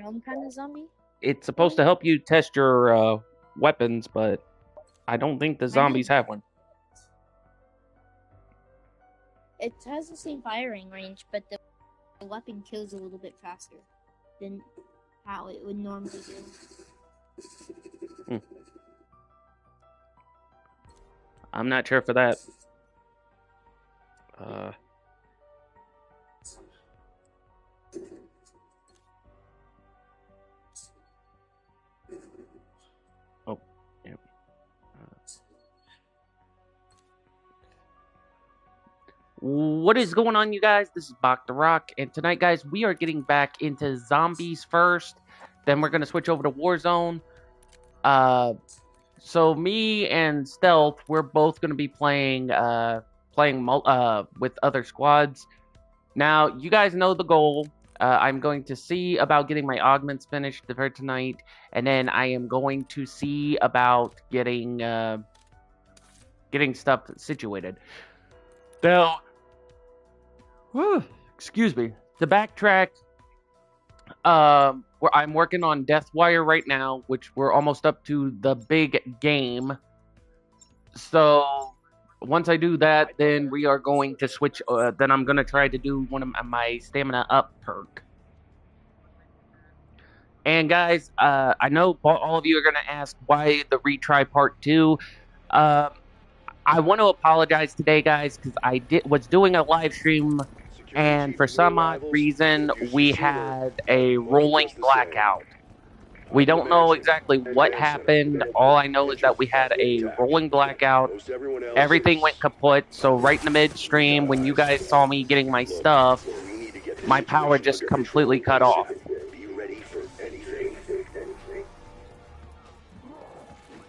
own kind of zombie? It's supposed to help you test your weapons, but I don't think the zombies have one. It has the same firing range, but the weapon kills a little bit faster than how it would normally do. I'm not sure for that. Oh, yeah. What is going on, you guys? This is Bach the Rock, and tonight, guys, we are getting back into zombies first. Then we're gonna switch over to Warzone. So me and Stealth, we're both gonna be playing with other squads. Now, you guys know the goal. I'm going to see about getting my augments finished for tonight, and then I am going to see about getting stuff situated. Now, excuse me. To backtrack, I'm working on Deathwire right now, which we're almost up to the big game. So once I do that, then we are going to switch. Then I'm going to try to do one of my stamina up perk. And guys, I know all of you are going to ask why the retry part 2. I want to apologize today, guys, because I was doing a live stream, and for some odd reason, we had a rolling blackout. We don't know exactly what happened. All I know is that we had a rolling blackout. Everything went kaput. So right in the midstream, when you guys saw me getting my stuff, my power just completely cut off.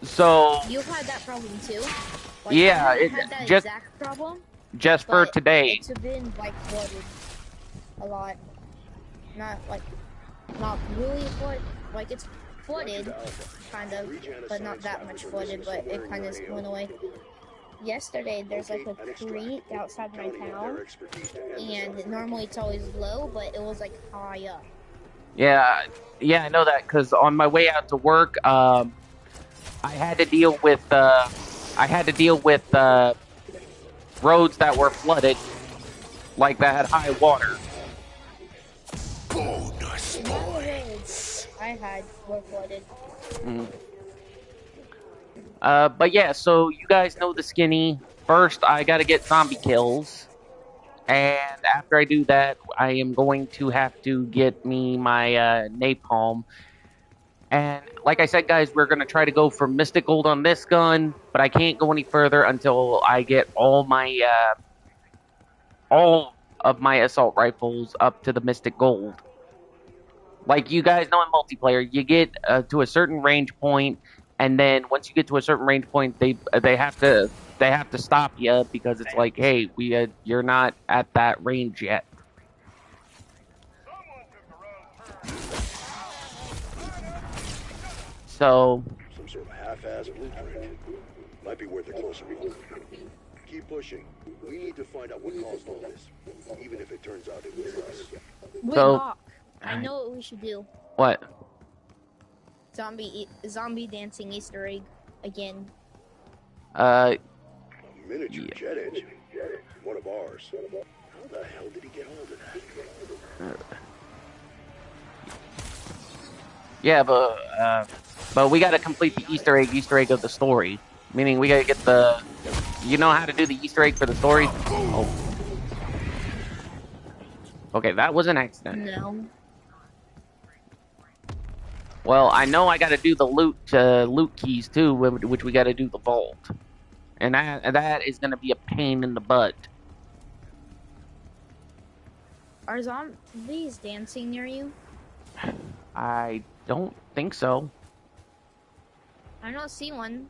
So you had that problem too? Like, yeah, it had that exact problem. Just for today. It's been like flooded a lot. Not really flooded. Like, it's flooded, kind of, but not that much flooded, but it kind of went away. Yesterday, there's like a creek outside my town, and normally it's always low, but it was like high up. Yeah, I know that, because on my way out to work, I had to deal with roads that were flooded, like that had high water. Bonus points. I had were flooded. But yeah, so you guys know the skinny. First, I gotta get zombie kills. And after I do that, I am going to have to get me my napalm. And like I said, guys, we're going to try to go for Mystic Gold on this gun, but I can't go any further until I get all of my assault rifles up to the Mystic Gold. Like you guys know in multiplayer, you get to a certain range point, and then once you get to a certain range point, they have to stop you because it's like, hey, you're not at that range yet. So some sort of half-assed blueprint. Might be worth a closer look. Keep pushing. We need to find out what caused all this, even if it turns out it was us. Wait, Doc, I know what we should do. What? Zombie dancing Easter egg again. A miniature jet engine. One of ours. How the hell did he get hold of that? Yeah, but we gotta complete the Easter egg of the story. Meaning we gotta get the... You know how to do the Easter egg for the story? Oh. Okay, that was an accident. No. Well, I know I gotta do the loot keys too, which we gotta do the vault. And that is gonna be a pain in the butt. Are zombies dancing near you? I don't think so. I don't see one.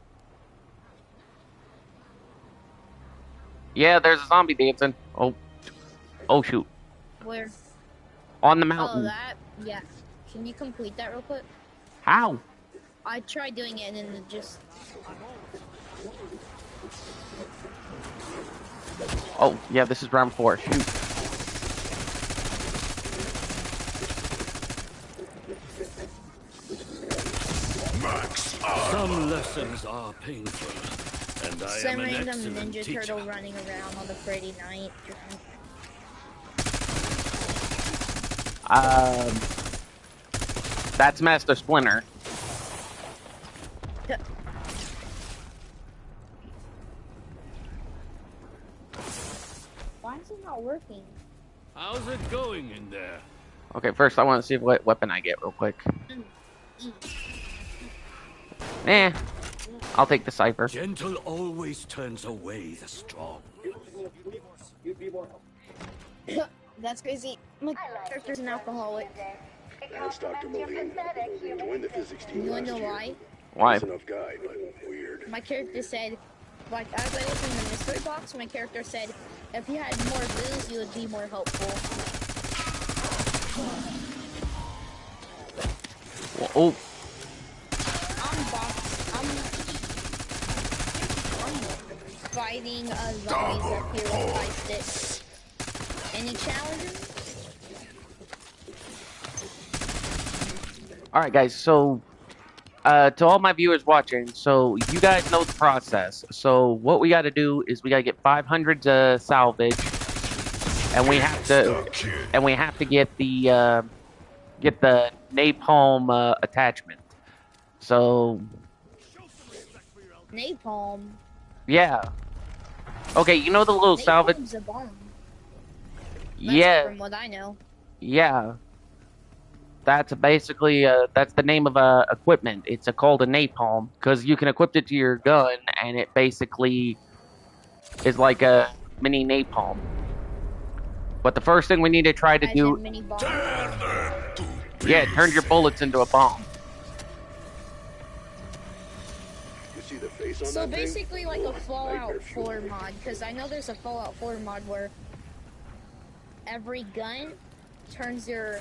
Yeah, there's a zombie dancing. Oh shoot. Where? On the mountain. Oh, that? Yeah. Can you complete that real quick? How? I tried doing it and then it just... Oh, yeah, this is round 4. Shoot. Some lessons are painful, and I am Some an random excellent ninja teacher. turtle running around on the Friday night. That's Master Splinter. Why is it not working? How's it going in there? Okay, first I want to see what weapon I get real quick. I'll take the Cypher. Gentle always turns away the strong. That's crazy. My character's an alcoholic. That's Dr. Moline. Joined the physics team You wanna last know year. why? Why? Nice enough guy, but weird. My character said, like, as I was in the mystery box, my character said, if you had more booze, you would be more helpful. Oh. I'm fighting zombies up here with 5 sticks. Any challenges? Alright, guys, so, to all my viewers watching, so you guys know the process. So, what we gotta do is we gotta get 500 salvage, and we have to get the napalm, attachment. So... Napalm? Yeah. Okay, you know the little salvage... Napalm's a bomb. Yeah. From what I know. Yeah. That's basically, that's the name of equipment. It's called a napalm, because you can equip it to your gun, and it basically is like a mini napalm. But the first thing we need to try to do... Mini bomb. Yeah, it turns your bullets into a bomb. You see the face on So that basically thing? like a Fallout Nightmare fuel. 4 mod, because I know there's a Fallout 4 mod where every gun turns your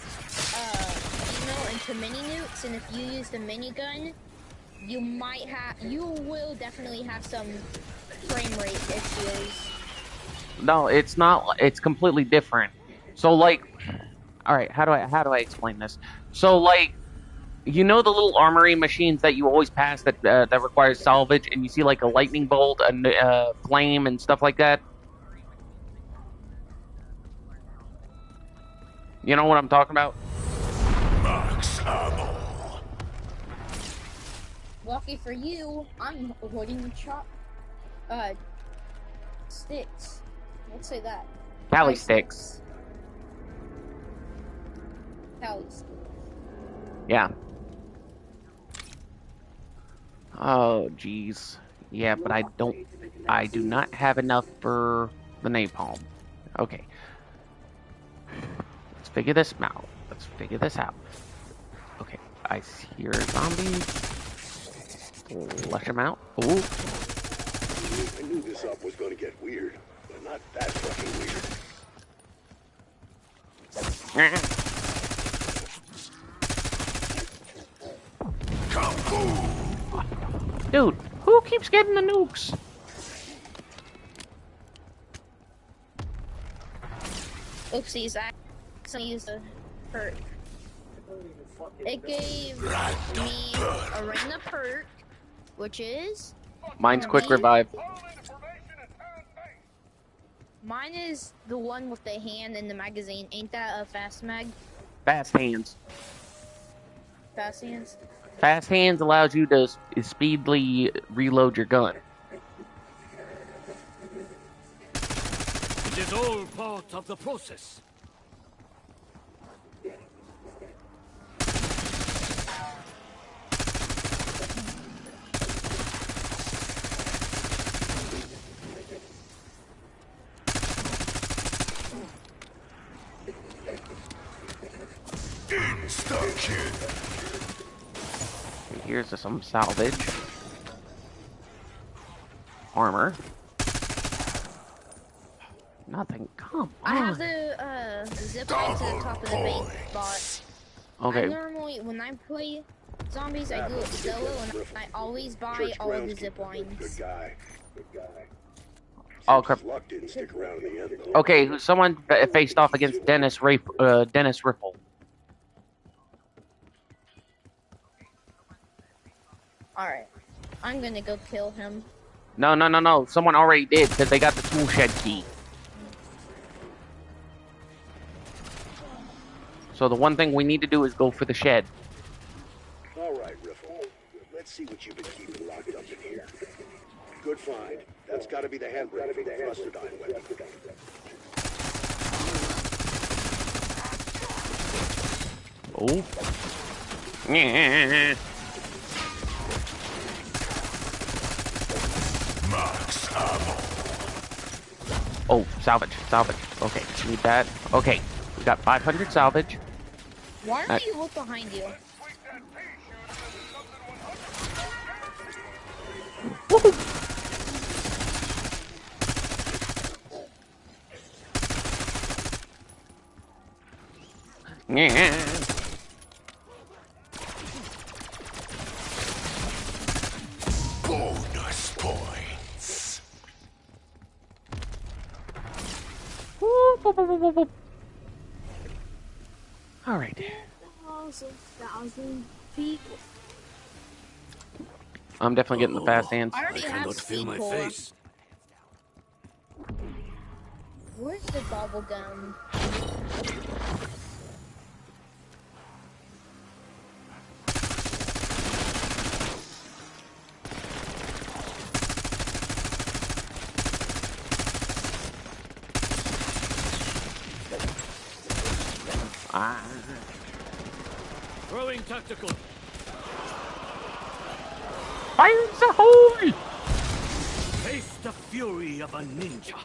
ammo into mini nukes, and if you use the minigun, you will definitely have some frame rate issues. No, it's not. It's completely different. So, like... Alright, how do I explain this? So, like... You know the little armory machines that you always pass that that requires salvage, and you see like a lightning bolt, a flame, and stuff like that? You know what I'm talking about? Max ammo. Lucky for you, I'm avoiding sticks. Let's say that. Cali sticks. Cali sticks. Yeah. Oh, jeez. Yeah, but I do not have enough for the napalm. Okay. Let's figure this out. Okay, I hear a zombie. Flush him out. Ooh. I knew this up was going to get weird, but not that fucking weird. Dude, who keeps getting the nukes? Oopsies, I accidentally used a perk. It gave me a random perk, which is... Mine's quick revive. Mine is the one with the hand in the magazine. Ain't that a fast mag? Fast hands. Fast hands? Fast hands allows you to speedily reload your gun. It is all part of the process. Here's some salvage. Armor. Nothing. Come on. I have the zip line to the top of the base spot. Okay. I normally, when I play zombies, I do it solo, and I always buy all of the zip lines. Good guy. Oh, crap. Luck didn't stick around in the end, though. Okay, someone faced off against Dennis Ripple. Alright. I'm gonna go kill him. No. Someone already did because they got the tool shed key. So the one thing we need to do is go for the shed. All right, Riffle. Let's see what you've been keeping locked up in here. Good find. That's got to be the handbrake for the thrusterdyne weapon. Oh. Yeah. Max ammo. Oh, salvage. Okay, need that. Okay, we got 500 salvage. Why don't you look behind you? Yeah. Bonus points. All right. 1,000 people. I'm definitely getting the fast hands. I already have Cannot feel speed my cola. face. Where's the bubble gum? Throwing tactical. Fire the hole! Face the fury of a ninja.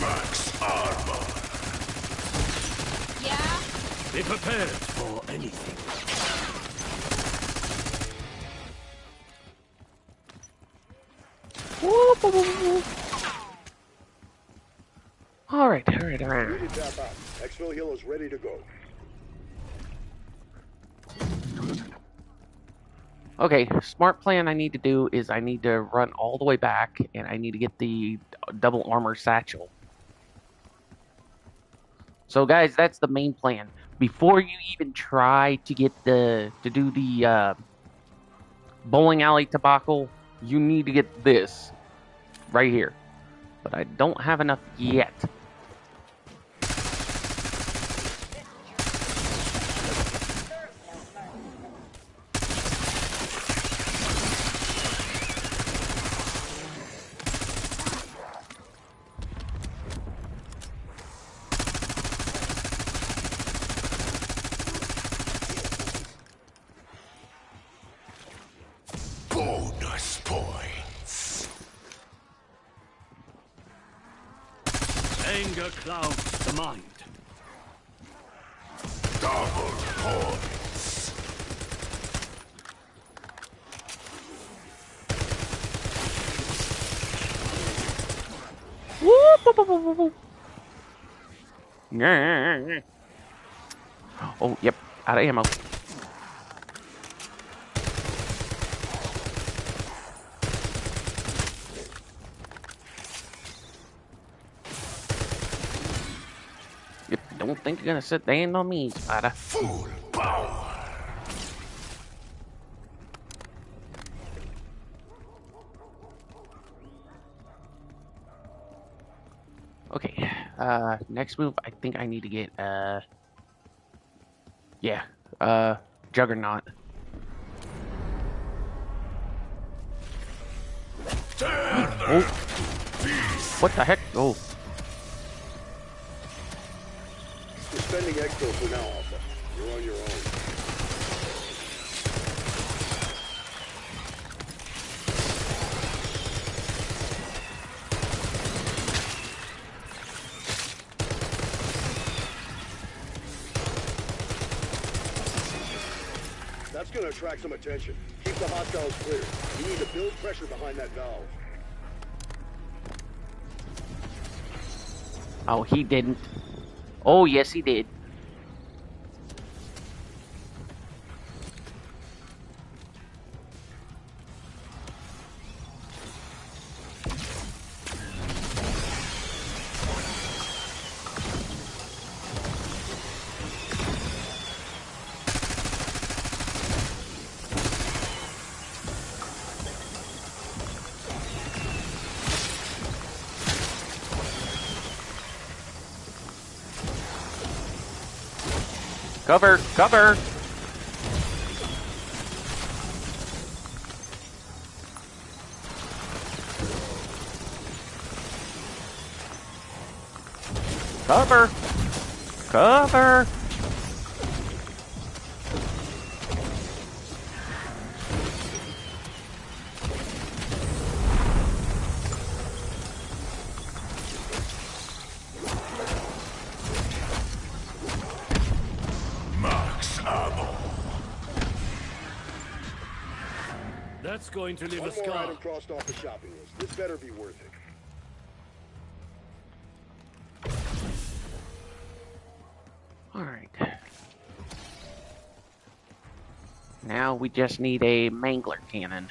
Max armor. Yeah? Be prepared for anything. All right. Ready to tap out. Exfil Hill is ready to go. Okay, smart plan I need to do is I need to run all the way back, and I need to get the double armor satchel. So, guys, that's the main plan. Before you even try to get do the bowling alley debacle, you need to get this right here. But I don't have enough yet. Bonus points. Anger clouds the mind. Double points. Oh, yep, out of ammo. Yep, don't think you're gonna sit there on me, spider. Full power. Okay, next move, I think I need to get, Juggernaut. Oh, what the heck? Oh, Suspending Exfil for now, Alpha. You're on your own. That's gonna attract some attention. Keep the hostiles clear. You need to build pressure behind that valve. oh, he didn't. Oh, yes, he did. Cover! Cover! Cover! Cover! That's going to leave a One more scar. item crossed off the shopping list. This better be worth it. Alright. Now we just need a mangler cannon.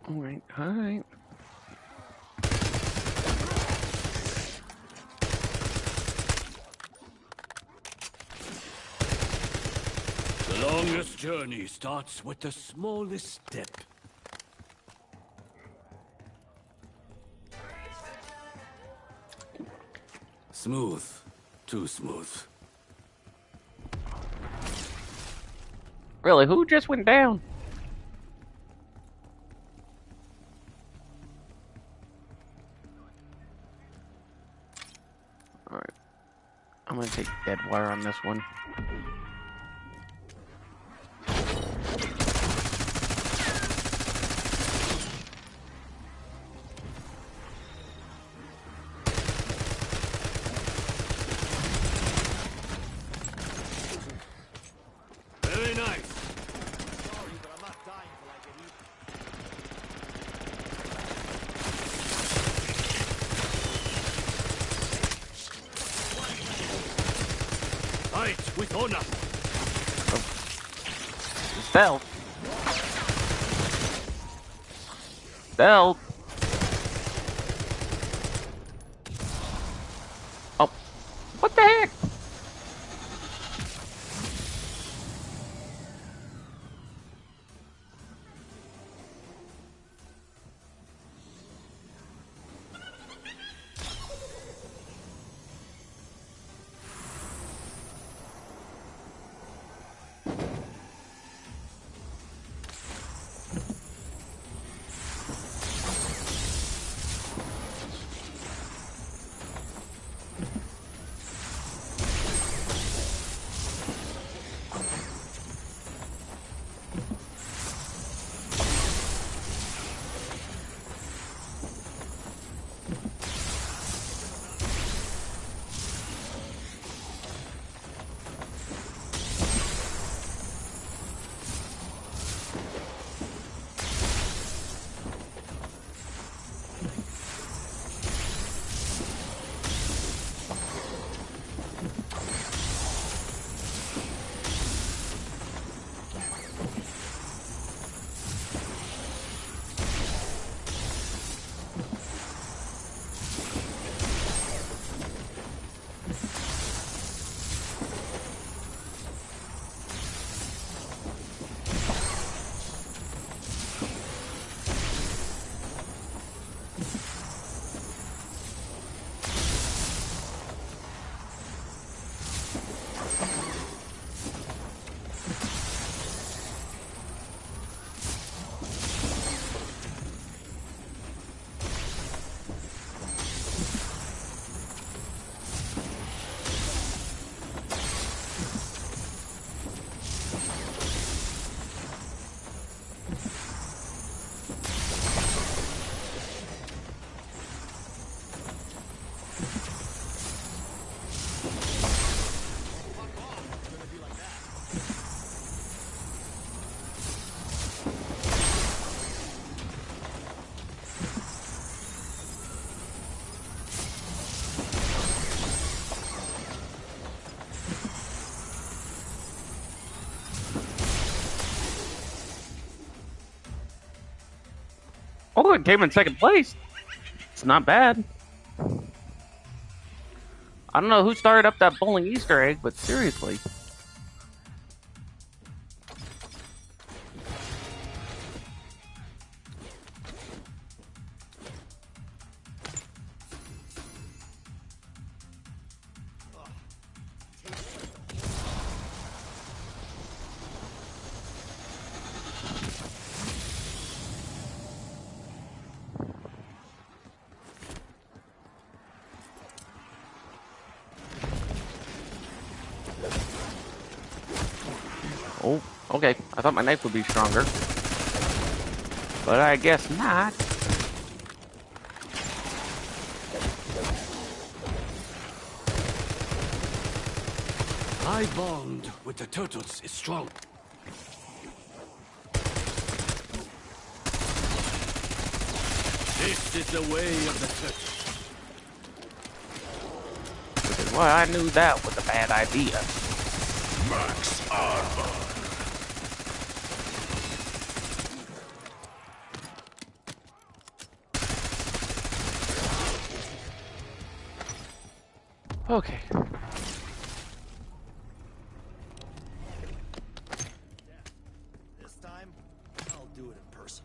Alright, alright. The longest journey starts with the smallest step. Smooth. Too smooth. Really, who just went down? Alright. I'm gonna take dead wire on this one. Very nice. Fight with honor. Stealth. Stealth. Oh. What the heck? it came in second place. It's not bad. I don't know who started up that bowling Easter egg, but seriously. Oh, okay. I thought my knife would be stronger. But I guess not. My bond with the turtles is strong. This is the way of the turtles. Which is why I knew that was a bad idea. Max armor. Okay. This time, I'll do it in person.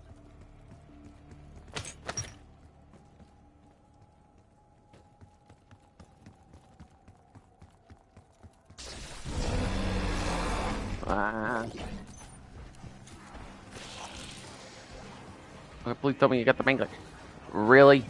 Okay, please tell me you got the main guy. Really?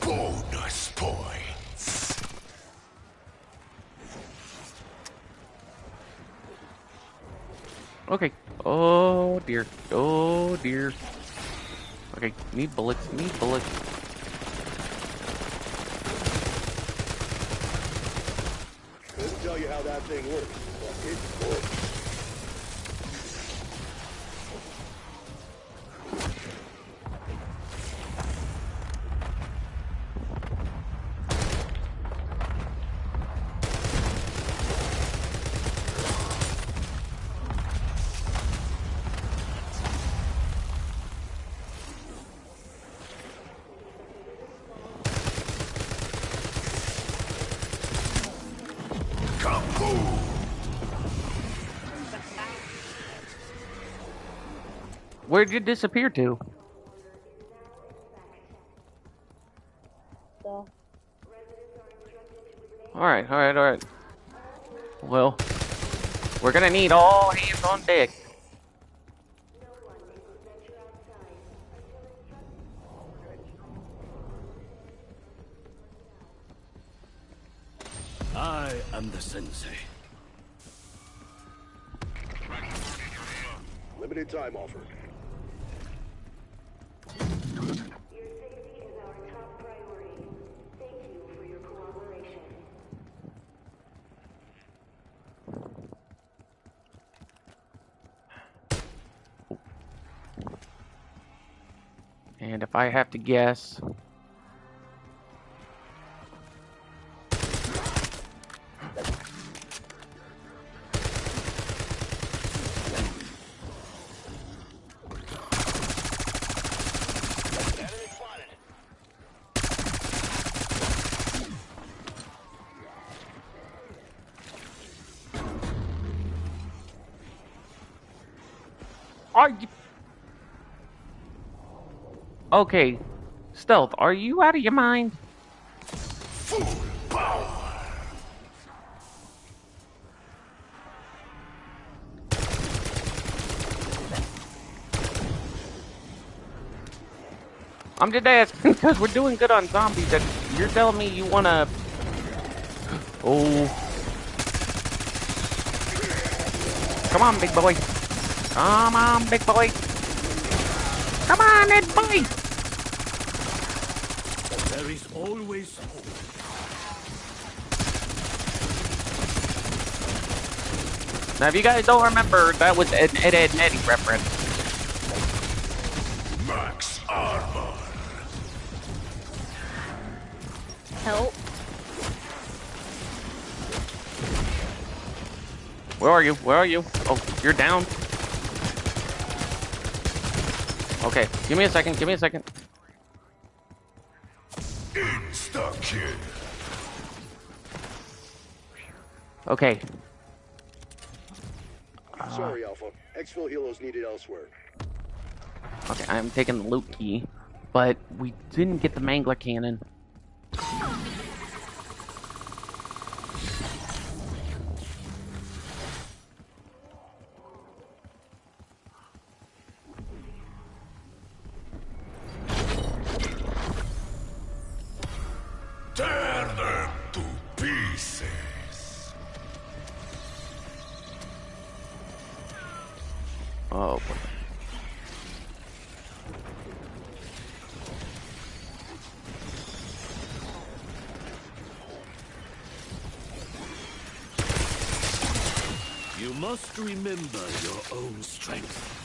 Bonus points. Okay. Oh dear. Oh dear. Okay, need bullets, need bullets. Couldn't tell you how that thing works, but it works. Where'd you disappear to? So, Alright, alright, alright. Well, we're gonna need all hands on deck. I am the sensei. Limited time offer. Your safety is our top priority. Thank you for your cooperation. And if I have to guess... Are you... Okay, Stealth, are you out of your mind? Full power. I'm just asking because we're doing good on zombies and you're telling me you wanna... Oh. Come on, big boy. Come on, big boy. Come on, big boy. There is always hope. Now, if you guys don't remember, that was an Ed, Ed and Eddie reference. Max armor. Help. Where are you? Where are you? Oh, you're down. Okay, give me a second. Give me a second. Insta-kill. Okay. Sorry, Alpha. Exfil helos needed elsewhere. Okay, I'm taking the loot key, but we didn't get the mangler cannon. Tear them to pieces. Oh, boy. You must remember your own strength.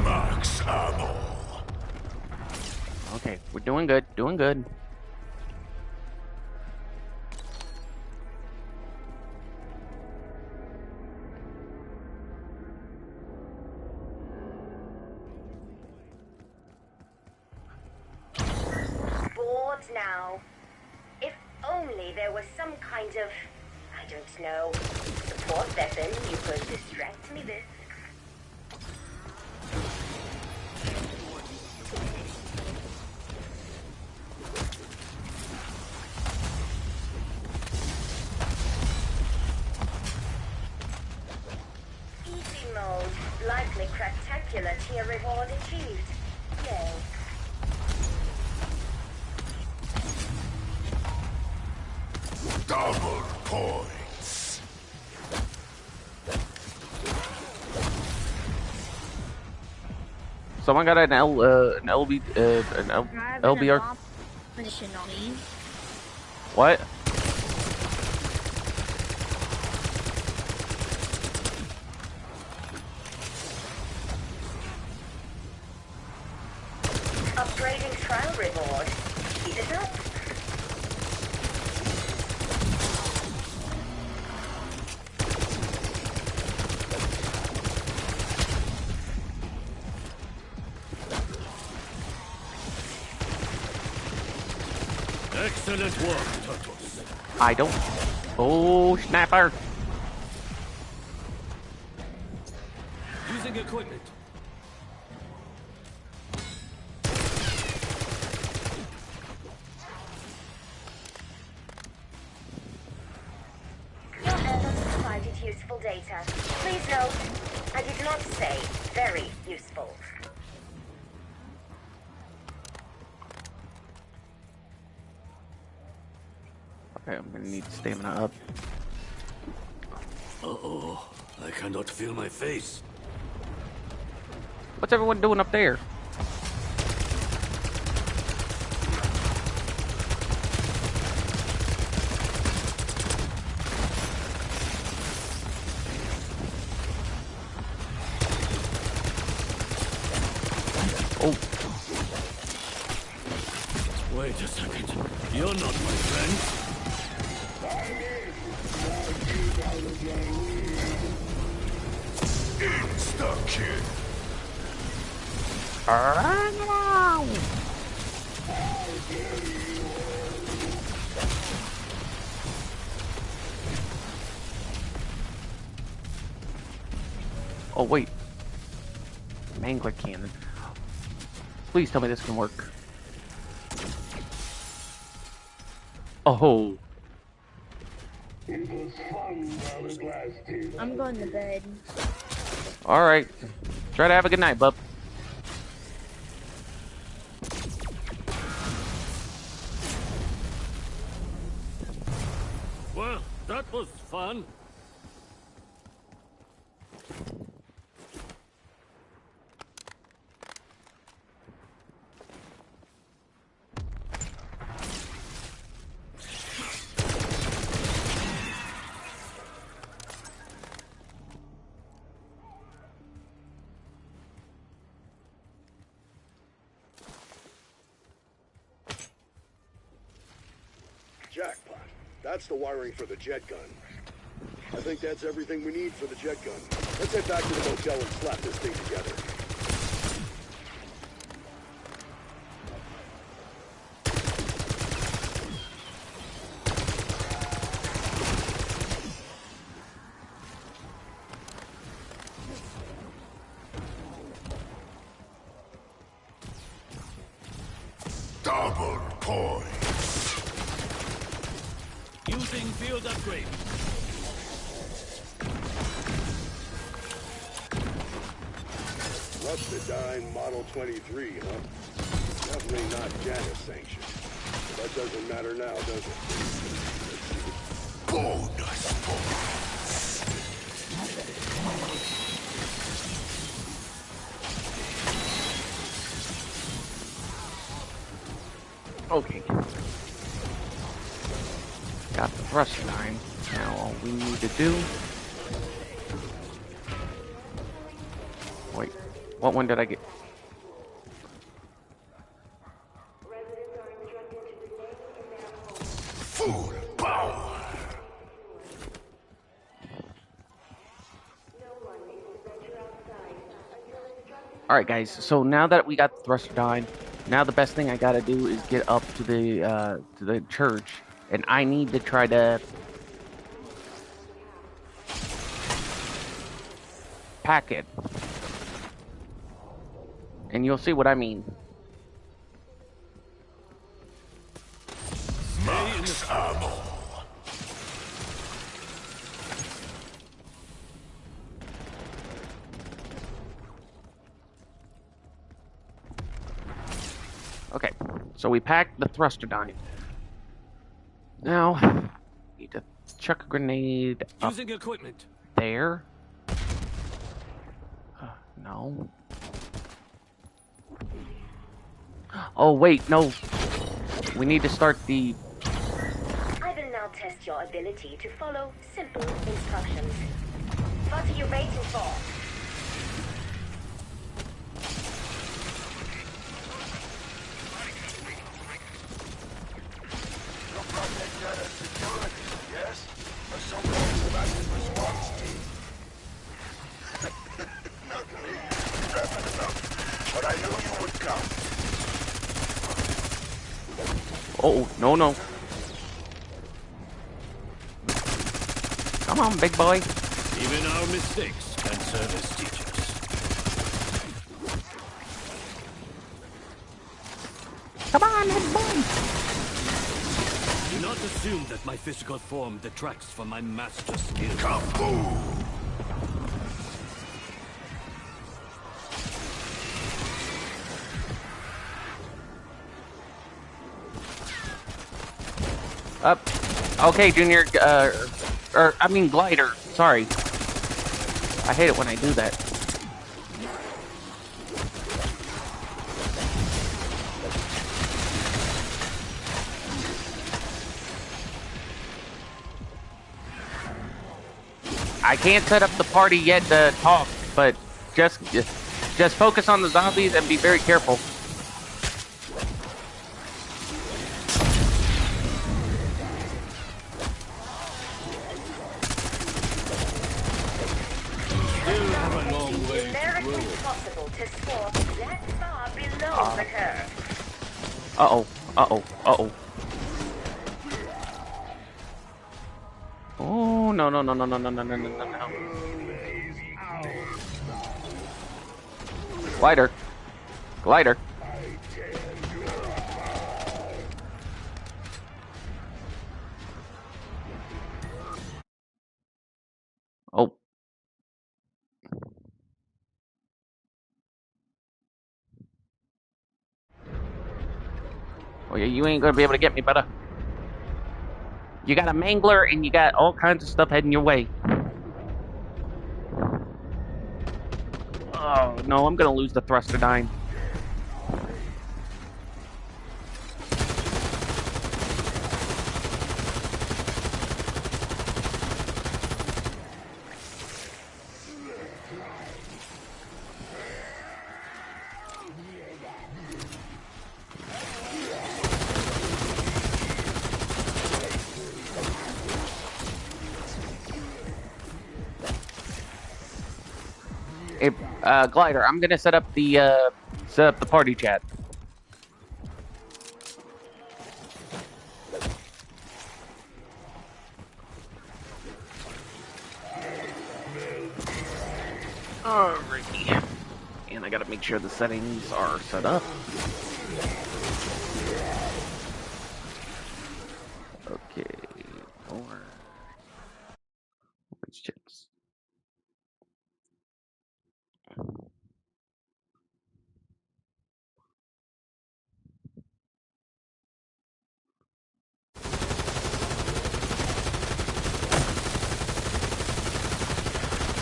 Max ammo. Okay, we're doing good. Doing good. Bored now. If only there was some kind of, I don't know, support weapon you could distract me with. Easy mode. Likely spectacular tier reward achieved. Yay. Double points. Someone got an LB, an I have LBR. an abomination on me. What? Upgrading trial reward. Speed it up. Excellent work, Turtles. I don't. Oh, snapper. Using equipment. Your efforts provided useful data. Please note, I did not say very useful. Okay, I'm gonna need stamina up. Uh-oh. I cannot feel my face. What's everyone doing up there? Oh. Wait a second. You're not my friend. Insta-kill. Oh wait, mangler cannon. Please tell me this can work. Oh. I'm going to bed. All right. Try to have a good night, bub. Well, that was fun. Jackpot. That's the wiring for the jet gun. I think that's everything we need for the jet gun. Let's head back to the motel and slap this thing together. Double point. Using field upgrade. Rustedine Model 23, huh? Definitely not Janus sanctioned. But that doesn't matter now, does it? Bonus points. Okay. Got the thrust line. Now all we need to do. Wait, what one did I get? Full power. Alright guys, so now that we got the thruster line, now the best thing I gotta do is get up to the church, and I need to try to pack it. And you'll see what I mean. Max ammo. Okay, so we packed the thruster dine. Now, need to chuck a grenade up Using equipment. there. No. Oh wait, no. We need to start the... I will now test your ability to follow simple instructions. What are you waiting for? Yes? Or some kind of massive response team? Not me. Rapid enough. But I knew you would come. Oh, no, no. Come on, big boy. Even our mistakes can serve as teachers. Come on, big boy. Do not assume that my physical form detracts from my master skill. Kaboom! Up. Okay, Junior, I mean glider. Sorry. I hate it when I do that. I can't set up the party yet to talk, but just focus on the zombies and be very careful. to spawn that far below the curve. Uh-oh. Uh-oh. Uh-oh. Oh, no, no, no, no, no, no, no, no, no, no, no. Glider. Glider. Oh. Oh, yeah, you ain't gonna be able to get me, brother. You got a mangler and you got all kinds of stuff heading your way. Oh, no, I'm gonna lose the thruster dime. Hey, Glider, I'm gonna set up the party chat. Alrighty. And I gotta make sure the settings are set up. Okay. Or which chips?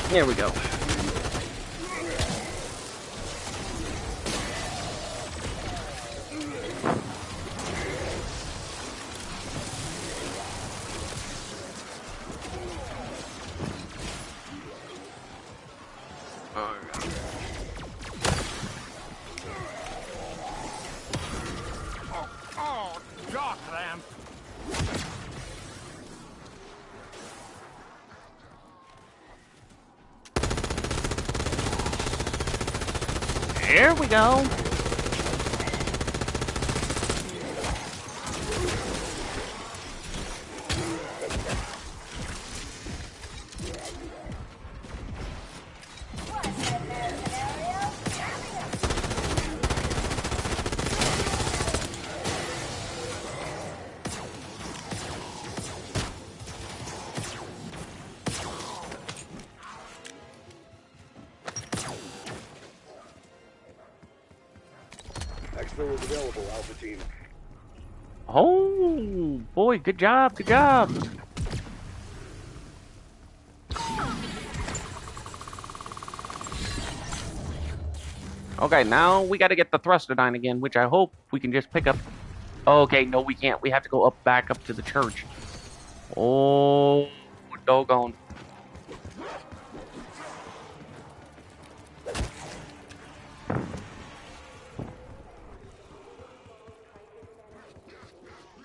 Here we go. Oh, jock ramp. There we go. Exfil is available, Alpha Team. Oh boy, good job, good job. Okay, now we got to get the thrusterdine again, which I hope we can just pick up. Okay, no, we can't. We have to go back up to the church. Oh, doggone.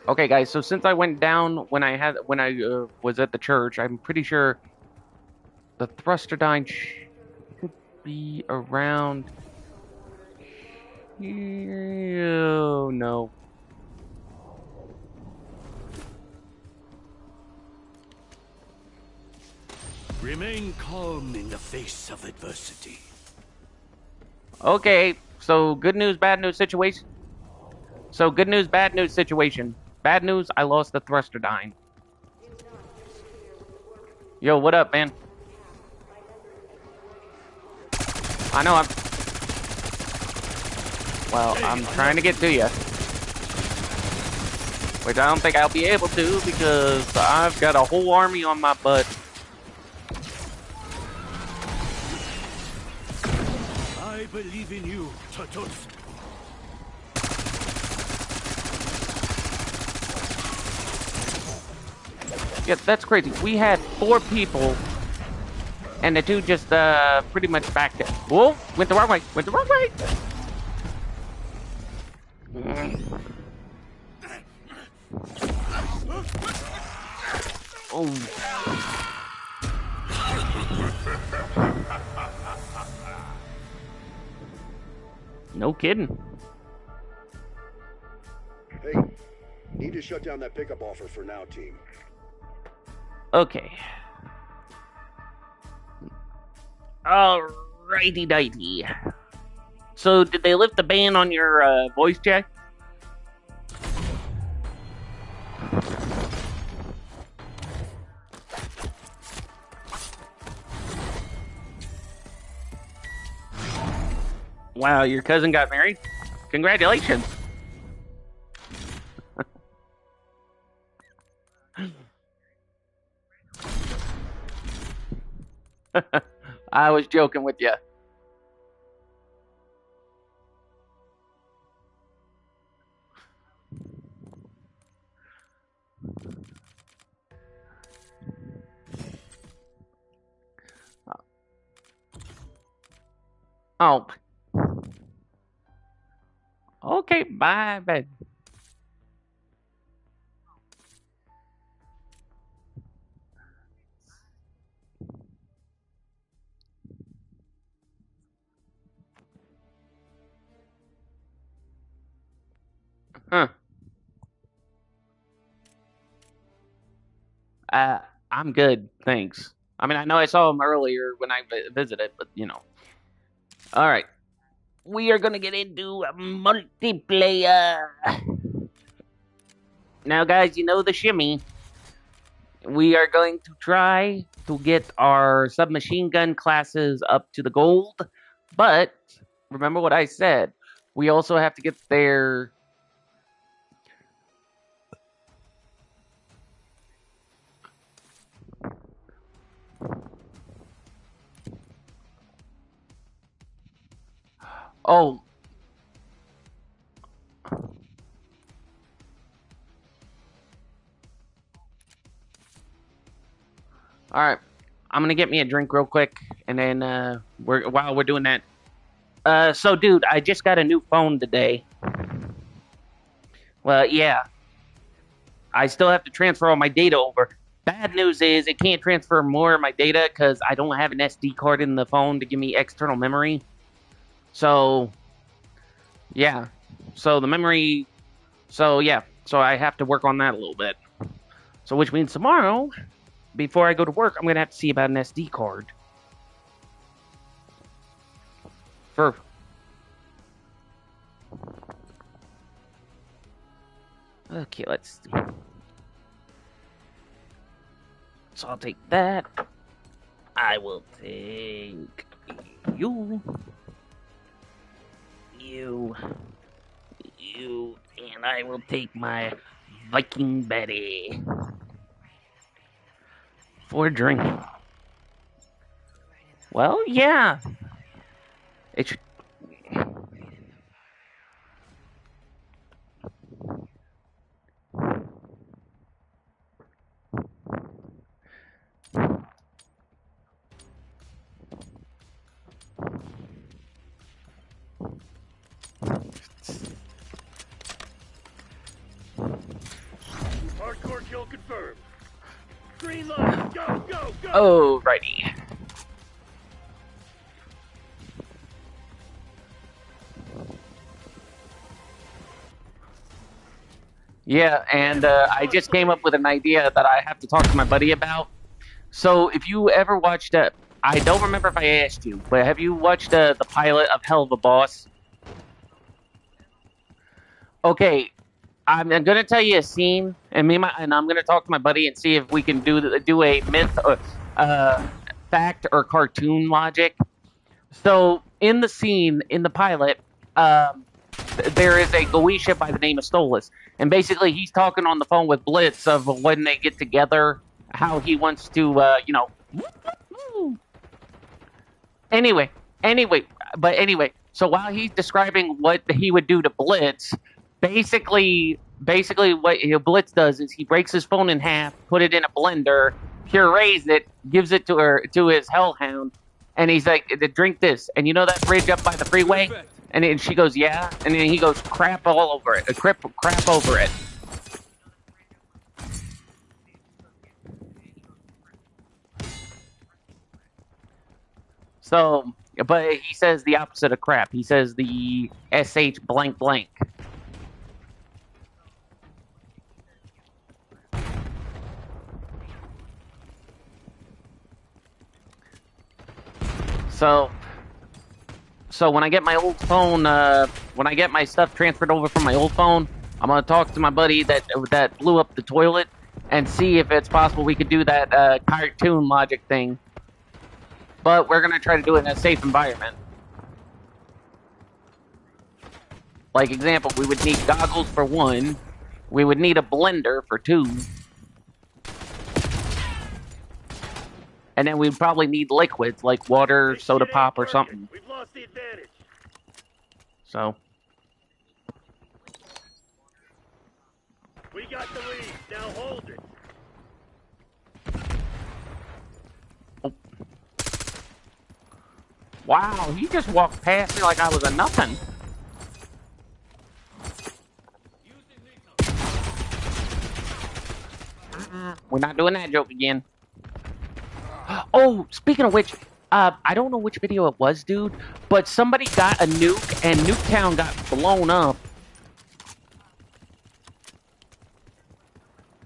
Okay, guys. So since I went down when I was at the church, I'm pretty sure the thrusterdine should be around. Oh no. Remain calm in the face of adversity. Okay, so good news, bad news situation. So good news, bad news situation. Bad news, I lost the thrusterdine. Yo, what up, man? I know I'm trying to get to you. Which I don't think I'll be able to because I've got a whole army on my butt. I believe in you, Tutus. Yeah, that's crazy. We had 4 people, and the 2 just pretty much backed it. Whoa, went the wrong way. Went the wrong way. Oh. No kidding. Hey, need to shut down that pickup offer for now, team. Okay. Alrighty dighty. So, did they lift the ban on your voice check? Wow, your cousin got married? Congratulations. I was joking with you. Oh. Okay, bye, bye. Huh. I'm good, thanks. I mean, I know I saw him earlier when I visited, but you know. All right, we are gonna get into multiplayer. Now, guys, you know the shimmy. We are going to try to get our submachine gun classes up to the gold, but remember what I said. We also have to get their. Oh. All right. I'm gonna get me a drink real quick, and then while we're doing that. So, dude, I just got a new phone today. Well, yeah. I still have to transfer all my data over. Bad news is it can't transfer more of my data because I don't have an SD card in the phone to give me external memory. So, yeah. So the memory. So, yeah. So I have to work on that a little bit. So, which means tomorrow, before I go to work, I'm going to have to see about an SD card. Okay, let's see. So I'll take that. I will take you, and I will take my Viking Betty for a drink. Well, yeah. It should. Hardcore kill confirmed. Green light. Go, go, go. Oh, righty. Yeah, and I just came up with an idea that I have to talk to my buddy about. So, if you ever watched, I don't remember if I asked you, but have you watched the pilot of Hell of a Boss? Okay, I'm gonna tell you a scene, and I'm gonna talk to my buddy and see if we can do a myth or fact or cartoon logic. So, in the scene in the pilot, there is a Goetia by the name of Stolas, and basically he's talking on the phone with Blitz of when they get together, how he wants to, Anyway, so while he's describing what he would do to Blitz, basically what Blitz does is he breaks his phone in half, put it in a blender, purees it, gives it to his hellhound, and he's like, "Drink this." And you know that bridge up by the freeway? And she goes, "Yeah," and then he goes, "Crap all over it, crap over it." So But he says the opposite of crap. He says the SH blank blank. So when I get my old phone, when I get my stuff transferred over from my old phone, I'm gonna talk to my buddy that blew up the toilet and see if it's possible we could do that cartoon logic thing. But we're gonna try to do it in a safe environment. Like example, we would need goggles for 1. We would need a blender for 2. And then we'd probably need liquids like water, soda pop, or something. We've lost the advantage. So. We got the lead. Now hold it. Oh. Wow, he just walked past me like I was a nothing. We're not doing that joke again. Oh, speaking of which, I don't know which video it was, dude, but somebody got a nuke and Nuketown got blown up.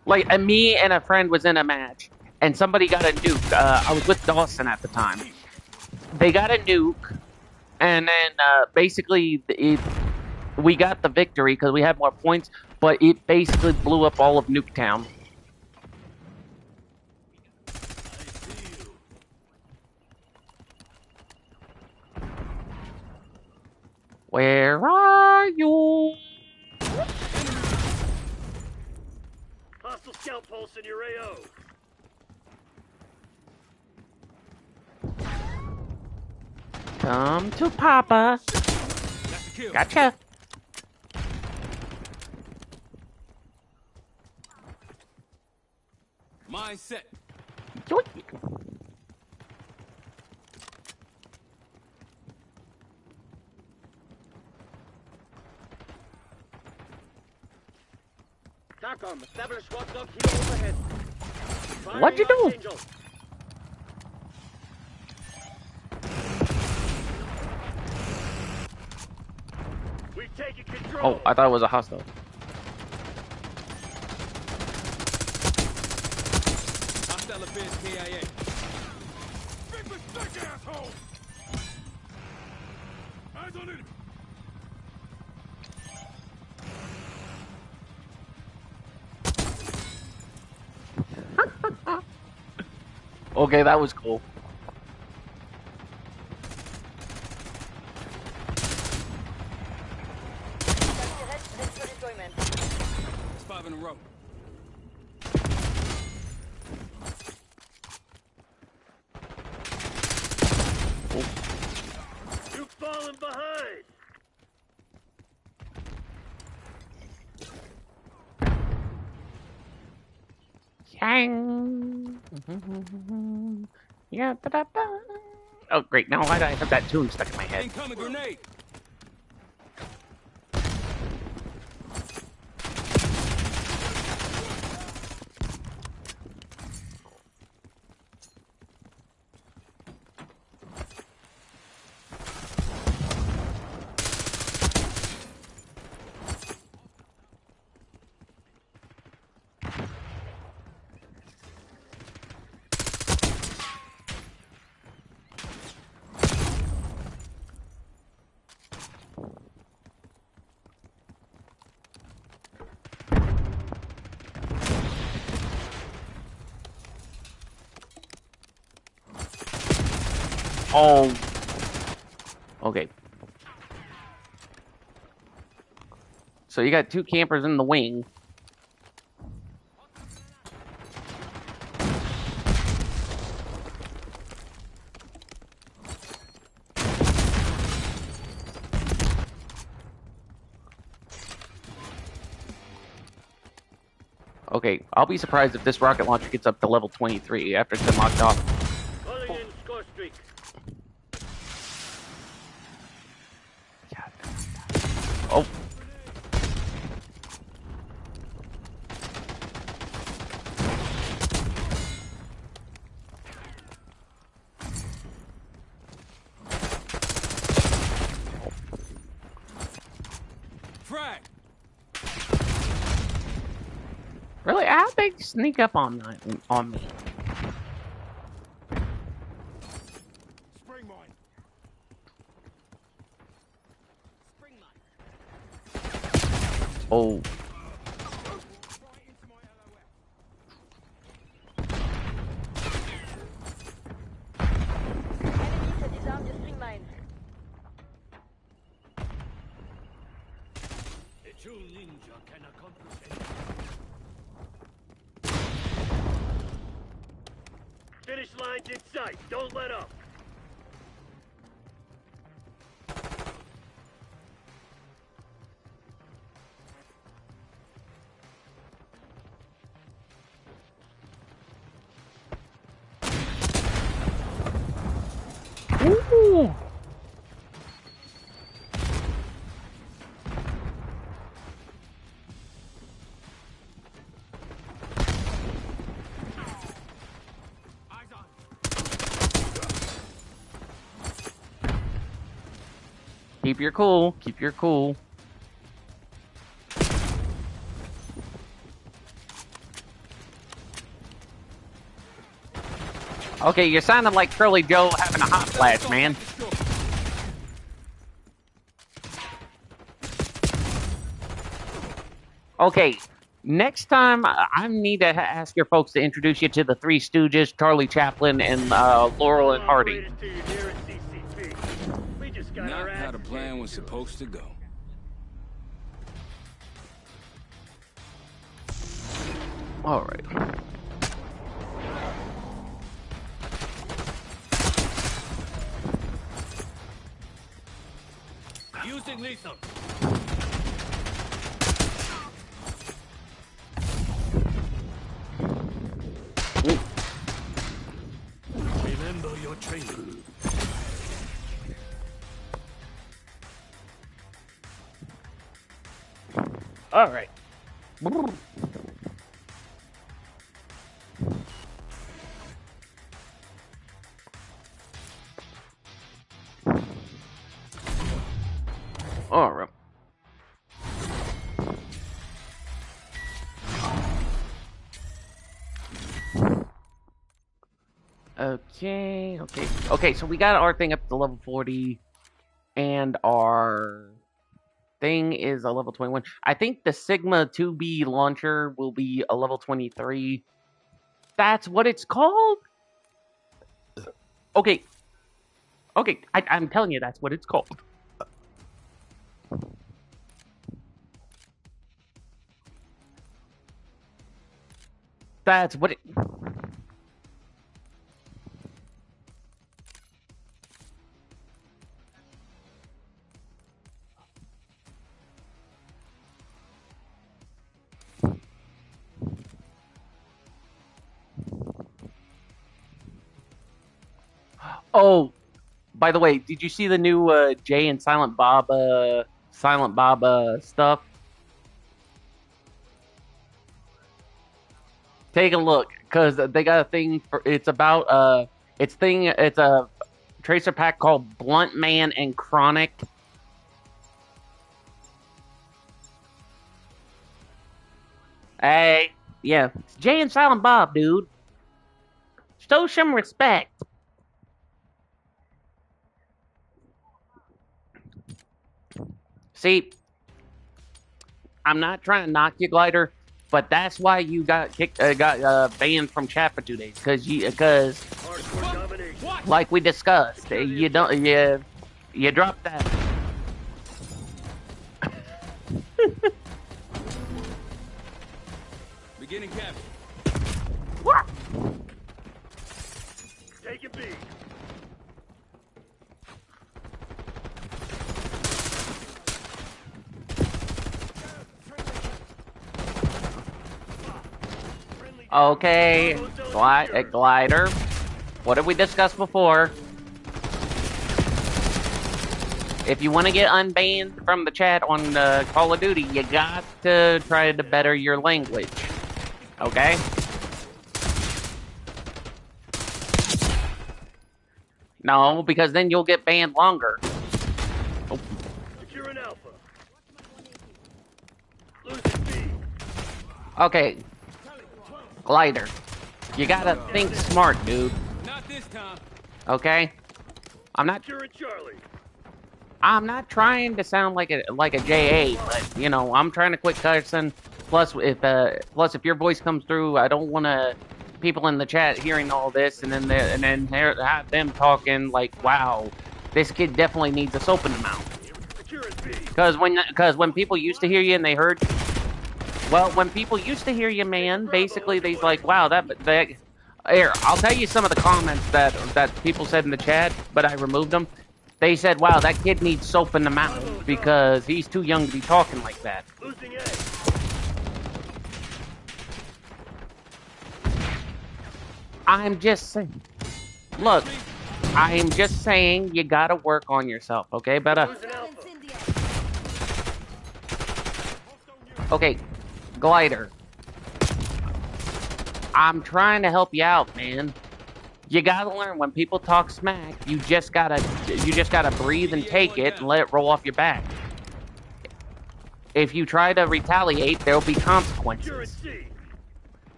Like, me and a friend was in a match, and somebody got a nuke. I was with Dawson at the time. They got a nuke, and then basically we got the victory because we had more points, but it basically blew up all of Nuketown. Where are you? Hostile scout pulse in your AO. Come to Papa. Gotcha. Mine set. Yoink. TACOM, establish watchdog here overhead. What'd you do? Angel. We've taken control. Oh, I thought it was a hostile. Hostile appears KIA. Big mistake, asshole! Eyes on it. Okay, that was cool. It's 5 in a row. You've fallen behind. Yang. Yeah, da-da-da. Oh, great. Now why do I have that tune stuck in my head? Incoming grenade. Oh. Okay. So you got 2 campers in the wing. Okay, I'll be surprised if this rocket launcher gets up to level 23 after it's been locked off. Calling in score streak. Oh. sneak up on me. Spring mine. Spring mine. Oh. Right into my LOS. Enemy to disarm the spring mine. A true ninja can accomplish anything. Finish line's in sight. Don't let up. Ooh. Eyes on. Keep your cool. Keep your cool. Okay, you're sounding like Curly Joe having a hot flash, man. Okay, next time I need to ask your folks to introduce you to the Three Stooges, Charlie Chaplin, and Laurel and Hardy. Not how the plan was supposed to go. All right. Using lethal. Remember your training. All right. All right. Okay, so we got our thing up to level 40, and our thing is a level 21. I think the Sigma 2B launcher will be a level 23. That's what it's called? Okay, I'm telling you that's what it's called. That's what it... Oh, by the way, did you see the new Jay and Silent Bob stuff? Take a look, because they got a thing for, it's about it's a tracer pack called Blunt Man and Chronic. Hey, yeah, it's Jay and Silent Bob, dude. Show some respect. See, I'm not trying to knock you, Glider, but that's why you got banned from chat for 2 days, because like we discussed, you dropped that. Beginning capture. What? Take it B. Okay, Glider. What did we discuss before? If you want to get unbanned from the chat on Call of Duty, you got to try to better your language. Okay? No, because then you'll get banned longer. Oh. Secure an alpha. Losing B. Okay. Glider, you gotta think smart, dude. Not this time. Okay? I'm not trying to sound like a JA, but you know, I'm trying to quit cussing. Plus if your voice comes through, I don't want to people in the chat hearing all this and then have them talking like, wow, this kid definitely needs a soap in the mouth. Because when people used to hear you and they heard, well, when people used to hear you, man, basically they's like, wow, that here, I'll tell you some of the comments that people said in the chat, but I removed them. They said, wow, that kid needs soap in the mouth because he's too young to be talking like that. I'm just saying. Look, I am just saying you gotta work on yourself, okay, better? Okay, Glider. I'm trying to help you out, man. You gotta learn when people talk smack, you just gotta breathe and take it and let it roll off your back. If you try to retaliate, there'll be consequences.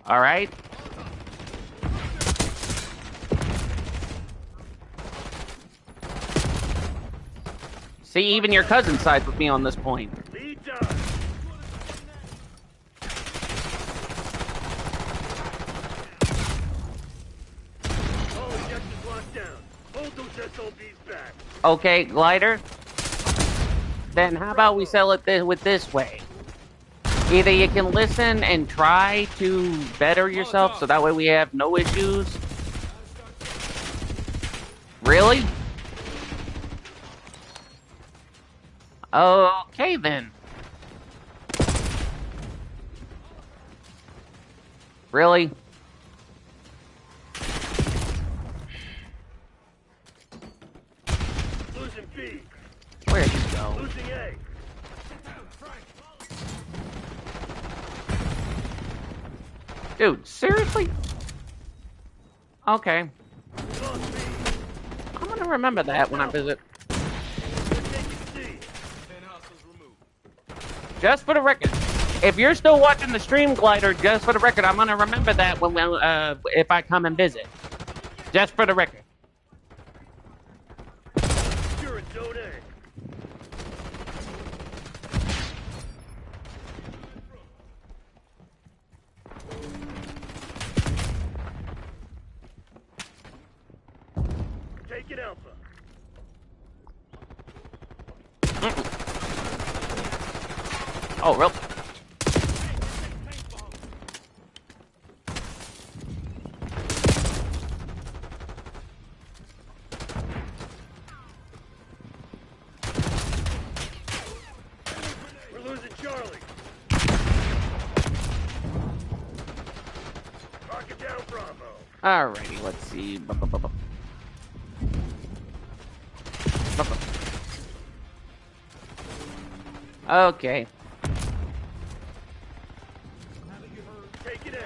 Alright? See, even your cousin sides with me on this point. Okay, Glider. Then how about we sell it this way? Either you can listen and try to better yourself, so that way we have no issues. Really? Okay, then. Really? Where'd you go? Dude, seriously? Okay. I'm gonna remember that when I visit. Just for the record, if you're still watching the stream, Glider, just for the record, I'm gonna remember that when if I come and visit. Just for the record. You're in zone A. Take it, Alpha. Oh, real? We're losing Charlie. Rocket down, Bravo. Alrighty, let's see. Okay. Take it A.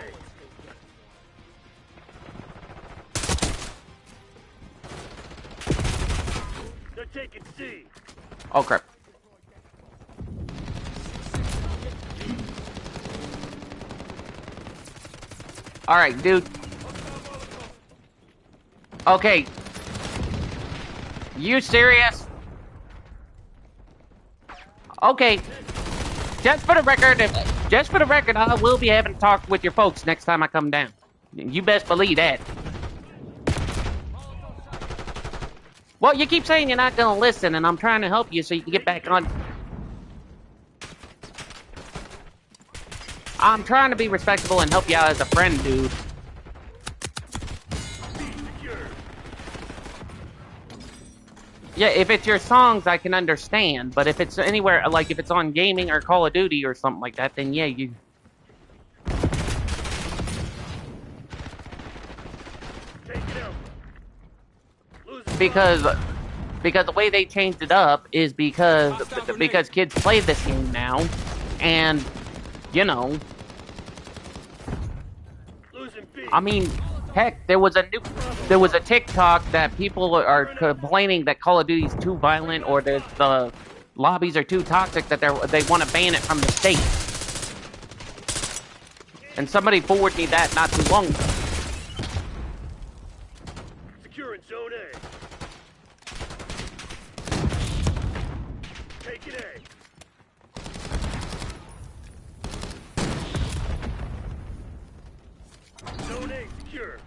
They're taking C. Oh crap. Alright, dude. Okay. You serious? Okay. Just for the record, I will be having a talk with your folks next time I come down. You best believe that. Well, you keep saying you're not gonna listen, and I'm trying to help you so you can get back on. I'm trying to be respectable and help you out as a friend, dude. Yeah, if it's your songs, I can understand. But if it's anywhere, like if it's on gaming or Call of Duty or something like that, then yeah, you... Because the way they changed it up is because kids play this game now, and, you know... I mean... Heck, there was a TikTok that people are complaining that Call of Duty is too violent or that the lobbies are too toxic that they want to ban it from the state. And somebody forwarded me that not too long ago. Securing Zone A. Taking A. Zone A secure.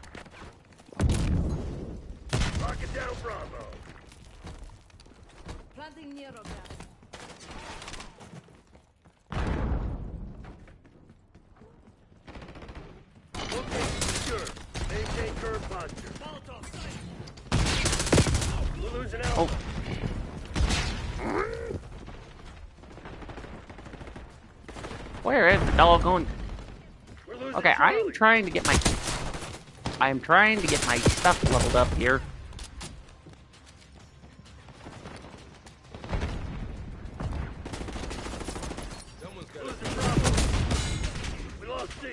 Lock it down, Bravo. Planting near of that. Location secure. Maintain curve posture. We're losing Alpha. Oh. Where is the dog going? We're losing Okay, I am Charlie. trying to get my stuff leveled up here. Losing Bravo. We lost C.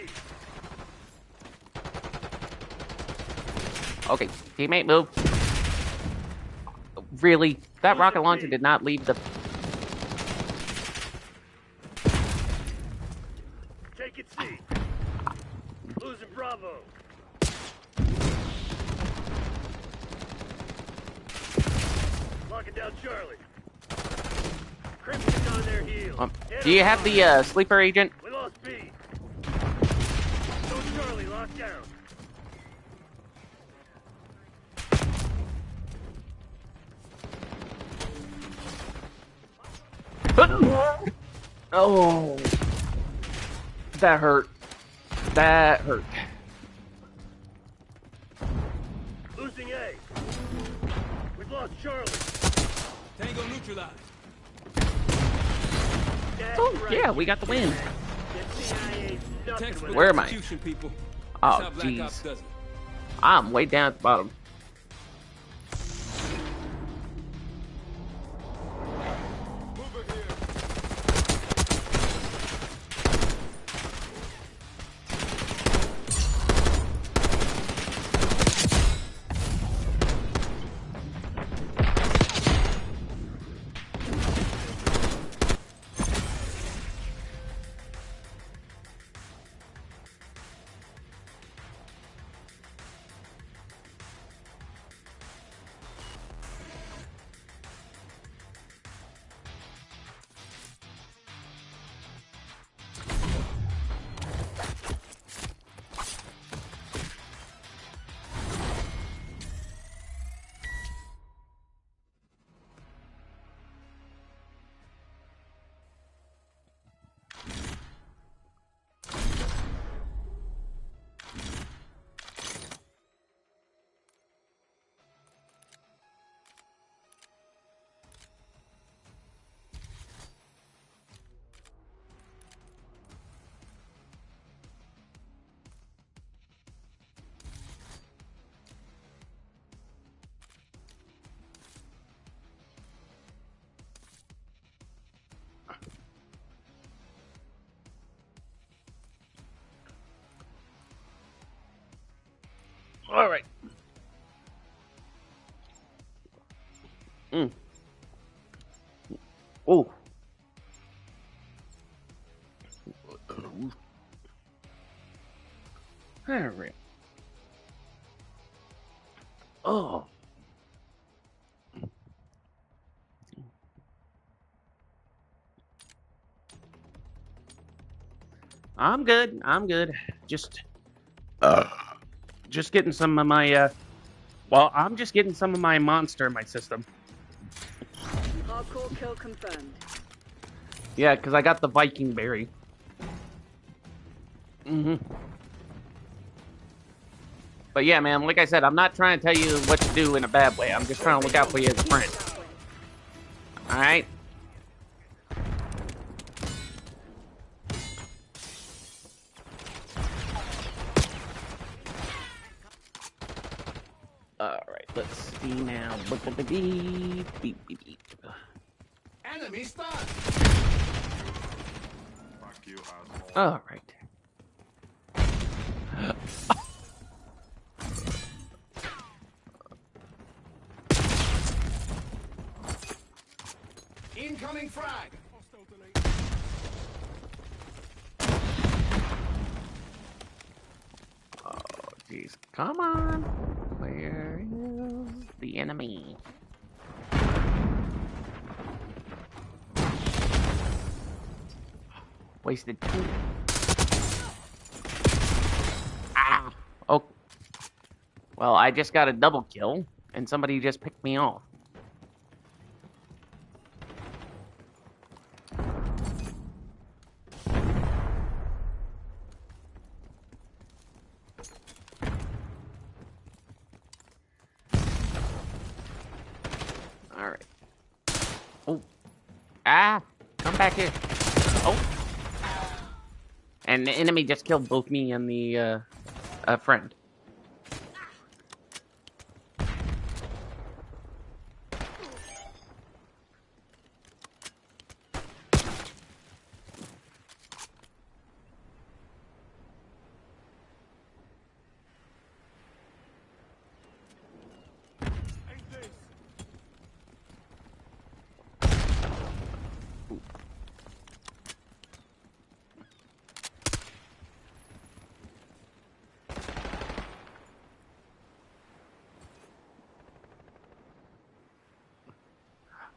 Okay, teammate, move. Really? That rocket launcher did not leave the... Take it C. Losing Bravo. Locking down Charlie. Crimson's on their heels. Do you have the sleeper agent? We lost B. So Charlie locked down. Oh, that hurt. That hurt. Losing A. We've lost Charlie. Tango neutralized. That's Oh, right. yeah, we got the win. The CIA's nothing Textbook with Where am I? execution, people. Oh, That's how Black jeez. Ops does it. I'm way down at the bottom. All right. Oh. All right. Oh. I'm good. I'm good. Just getting some of my, well, I'm just getting some of my monster in my system. Hardcore kill confirmed. Yeah, because I got the Viking berry. But yeah, man, like I said, I'm not trying to tell you what to do in a bad way. I'm just trying to look out for you as a friend. Alright? Alright, let's see now. Beep, beep, beep. Enemy stun. Fuck you, asshole. Alright. Incoming frag. Jeez, come on. Where is the enemy? Wasted 2. Ah! Oh. Well, I just got a double kill, and somebody just picked me off. Alright. Oh. Ah! Come back here. Oh. And the enemy just killed both me and the, friend.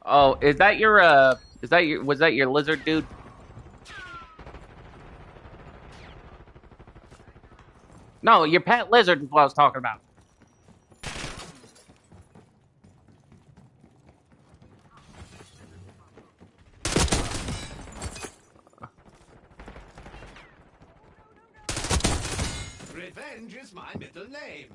Oh, was that your lizard dude? No, your pet lizard is what I was talking about. Revenge is my middle name.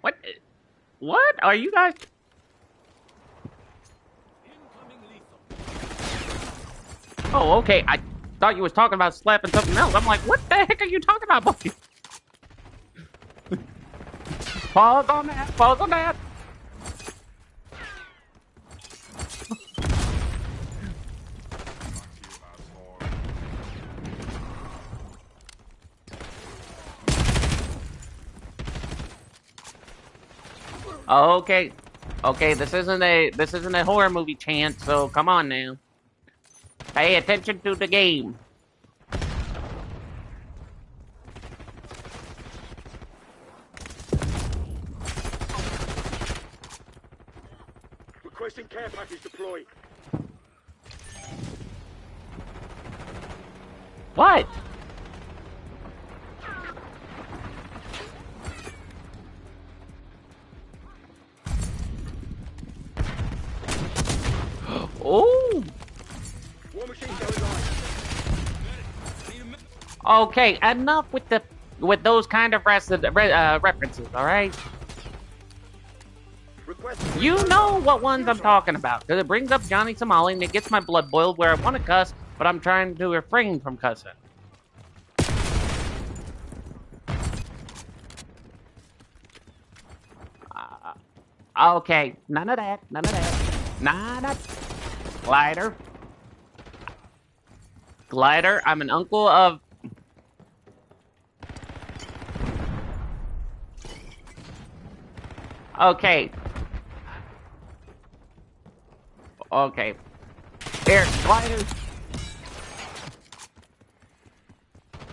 What? What are you guys? Oh, okay. I thought you was talking about slapping something else. I'm like, what the heck are you talking about, buddy? Pause on that. Pause on that. Okay. Okay, this isn't a horror movie chant, so come on now. Pay attention to the game. Requesting care package deployed. What? Oh. War machine going live. Okay, enough with those kind of references, all right? You know what ones I'm talking about, because it brings up Johnny Somali and it gets my blood boiled where I want to cuss, but I'm trying to refrain from cussing. Okay, none of that, none of that. Nada. Glider. Glider, I'm an uncle of... Okay. Okay. Here, glider.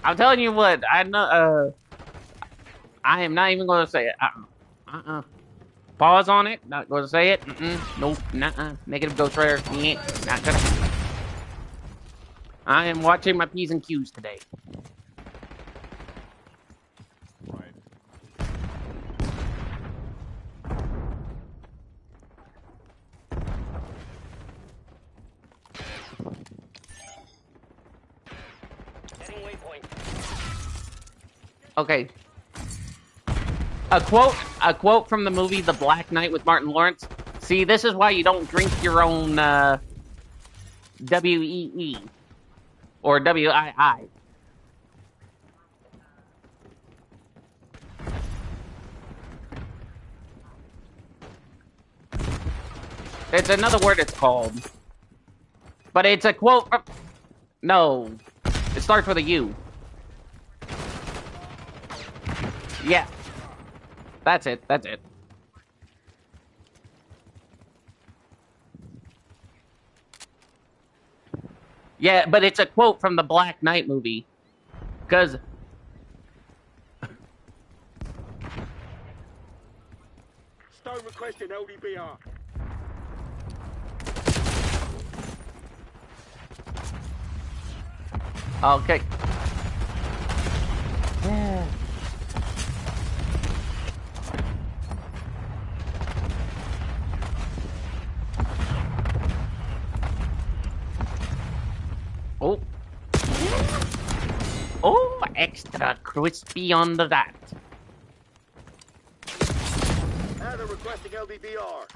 I'm telling you what, I am not even going to say it. Pause on it. Not going to say it. Nope. Nuh-uh. Negative Ghost Rider. Yeah, not gonna. I am watching my P's and Q's today. Okay. A quote from the movie The Black Knight with Martin Lawrence. See, this is why you don't drink your own WEE or WII. It's another word it's called. But it's a quote from... No. It starts with a U. Yeah. That's it. That's it. Yeah, but it's a quote from the Black Knight movie. Because... Stone requesting LDBR. Okay. Yeah. Oh. Oh, extra crispy on the that. Now they're requesting LDBR.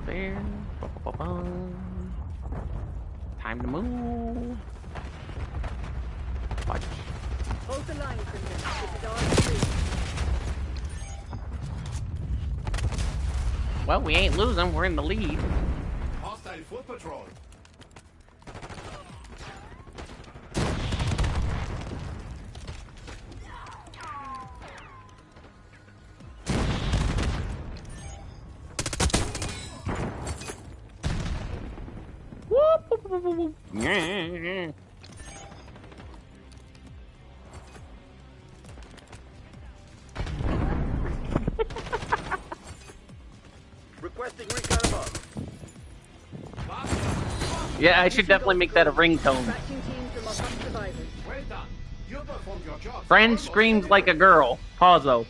There. Ba-ba-ba-bum. Time to move. Watch. Hold the line, Crimson. This is our street. Well, we ain't losing. We're in the lead. Hostile foot patrol. Whoop, whoop, whoop, whoop, whoop. Yeah. Requesting recon above. Yeah, I should definitely make that a ringtone. Dispatching teams to lock up survivors. Well done. You performed your job. Friend screams like a girl. Pause though.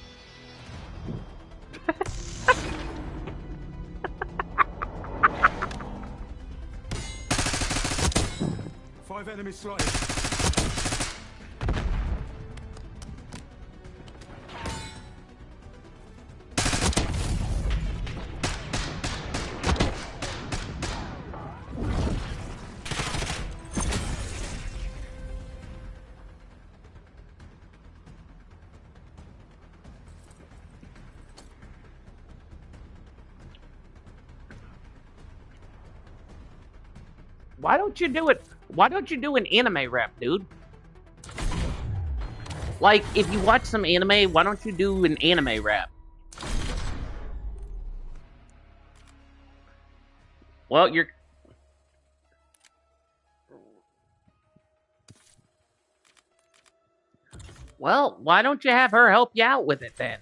Five enemies slotted. Why don't you do it? Why don't you do an anime rap, dude? Like, if you watch some anime, why don't you do an anime rap? Well, you're... Well, why don't you have her help you out with it, then?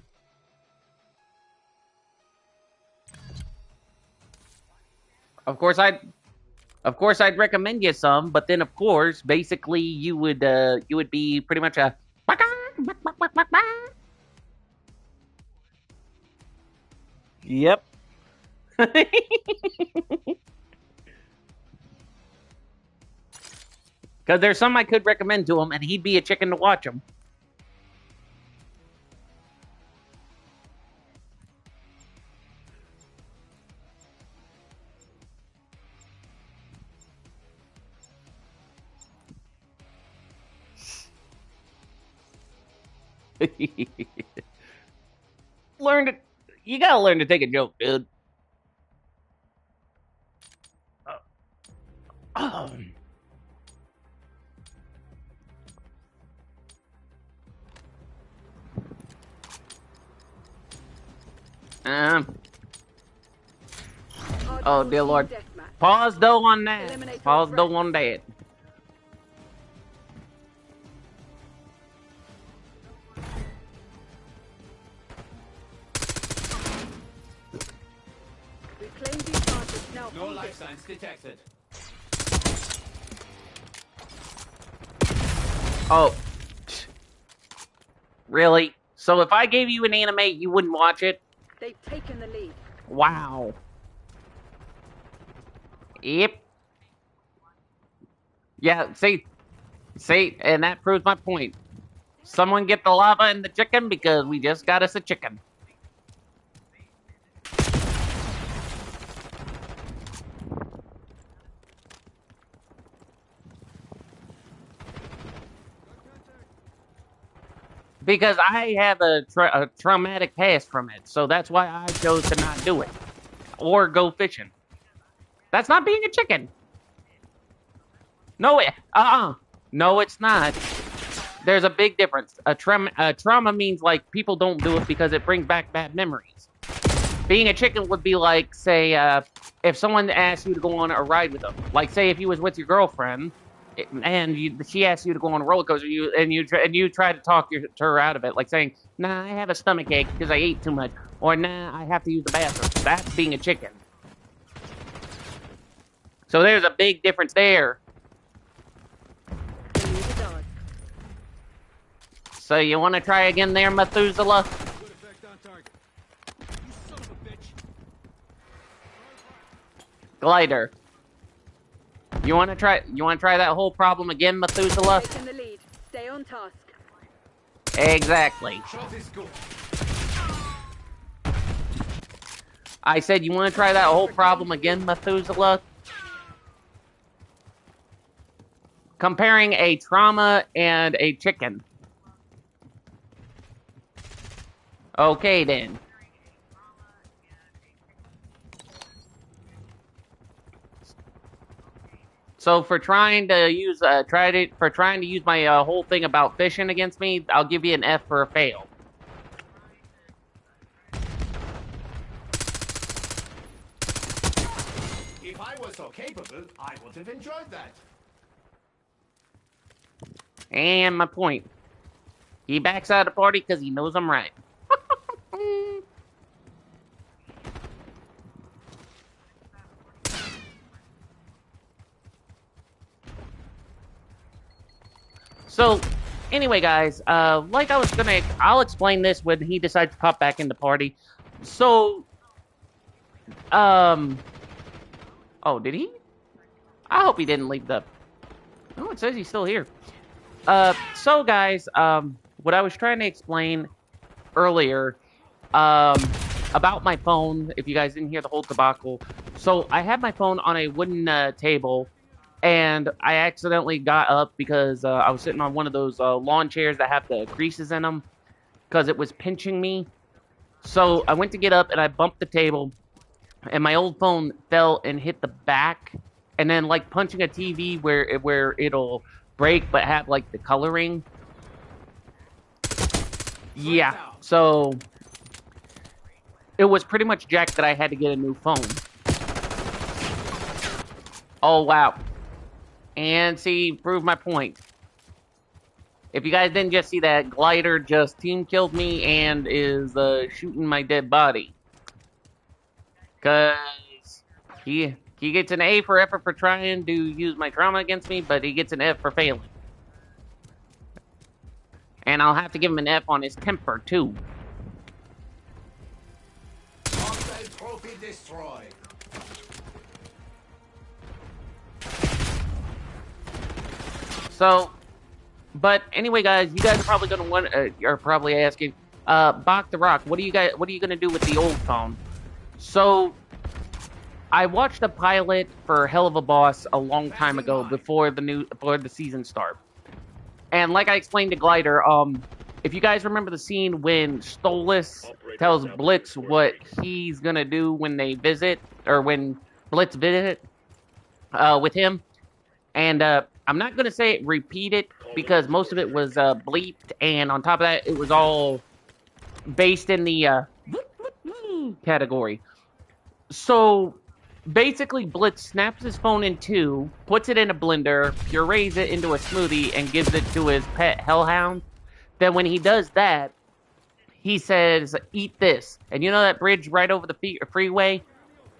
Of course, I'd recommend you some, but then, of course, basically, you would be pretty much a... Yep. Because there's some I could recommend to him, and he'd be a chicken to watch him. You gotta learn to take a joke, dude. Oh dear Lord. Pause though on that. Pause though on that. Reclaim these targets now. No life signs detected. Oh. Really? So if I gave you an anime, you wouldn't watch it? They've taken the lead. Wow. Yep. Yeah, see, and that proves my point. Someone get the lava and the chicken because we just got us a chicken. Because I have a traumatic past from it, so that's why I chose to not do it. Or go fishing. That's not being a chicken. No, no, it's not. There's a big difference. A trauma means, like, people don't do it because it brings back bad memories. Being a chicken would be like, say, if someone asked you to go on a ride with them. Like, say, if you was with your girlfriend, and she asked you to go on a roller coaster, and you try to talk her out of it, like saying, "Nah, I have a stomach ache because I ate too much," or "Nah, I have to use the bathroom." That's being a chicken. So there's a big difference there. So you want to try again there, Methuselah? Glider. You want to try that whole problem again, Methuselah? Taking the lead. Stay on task. Exactly. I said you want to try that whole problem again, Methuselah? Comparing a trauma and a chicken. Okay then. So for trying to use my whole thing about fishing against me, I'll give you an F for a fail. If I were so capable, I would have enjoyed that. And my point. He backs out of the party because he knows I'm right. So, anyway, guys, like I was I'll explain this when he decides to pop back in the party. So, oh, did he? I hope he didn't leave the... Oh, it says he's still here. So, guys, what I was trying to explain earlier, about my phone, if you guys didn't hear the whole debacle. So, I had my phone on a wooden, table, and I accidentally got up because I was sitting on one of those lawn chairs that have the creases in them because it was pinching me. So I went to get up and I bumped the table and my old phone fell and hit the back. And then like punching a TV where it'll break but have like the coloring. Yeah, so it was pretty much jacked that I had to get a new phone. Oh, wow. And see, prove my point. If you guys didn't just see that, Glider just team killed me and is shooting my dead body. Because he gets an A for effort for trying to use my trauma against me, but he gets an F for failing. And I'll have to give him an F on his temper, too. Trophy destroyed. So, but anyway, guys, you guys are probably gonna are probably asking, Bach the Rock, what are you gonna do with the old phone? So, I watched a pilot for Hell of a Boss a long time ago before the season start, and like I explained to Glider, if you guys remember the scene when Stolas tells Blitz what he's gonna do when they visit, or when Blitz visit with him, and I'm not going to repeat it, because most of it was bleeped, and on top of that, it was all based in the category. So, basically, Blitz snaps his phone in two, puts it in a blender, purees it into a smoothie, and gives it to his pet hellhound. Then when he does that, he says, "Eat this." And you know that bridge right over the freeway?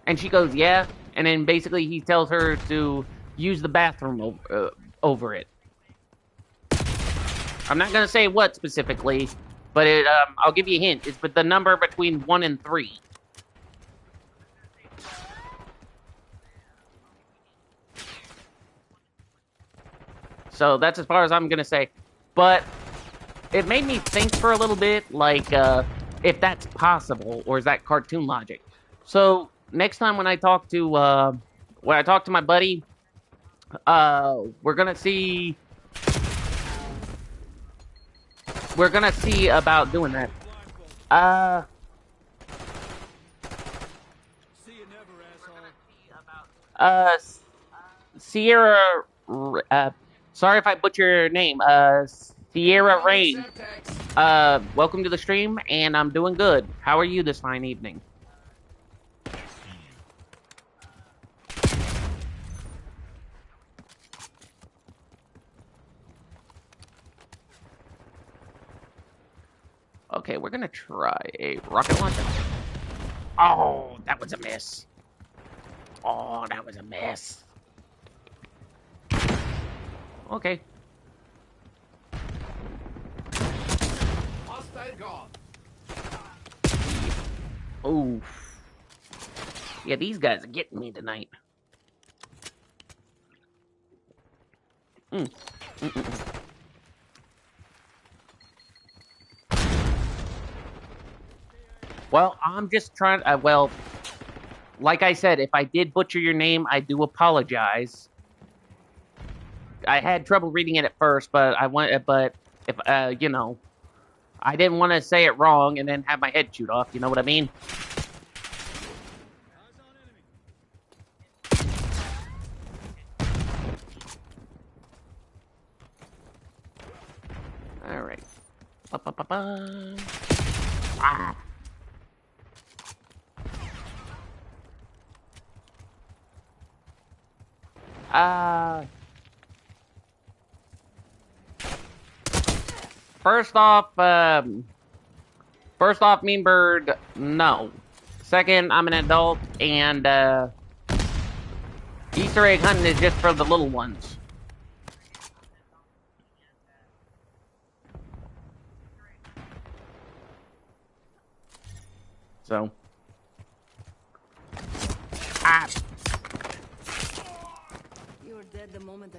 And she goes, "Yeah." And then basically he tells her to use the bathroom over it. I'm not going to say what specifically, but I'll give you a hint. It's the number between 1 and 3. So that's as far as I'm going to say. But it made me think for a little bit, like, if that's possible, or is that cartoon logic? So next time when I talk to my buddy, we're gonna see. we're gonna see about doing that. See you never, asshole. Sierra, sorry if I butcher your name. Sierra Rain. Welcome to the stream, and I'm doing good. How are you this fine evening? Okay, we're gonna try a rocket launcher. Oh, that was a miss. Oh, that was a miss. Okay. Oh. Yeah, these guys are getting me tonight. Well, I'm just trying. Well, like I said, if I did butcher your name, I do apologize. I had trouble reading it at first, but if you know, I didn't want to say it wrong and then have my head shoot off. You know what I mean? All right. First off, Mean Bird, no. Second, I'm an adult, and Easter egg hunting is just for the little ones. So. You were dead the moment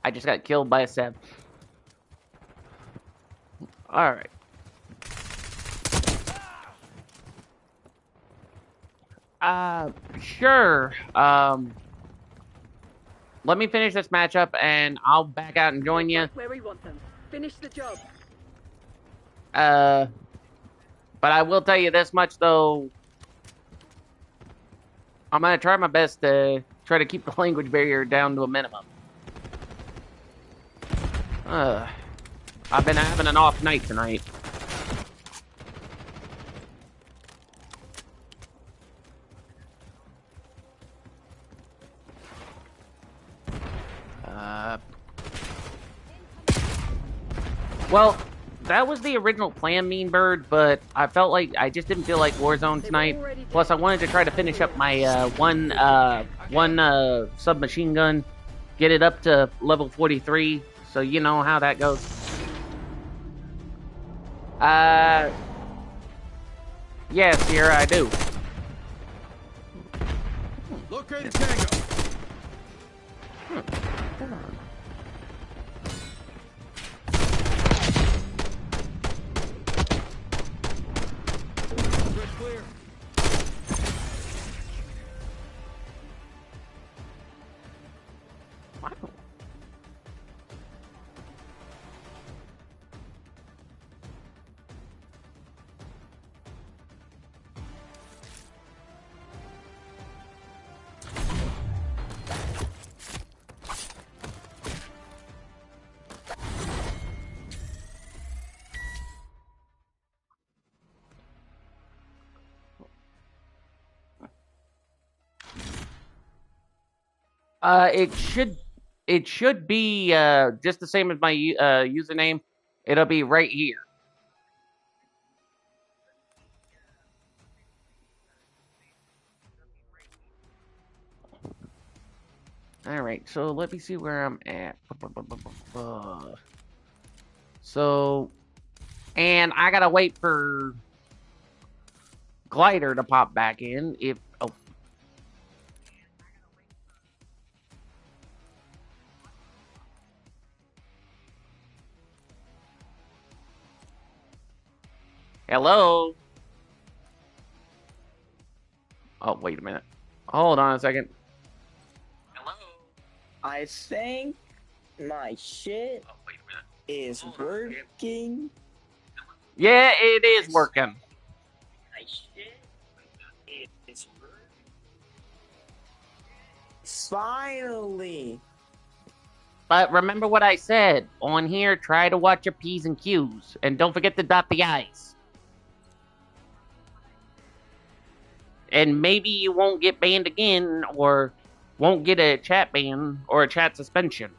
I just got killed by a Sev. Alright. Sure. Let me finish this matchup and I'll back out and join you. Where we want them. Finish the job. But I will tell you this much though. I'm gonna try my best to try to keep the language barrier down to a minimum. I've been having an off night tonight. Well, that was the original plan, Mean Bird, but I felt like I just didn't feel like Warzone tonight. Plus, I wanted to try to finish up my one submachine gun, get it up to level 43. So you know how that goes. Yes, Sierra, I do. Locate Tango. Clear. Wow. It should be just the same as my username. It'll be right here. All right, so let me see where I'm at. So, and I gotta wait for Glider to pop back in. Hello. Oh, wait a minute. Hold on a second. Hello. I think my shit. Oh, wait a minute. is working. Yeah, it is working. Finally. But remember what I said. On here, try to watch your P's and Q's. And don't forget to dot the I's. And maybe you won't get banned again, or won't get a chat ban, or a chat suspension.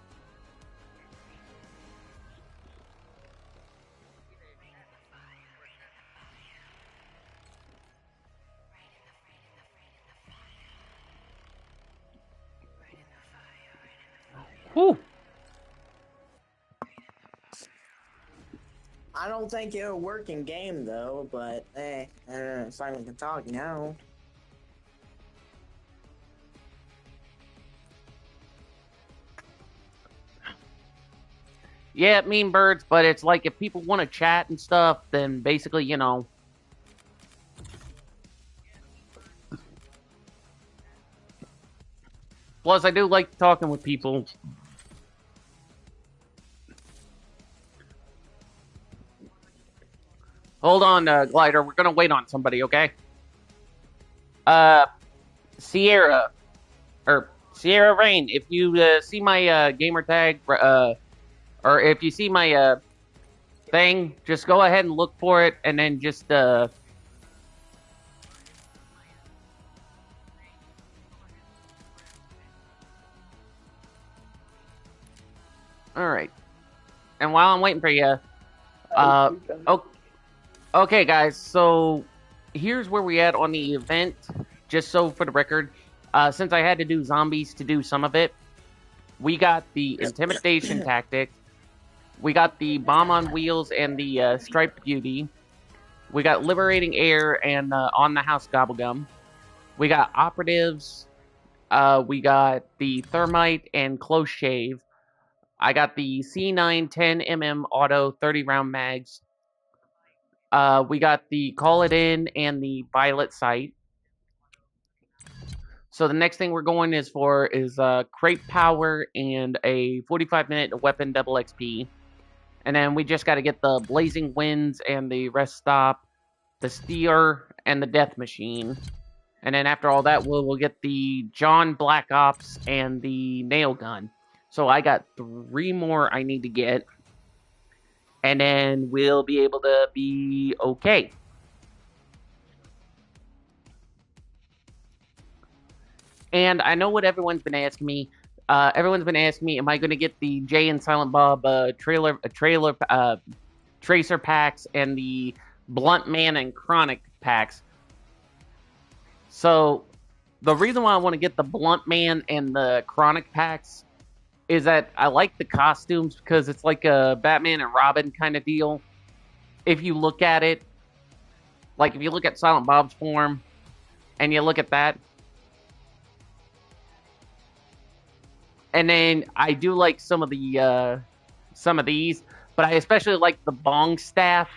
Whew. I don't think it'll work in game though, but hey, finally can talk now. Yeah, mean birds, but it's like if people want to chat and stuff, then basically, you know. Plus, I do like talking with people. Hold on, Glider. We're gonna wait on somebody, okay? Sierra Rain. If you see my gamer tag, or if you see my thing, just go ahead and look for it, and then just all right. And while I'm waiting for you, okay, guys. So here's where we at on the event. Just so for the record, since I had to do zombies to do some of it, we got the intimidation tactic. We got the bomb on wheels and the striped beauty. We got liberating air and on the house gobblegum. We got operatives. We got the thermite and close shave. I got the C9 10mm auto 30 round mags. We got the call it in and the violet sight. So the next thing we're going is crate power and a 45-minute weapon double XP. And then we just got to get the blazing winds and the rest stop, the steer, and the death machine. And then after all that, we'll get the John Black Ops and the nail gun. So I got 3 more I need to get. And then we'll be able to be okay. And I know what everyone's been asking me. Everyone's been asking me, am I going to get the Jay and Silent Bob tracer packs and the Blunt Man and Chronic packs? So the reason why I want to get the Blunt Man and the Chronic packs is that I like the costumes because it's like a Batman and Robin kind of deal. If you look at it, like if you look at Silent Bob's form and you look at that, and then I do like some of these, but I especially like the bong staff.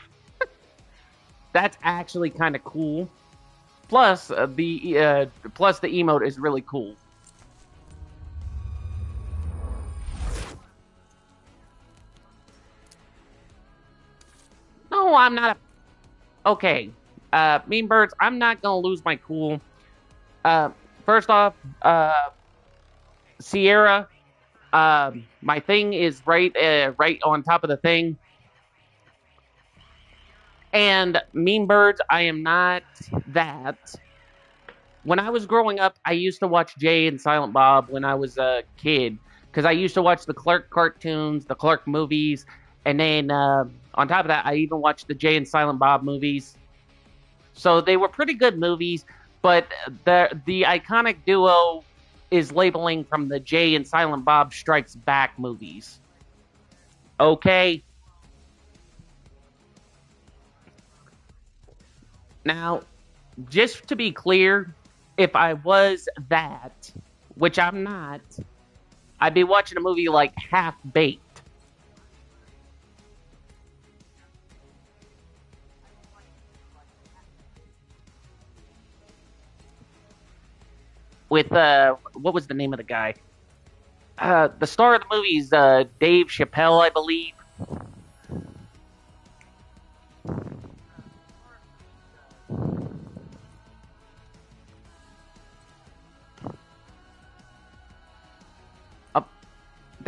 That's actually kind of cool. Plus, the emote is really cool. No, I'm not. Okay, Mean Birds, I'm not gonna lose my cool. First off, Sierra, my thing is right on top of the thing. And Mean Birds, I am not that. When I was growing up, I used to watch Jay and Silent Bob when I was a kid. Because I used to watch the Clark cartoons, the Clark movies, and then on top of that, I even watched the Jay and Silent Bob movies. So they were pretty good movies, but the iconic duo is labeling from the Jay and Silent Bob Strikes Back movies. Okay? Now, just to be clear, if I was that, which I'm not, I'd be watching a movie like Half-Baked. With, what was the name of the guy? The star of the movie is Dave Chappelle, I believe.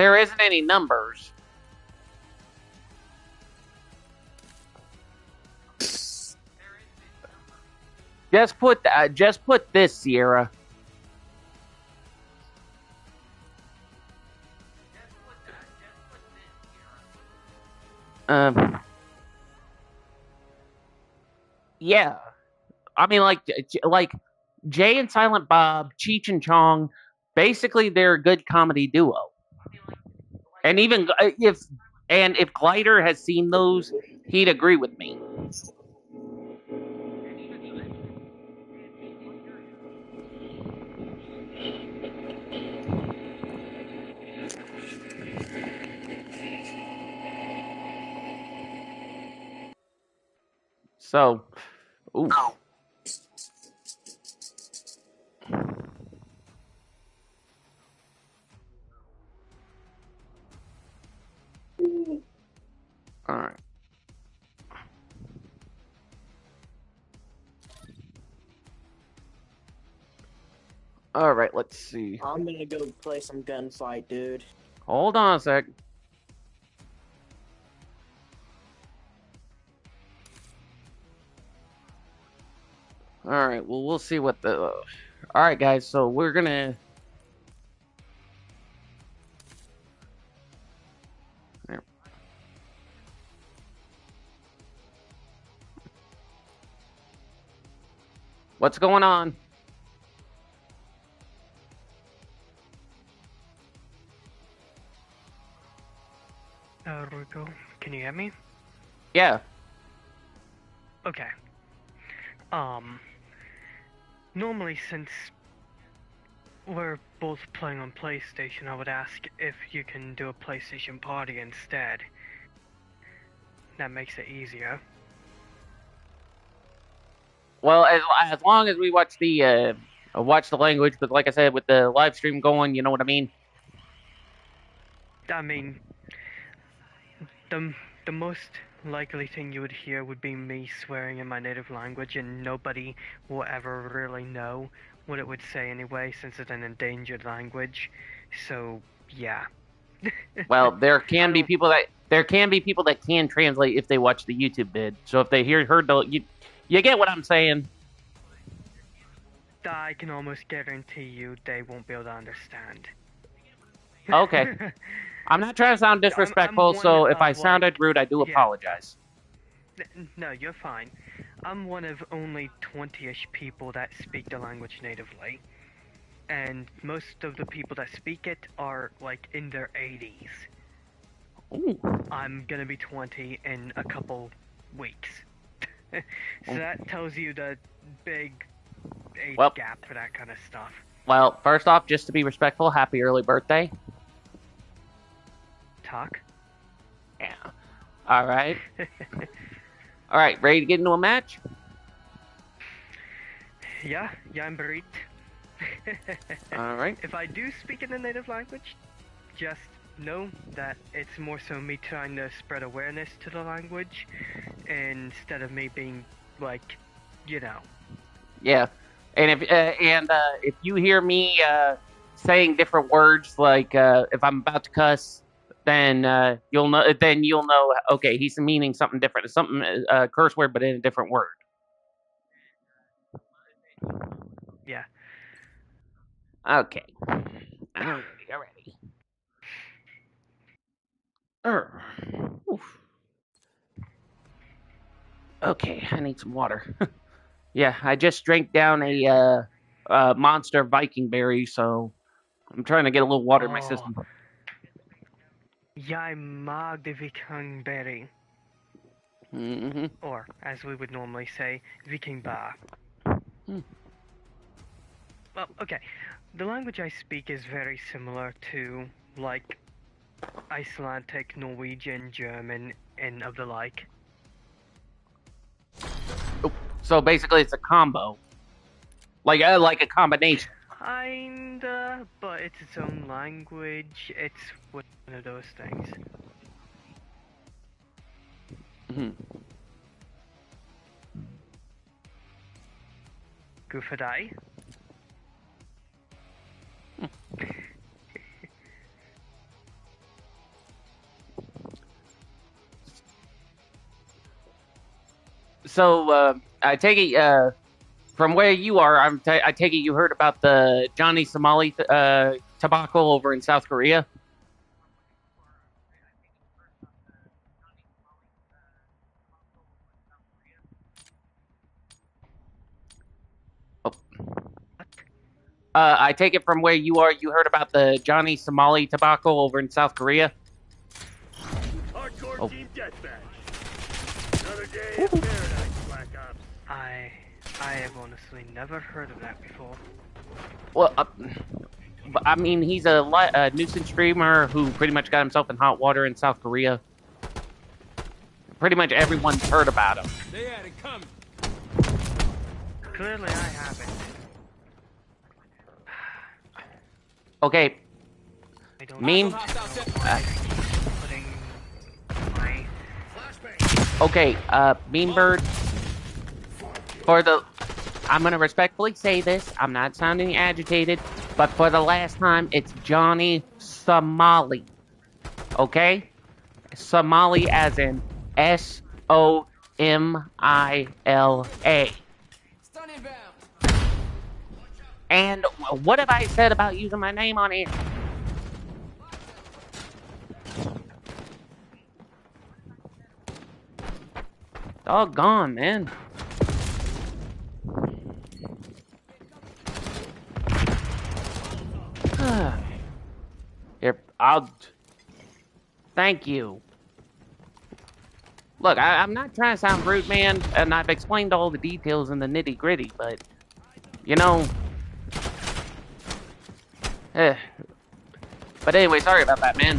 there isn't any numbers. Just put this, Sierra. Yeah. I mean, like Jay and Silent Bob, Cheech and Chong, basically they're a good comedy duo. And even if Glider has seen those, he'd agree with me. So, ooh. All right. All right, let's see. I'm gonna go play some gunfight, dude. Hold on a sec. All right, well, we'll see what the... all right, guys, so we're gonna... There. What's going on? Rico, can you hear me? Yeah. Okay. Normally, since we're both playing on PlayStation, I would ask if you can do a PlayStation party instead. That makes it easier. Well, as long as we watch the language, but like I said, with the live stream going, you know what I mean? I mean, the most likely thing you would hear would be me swearing in my native language, and nobody will ever really know what it would say anyway, since it's an endangered language. So, yeah. Well, there can be people that can translate if they watch the YouTube vid. So if they heard you get what I'm saying. I can almost guarantee you they won't be able to understand. Okay. I'm not trying to sound disrespectful, so if I sounded rude, I do apologize. No, you're fine. I'm one of only 20-ish people that speak the language natively. And most of the people that speak it are, like, in their 80s. Ooh. I'm gonna be 20 in a couple weeks. So that tells you the big age gap for that kind of stuff. Well, first off, just to be respectful, happy early birthday. Talk? Yeah. All right. All right, ready to get into a match? Yeah, I'm bereaved. All right. If I do speak in the native language, just know that it's more so me trying to spread awareness to the language instead of me being like, you know. Yeah, and if you hear me saying different words, like if I'm about to cuss, then you'll know. Then you'll know. Okay, he's meaning something different. It's something curse word, but in a different word. Yeah. Okay. Alrighty. Okay, I need some water. Yeah, I just drank down a monster Viking berry, so I'm trying to get a little water in my system. Jeg mag det vikingberry. Mm-hmm. Or, as we would normally say, vikingbar. Well, okay. The language I speak is very similar to, like, Icelandic, Norwegian, German, and of the like. So basically, it's a combo, like a combination. Kinda, but it's its own language. It's one of those things. Go for die. I take it from where you are. I take it you heard about the Johnny Somali debacle over in South Korea. Oh. I take it from where you are. You heard about the Johnny Somali debacle over in South Korea. Hardcore team deathmatch. Another day of paradise, Black Ops. I have honestly never heard of that before. Well, I mean, he's a nuisance streamer who pretty much got himself in hot water in South Korea. Pretty much everyone's heard about him. They had it coming. Clearly, I haven't. Okay. I don't Meme. putting my Okay, Meme Bird. I'm gonna respectfully say this. I'm not sounding agitated, but for the last time, it's Johnny Somali. Okay? Somali as in Somila. And what have I said about using my name on here? Doggone, man. Here, thank you. Look, I'm not trying to sound rude, man, and I've explained all the details and the nitty-gritty, but, you know... But anyway, sorry about that, man.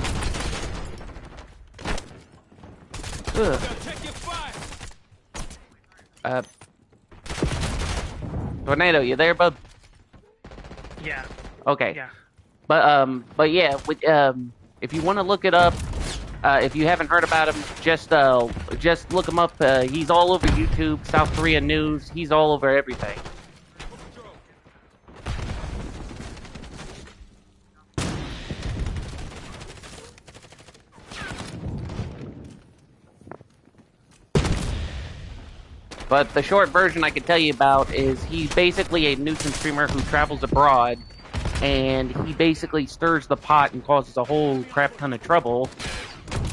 Tornado, you there, bub? Yeah. Okay. Yeah. But yeah, if you want to look it up, if you haven't heard about him, just look him up. He's all over YouTube, South Korea news. He's all over everything. But the short version I can tell you about is he's basically a nuisance streamer who travels abroad, and he basically stirs the pot and causes a whole crap ton of trouble.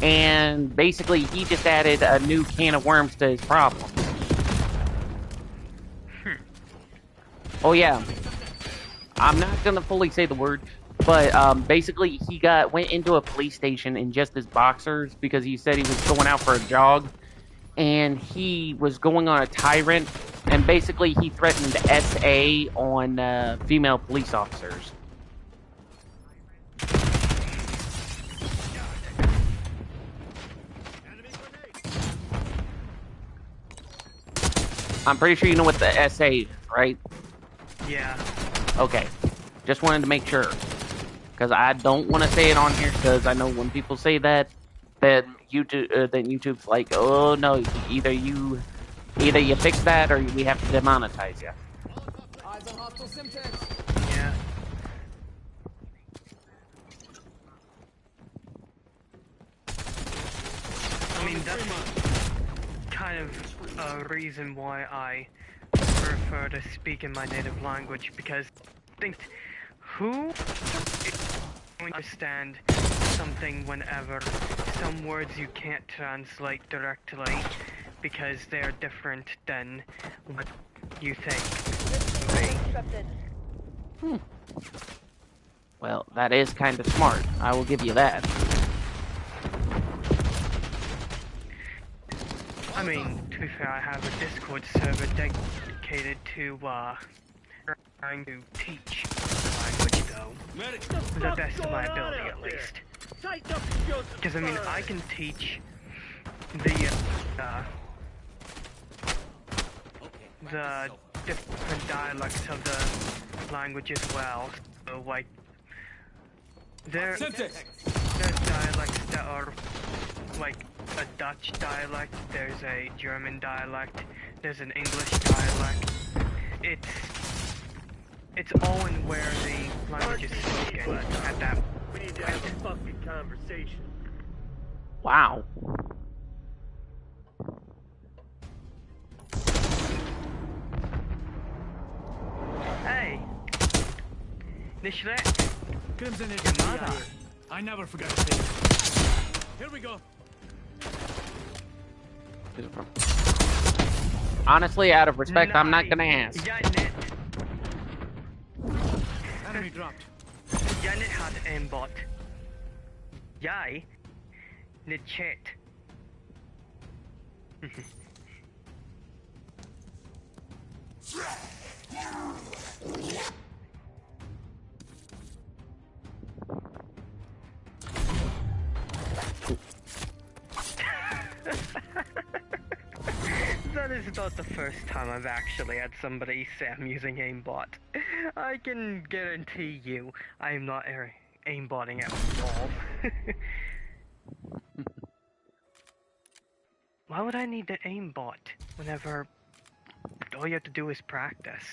And basically, he just added a new can of worms to his problem. Oh yeah, I'm not gonna fully say the word, but basically he went into a police station in just his boxers because he said he was going out for a jog. And he was going on a tyrant, and basically he threatened SA on female police officers. I'm pretty sure you know what the SA is, right? Yeah. Okay. Just wanted to make sure. Because I don't want to say it on here, because I know when people say that, then YouTube's like, oh no, either you fix that or we have to demonetize you. Yeah. I mean, that's kind of a reason why I prefer to speak in my native language, because I think who understand something whenever some words you can't translate directly because they're different than what you think. Well, that is kind of smart. I will give you that. I mean, to be fair, I have a Discord server dedicated to trying to teach the language, though, to the best of my ability, at least. Because I mean, I can teach the different dialects of the language as well. So, like, there's dialects that are like a Dutch dialect, there's a German dialect, there's an English dialect. It's all in where the language is spoken at that point. We need to have a fucking conversation. Wow. Nicht schlecht. Crimson is Yamada. I never forget things. Here we go. Who's it from? Honestly, out of respect, I'm not gonna ask. Ja, net. Enemy dropped. Janet had aimbot. Jij? Net chat. That is not the first time I've actually had somebody say I'm using aimbot. I can guarantee you I am not aimbotting at all. Why would I need to aimbot whenever all you have to do is practice?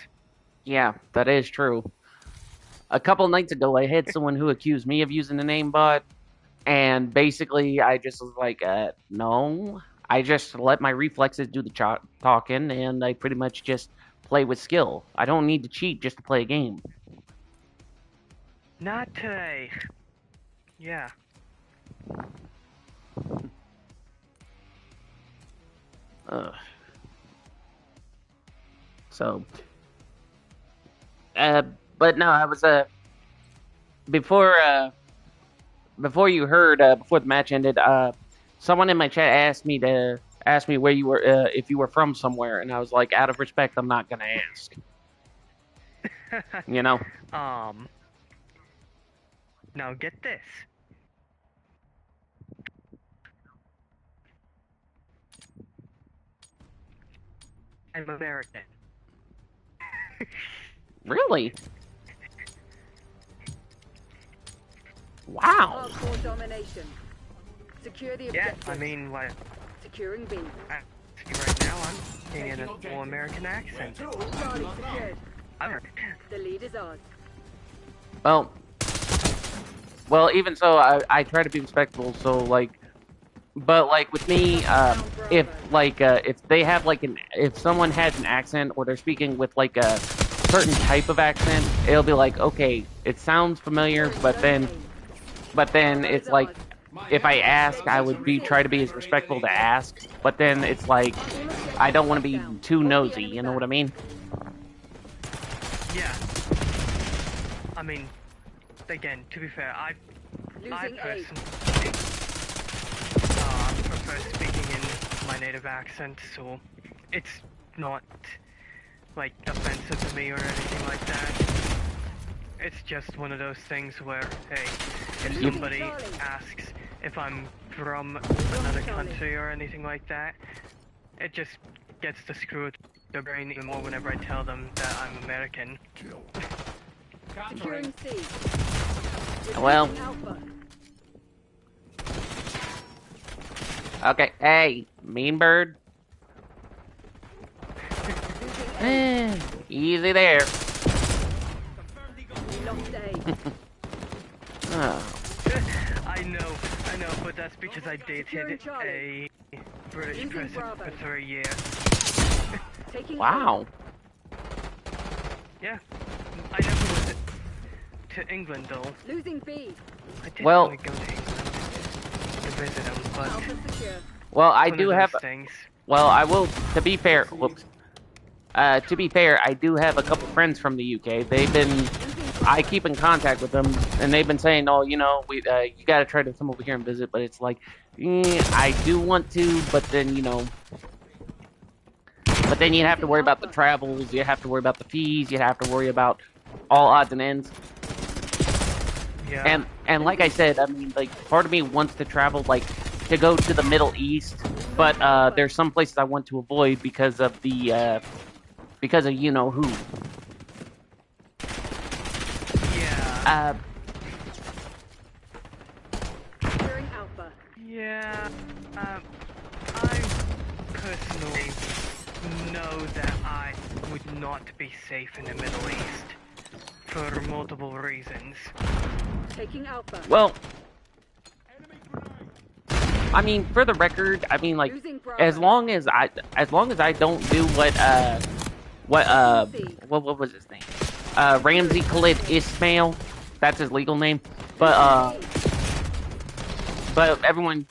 Yeah, that is true. A couple nights ago, I had someone who accused me of using an aimbot, and basically I just was like, no. I just let my reflexes do the talking, and I pretty much just play with skill. I don't need to cheat just to play a game. Not today. Yeah. So, but no, I was before you heard before the match ended, someone in my chat asked me where you were, if you were from somewhere, and I was like, out of respect, I'm not gonna ask. You know. Now get this. I'm American. Really? Wow. Hardcore domination. Secure the objective. Yeah, I mean, what? Securing B. Right now, I'm getting an all-American accent. Charlie secured. The lead is ours. Well, even so, I try to be respectful. So like, but like with me, if they have if someone has an accent or they're speaking with like a certain type of accent, it'll be like, okay, it sounds familiar, but then it's like, if I ask, I would try to be as respectful to ask, but then it's like, I don't want to be too nosy, you know what I mean? Yeah. I mean, again, to be fair, I personally prefer speaking in my native accent, so it's not like offensive to me or anything like that. It's just one of those things where, hey, if somebody asks if I'm from another country or anything like that, it just gets to screw with their brain even more whenever I tell them that I'm American. Securing C. Well. Okay, hey, mean bird. Easy there. Oh. I know, but that's because I dated a British president for 3 years. Wow. Yeah, I never went to England though. Losing B. I didn't want to go to England to visit them, but well, I do have. Things. Well, I will. To be fair, whoops. To be fair, I do have a couple friends from the UK. I keep in contact with them, and they've been saying, "Oh, you know, you got to try to come over here and visit." But it's like, I do want to, but then you have to worry about the travels. You have to worry about the fees. You have to worry about all odds and ends. Yeah. And like I said, I mean, like, part of me wants to travel, like, to go to the Middle East, but there's some places I want to avoid because of the you know who. Yeah. Yeah. I personally know that I would not be safe in the Middle East for multiple reasons. Taking Alpha. Well, I mean, for the record, I mean, like, as long as I don't do what was his name? Ramsey Khalid Ismail. That's his legal name. But everyone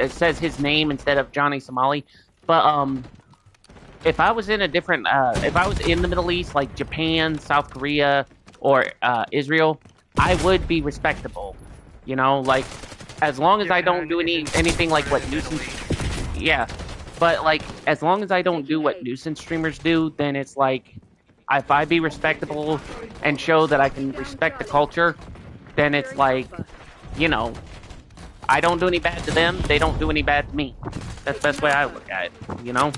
says his name instead of Johnny Somali. But if I was in a different, if I was in the Middle East, like Japan, South Korea, or Israel, I would be respectable. You know, like as long as I don't do anything like what nuisance. Yeah, but like as long as I don't do what nuisance streamers do, then it's like if I be respectable and show that I can respect the culture, then it's like, you know, I don't do any bad to them, they don't do any bad to me. That's the best way I look at it, you know?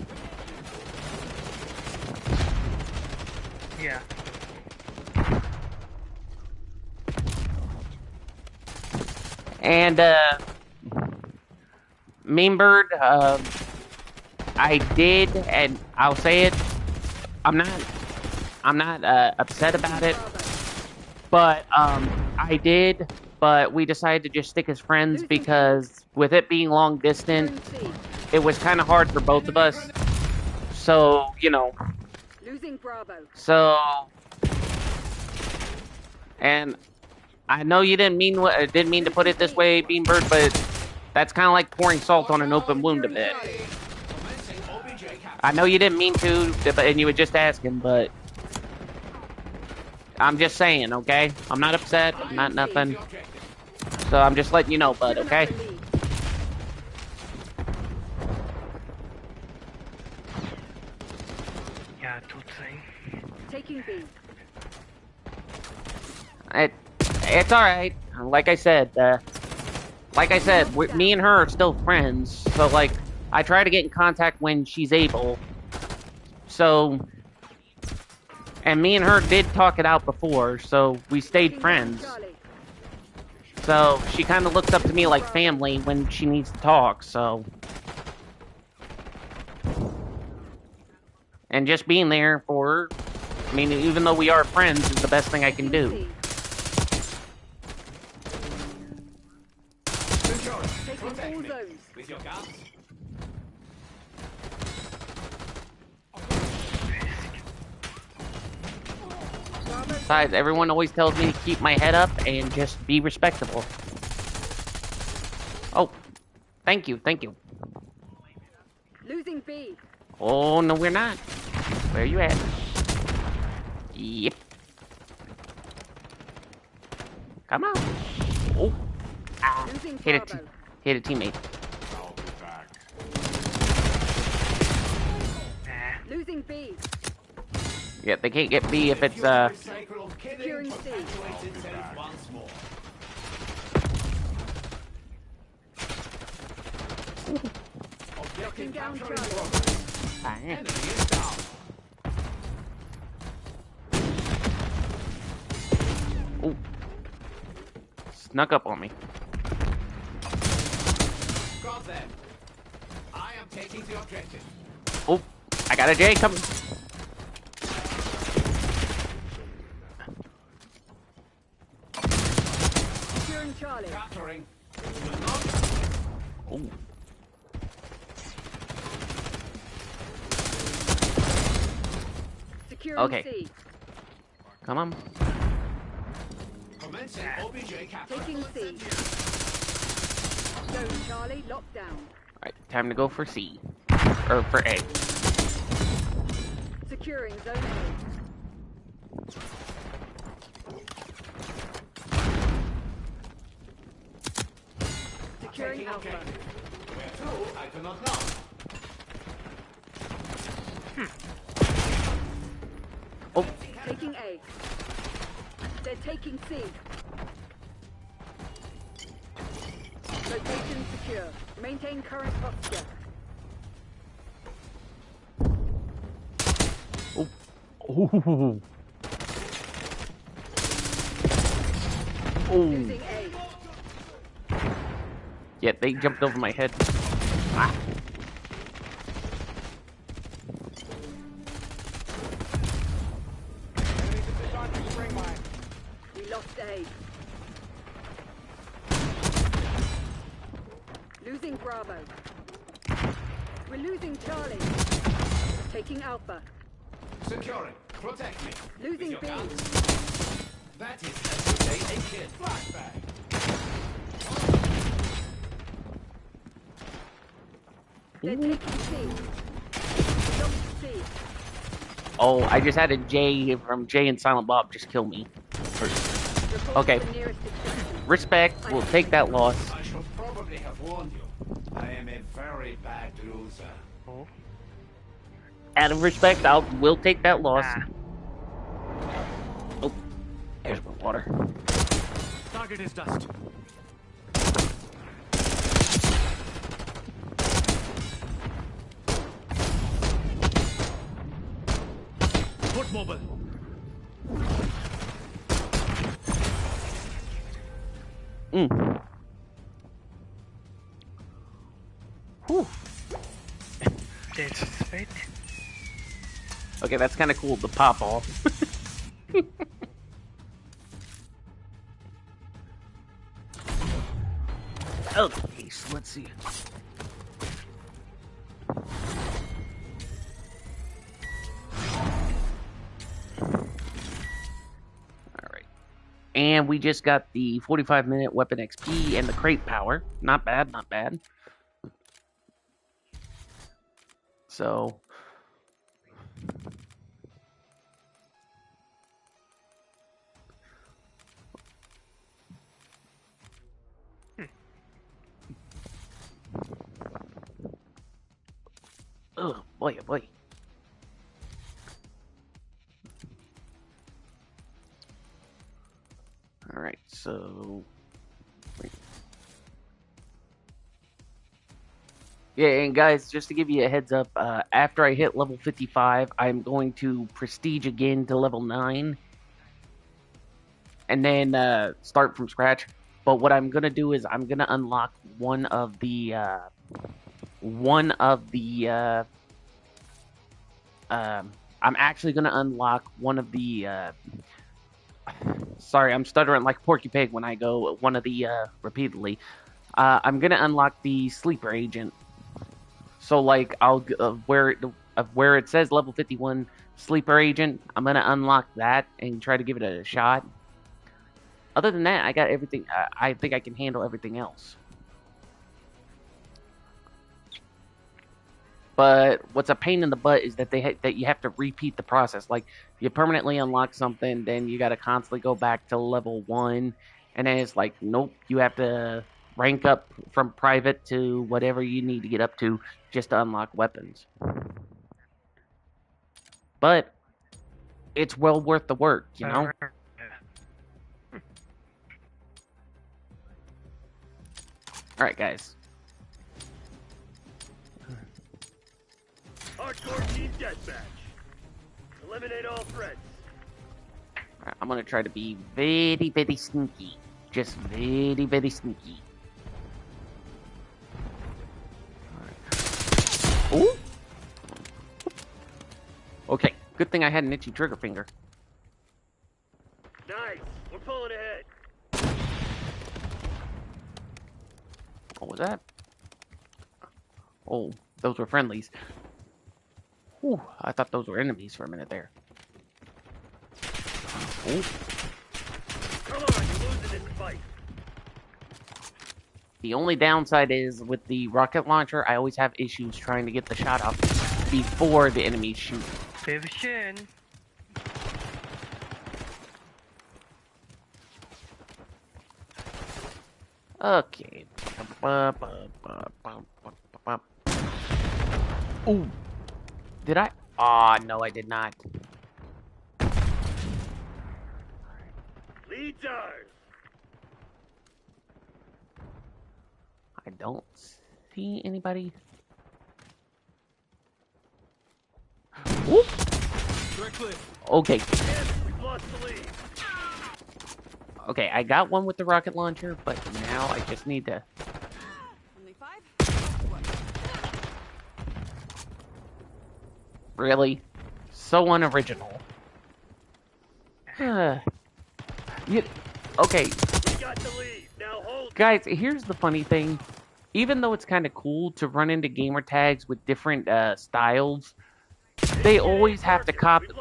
Yeah. And, Mean Bird, I did, and I'll say it, I'm not upset about it, but, I did, but we decided to just stick as friends because with it being long distance, it was kind of hard for both of us, so, you know, so, and I know you didn't mean to put it this way, Beanbird, but that's kind of like pouring salt on an open wound a bit. I know you didn't mean to, and you were just asking, but I'm just saying, okay? I'm not upset, not nothing. So I'm just letting you know, bud, okay? Yeah, totally. Taking B. It's alright. Like I said, me and her are still friends, so, like, I try to get in contact when she's able. So, and me and her did talk it out before, so we stayed friends. So, she kind of looks up to me like family when she needs to talk, so. And just being there for her, I mean, even though we are friends, is the best thing I can do. With your guns. Besides, everyone always tells me to keep my head up and just be respectable. Oh, thank you. Losing B. Oh, no, we're not. Where are you at? Yep. Come on. Oh. Ah. Hit a teammate. I'll be back. Losing B. Yeah, they can't get B if it's, Securing C. Locking down Charlie. Oh. Snuck up on me. Got them. I am taking the objective. Oh, I got a J coming. Securing Charlie. Capturing. Oh. Securing Okay. C. Come on. Commencing OBJ capture. Taking C. Zone Charlie locked down. Alright, time to go for C. Or for A. Securing zone A. Securing Alpha. Where to, I do not know. Oh. Taking A. They're taking C. Location secure. Maintain current posture. Ooh. Losing Oh. A. Yeah, they jumped over my head. Ah. We lost A. Losing Bravo. We're losing Charlie. Taking Alpha. Securing. Protect me. Losing With B. your guns. That is, as you say, a kid. Flashback. They're taking C. Lost C. Oh, I just had a J from Jay and Silent Bob just kill me. Report Okay. to the nearest extraction. Respect. We'll take that loss. I should probably have warned you. I am a very bad loser. Oh. Out of respect, we'll take that loss. Ah. Oh, there's my water. Target is dust. Foot mobile. Whew. That's it. Okay, that's kind of cool, the pop off. Okay, so let's see. Alright. And we just got the 45-minute weapon XP and the crate power. Not bad, not bad. So... Oh boy, oh boy. Alright, so... Wait. Yeah, and guys, just to give you a heads up, after I hit level 55, I'm going to prestige again to level 9. And then start from scratch. But what I'm going to do is I'm going to unlock one of the... I'm actually going to unlock one of the, sorry, I'm stuttering like Porky Pig when I go one of the, repeatedly. I'm going to unlock the sleeper agent. So, like, I'll, where it says level 51 sleeper agent, I'm going to unlock that and try to give it a shot. Other than that, I got everything, I think I can handle everything else. But what's a pain in the butt is that that you have to repeat the process. Like, you permanently unlock something, then you got to constantly go back to level 1, and then it's like, nope, you have to rank up from private to whatever you need to get up to just to unlock weapons. But it's well worth the work, you know? Alright, guys. Hardcore team deathmatch. Eliminate all threats. Alright, I'm gonna try to be very, very sneaky. Just very, very sneaky. Alright. Ooh! Okay, good thing I had an itchy trigger finger. Nice. We're pulling ahead. What was that? Oh, those were friendlies. Whew, I thought those were enemies for a minute there. Ooh. Come on, you're losing this fight. The only downside is with the rocket launcher, I always have issues trying to get the shot off before the enemies shoot. Division. Okay. Ooh. Did I? Ah, no, I did not. Lead's ours. I don't see anybody. Ooh. Okay. Yes, we've lost the lead. Okay, I got one with the rocket launcher, but now I just need to... Only 5? Really? So unoriginal. Okay. We got the lead. Now hold. Guys, here's the funny thing. Even though it's kind of cool to run into gamer tags with different styles, they always have to copycat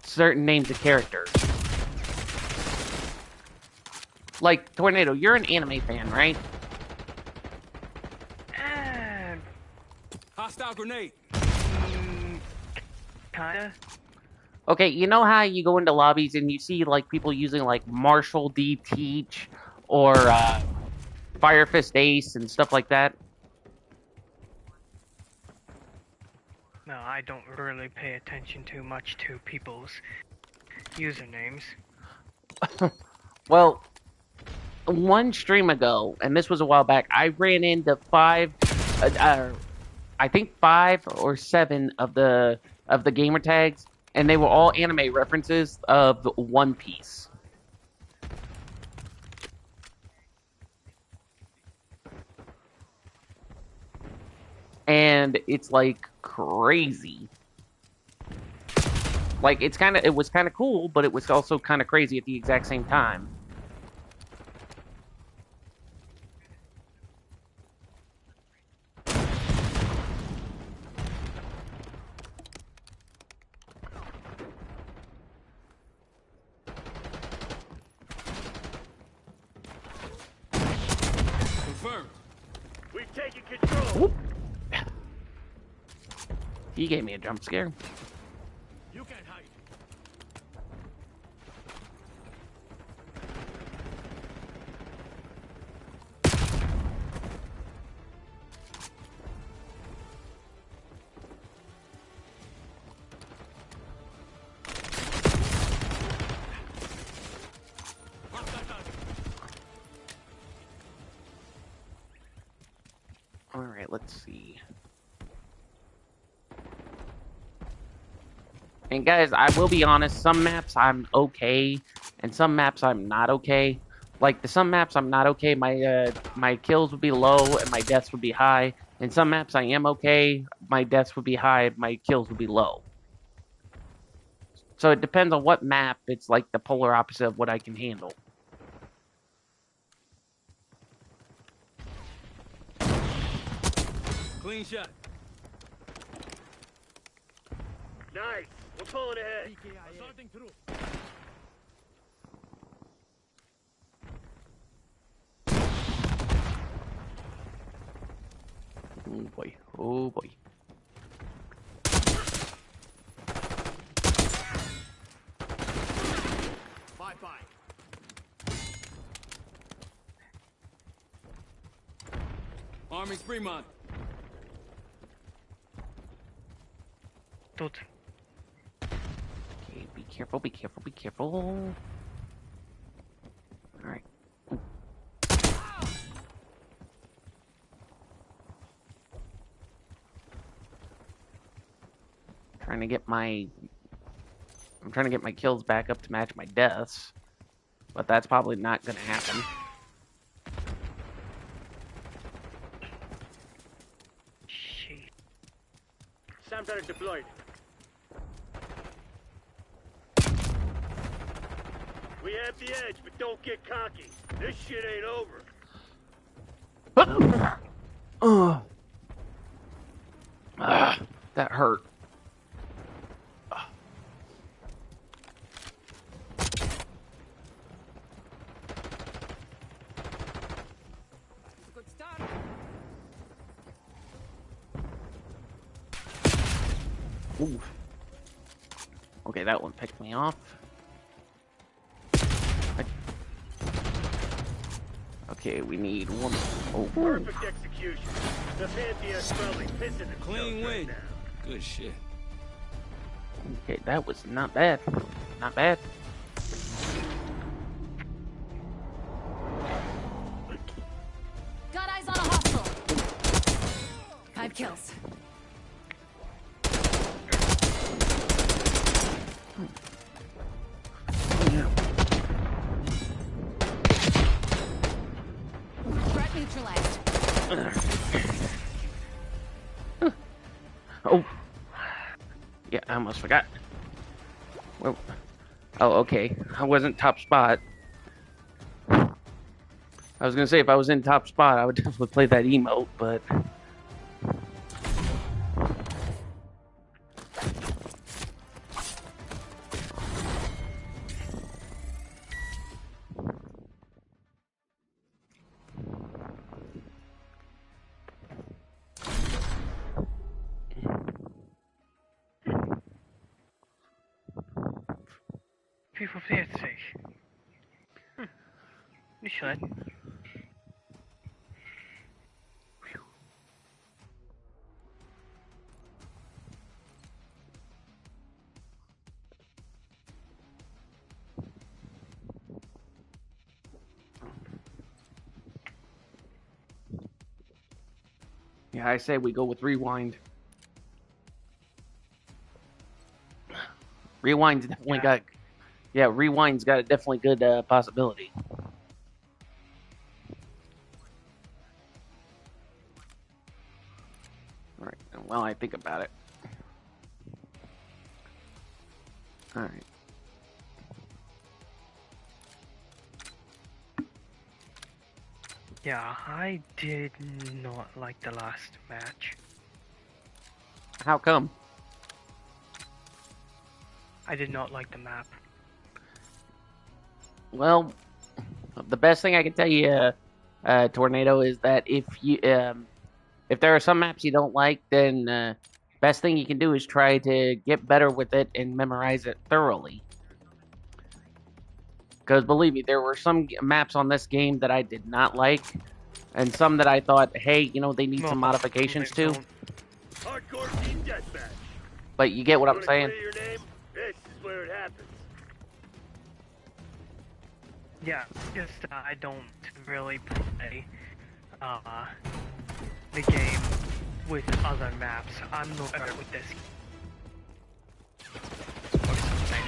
certain names of characters. Like, Tornado, you're an anime fan, right? Hostile grenade. Kinda. Okay, you know how you go into lobbies and you see, like, people using, like, Marshall D. Teach or Fire Fist Ace and stuff like that? No, I don't really pay attention too much to people's usernames. Well, one stream ago, and this was a while back, I ran into I think 5 or 7 of the gamer tags, and they were all anime references of One Piece. And it's like crazy. Like it was kind of cool, but it was also kind of crazy at the exact same time. Confirmed. We've taken control. Whoop. He gave me a jump scare. You can't hide. All right, let's see. And guys, I will be honest, some maps I'm okay, and some maps I'm not okay. Like, some maps I'm not okay, my kills would be low, and my deaths would be high. And some maps I am okay, my deaths would be high, my kills would be low. So it depends on what map, it's like the polar opposite of what I can handle. Clean shot. Nice. We're pulling ahead. Assaulting through. Oh boy, oh boy. Bye-bye. Army's Fremont. Tot. Okay, be careful, be careful, be careful. Alright. I'm trying to get my kills back up to match my deaths, but that's probably not gonna happen. Shit. Sam's deployed. We have the edge, but don't get cocky. This shit ain't over. That hurt. Good start. Ooh. Okay, that one picked me off. Okay, we need one. Oh, Perfect execution. The Pantheon's probably pissing themselves Clean right win. now. Good shit. okay, that was not bad. Not bad. Got eyes on a hostile. 5 kills. Threat neutralized. Oh. Yeah, I almost forgot. Well, oh, okay. I wasn't top spot. I was gonna say if I was in top spot, I would definitely play that emote, but prt31. Nicht schlecht. Yeah, I say we go with rewind. Rewind's definitely got, yeah, rewind's got a definitely good possibility. All right. Well, I think about it. All right. Yeah, I did not like the last match. How come? I did not like the map. Well, the best thing I can tell you, Tornado, is that if there are some maps you don't like, then best thing you can do is try to get better with it and memorize it thoroughly. Because believe me, there were some maps on this game that I did not like, and some that I thought, hey, you know, they need some modifications to. Hardcore team deathmatch. But you get what I'm saying? Your name? This is where it happens. Yeah, just I don't really play the game with other maps. I'm not better with this. Or something.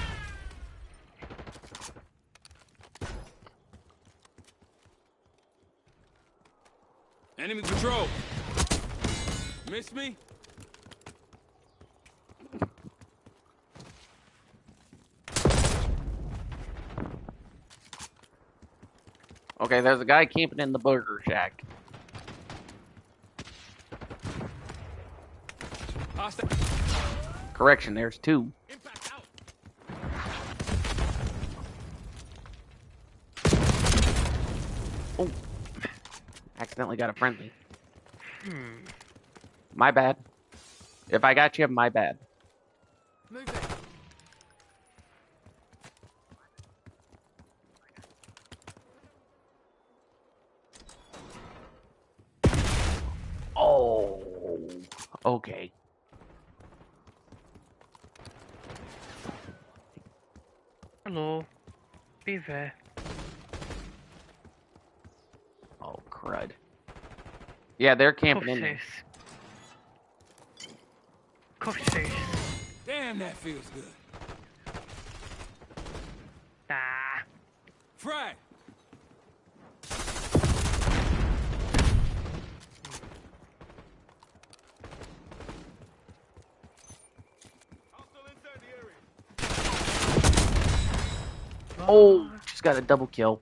Enemy patrol. Miss me? Okay, there's a guy camping in the burger shack. Correction, there's two. Oh, accidentally got a friendly. My bad. If I got you, my bad. Move it. Oh, okay. Hello. Be there. Oh, crud. Yeah, they're camping in there. Damn, that feels good. Ah. Frag. Oh, just got a double kill.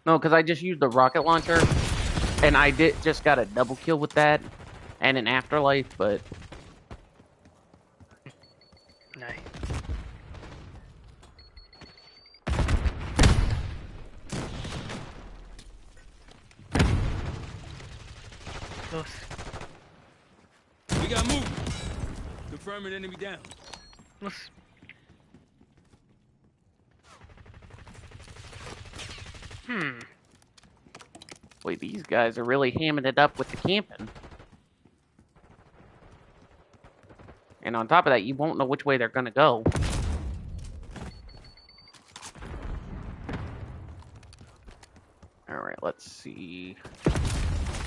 No, because I just used the rocket launcher, and I just got a double kill with that, and an afterlife, but... Nice. Close. We got movement. Confirming enemy down. Close. Wait, these guys are really hamming it up with the camping. And on top of that, you won't know which way they're gonna go. Alright, let's see.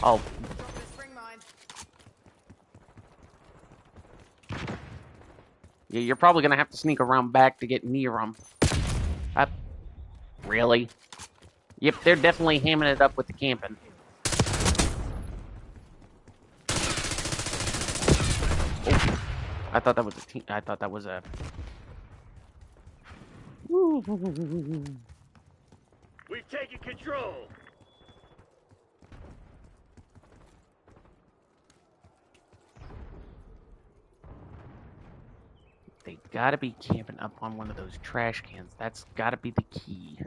Oh. Yeah, you're probably gonna have to sneak around back to get near them. Really? Yep, they're definitely hamming it up with the camping. Oh, I thought that was a team. I thought that was a... We've taken control. They gotta be camping up on one of those trash cans. That's gotta be the key.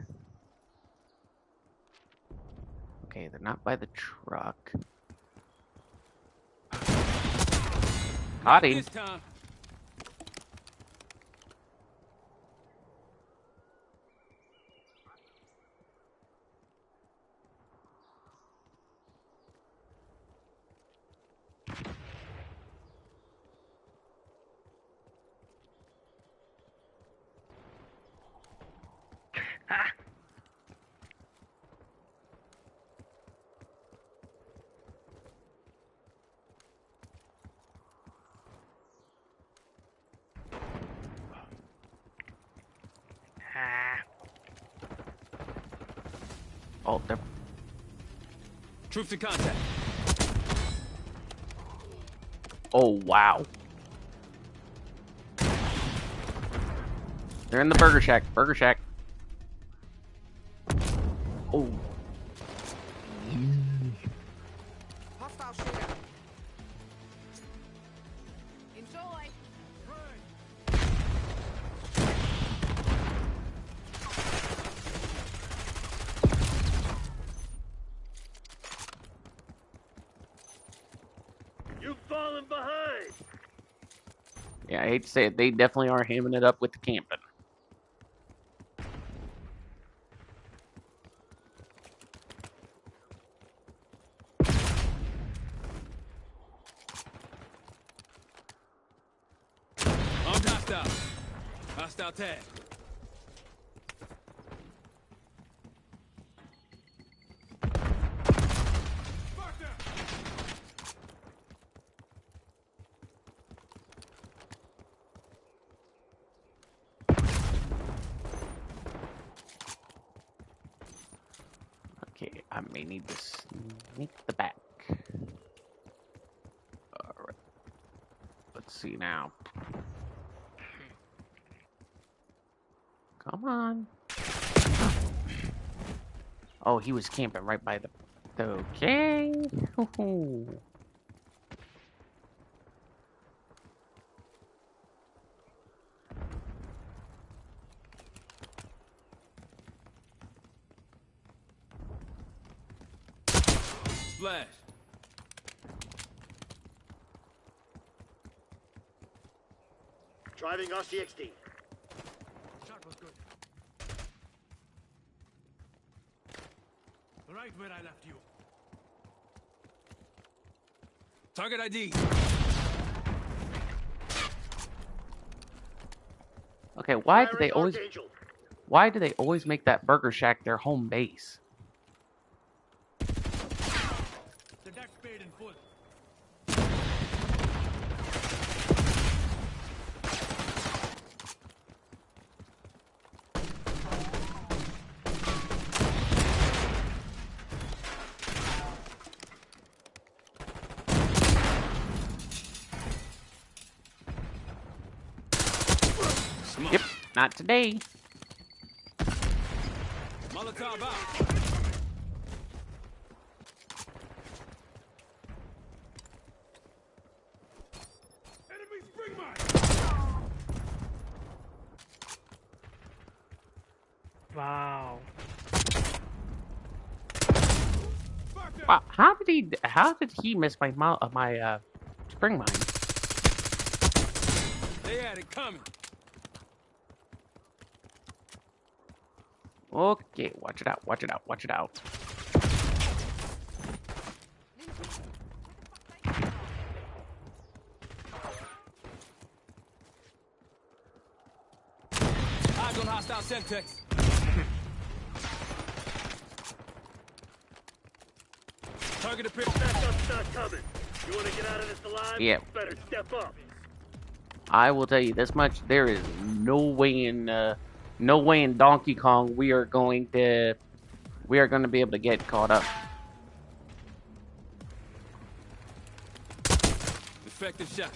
Okay, they're not by the truck. Caught him. This time. Ah. Ah. Oh, they're... Troops in contact. Oh, wow. They're in the Burger Shack. Burger Shack. Oh. Hostile shootout. Enjoy. You've fallen behind. Yeah, I hate to say it. They definitely are hamming it up with the camping. Armed hostile. Hostile tag. Okay, I may need to sneak the back. Alright. Let's see now. Come on. Oh, he was camping right by the... Okay. Splash. Driving RCXD. Shot was good. Right where I left you. Target ID. Okay, why do Firing they always... Archangel. Why do they always make that Burger Shack their home base? The deck's paid in full. Smoke. Yep, not today. Molotov out. Enemy spring mine. Wow. Wow, how did he miss my spring mine? They had it coming. Okay, watch it out, watch it out, watch it out. Eyes on hostile Semtex. Target appear. Backup's not coming. You want to get out of this alive? Yeah. Better step up. I will tell you this much: there is no way in Donkey Kong we are going to be able to get caught up. Effective shot.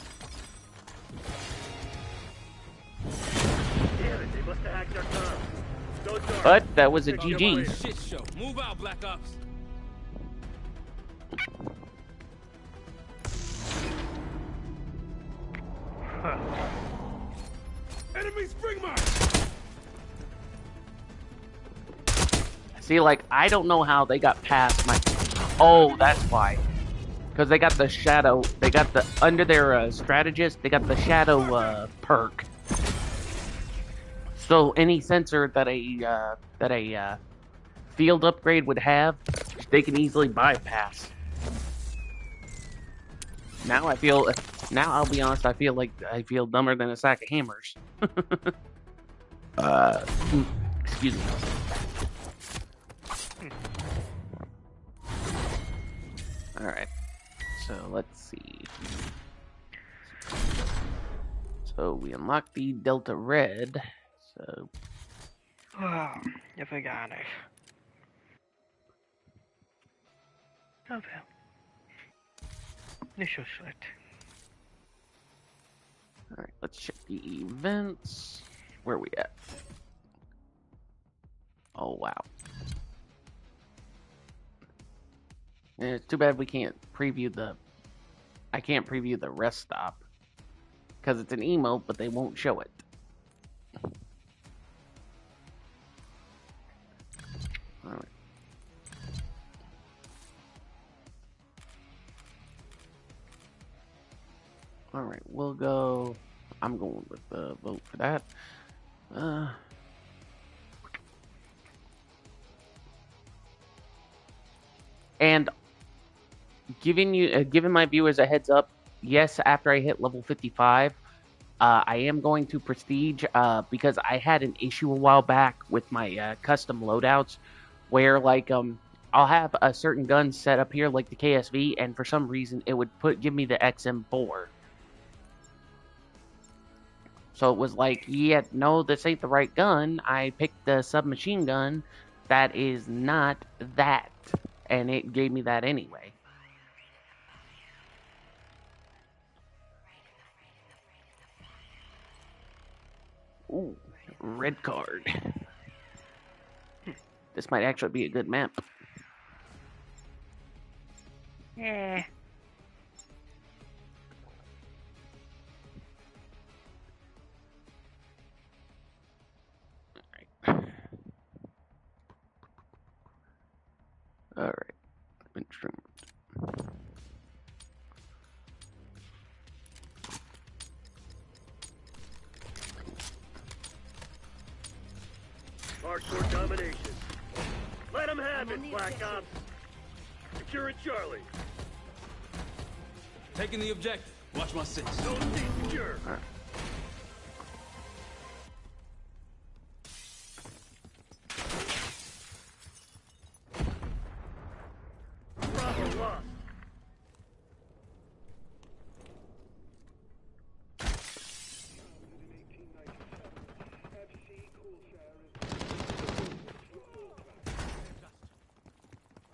Damn it, they must have hacked our comms. Go dark. But that was a Talking about GG. a shit show. Move out, Black Ops. Enemy spring mine. See, like I don't know how they got past my. Oh, that's why. Because they got the shadow, they got the, under their strategist, they got the shadow perk. So any sensor that a field upgrade would have, they can easily bypass. Now I'll be honest, I feel dumber than a sack of hammers. Excuse me. Alright, so let's see. So we unlocked the Delta Red, so... Oh, I forgot it. Oh well. Initial select. Alright, let's check the events. Where are we at? Oh, wow. And it's too bad we can't preview the... I can't preview the rest stop. Because it's an emote, but they won't show it. Alright. Alright, we'll go... I'm going with the vote for that. And giving my viewers a heads up, yes, after I hit level 55, I am going to prestige because I had an issue a while back with my custom loadouts where like I'll have a certain gun set up here like the KSV, and for some reason it would give me the XM4. So it was like, yeah, no, this ain't the right gun. I picked the submachine gun that is not that, and it gave me that anyway. Ooh, red card. This might actually be a good map. Yeah. Alright. Instrument. Hardcore domination. Let them have it, Black Ops. Securing Charlie. Taking the objective. Watch my six. Don't stay secure. Right. Bravo lost.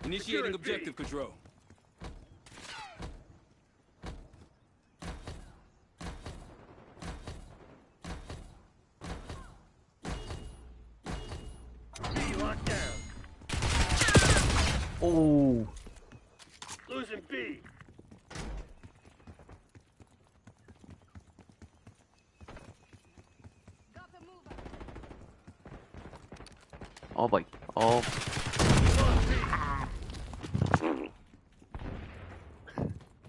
Initiating objective control. B locked down. Oh. Losing B. Oh boy. Oh.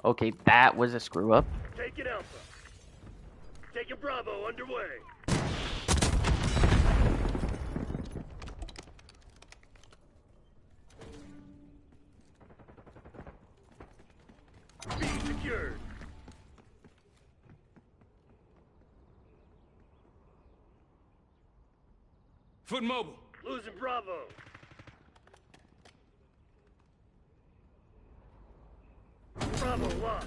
Okay, that was a screw up. Taking Alpha. Taking Bravo underway. B secured. Foot mobile. Losing Bravo. Bravo lost.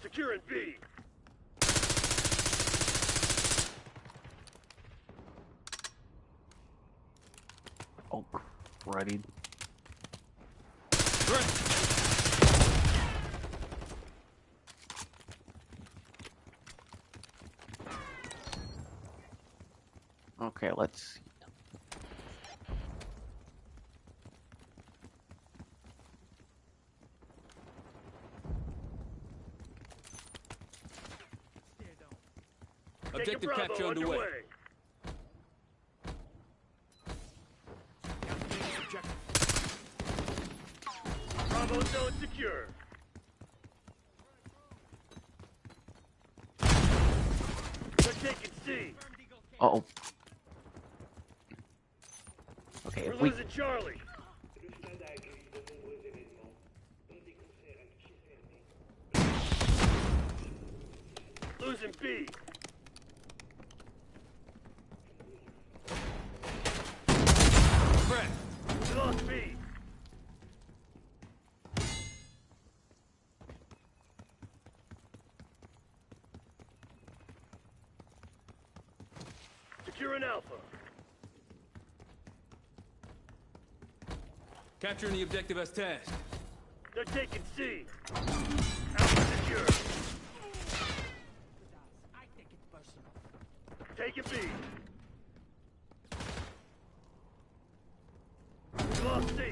Securing B. Oh, cruddy. Okay, let's see. Objective capture underway. Bravo zone secure. We're taking C. Uh-oh. Okay, We're if we... losing Charlie. Losing B. Brett. We lost B. Securing Alpha. Capturing the objective as tasked. They're taking C. Alpha secure. Taking B. We lost C.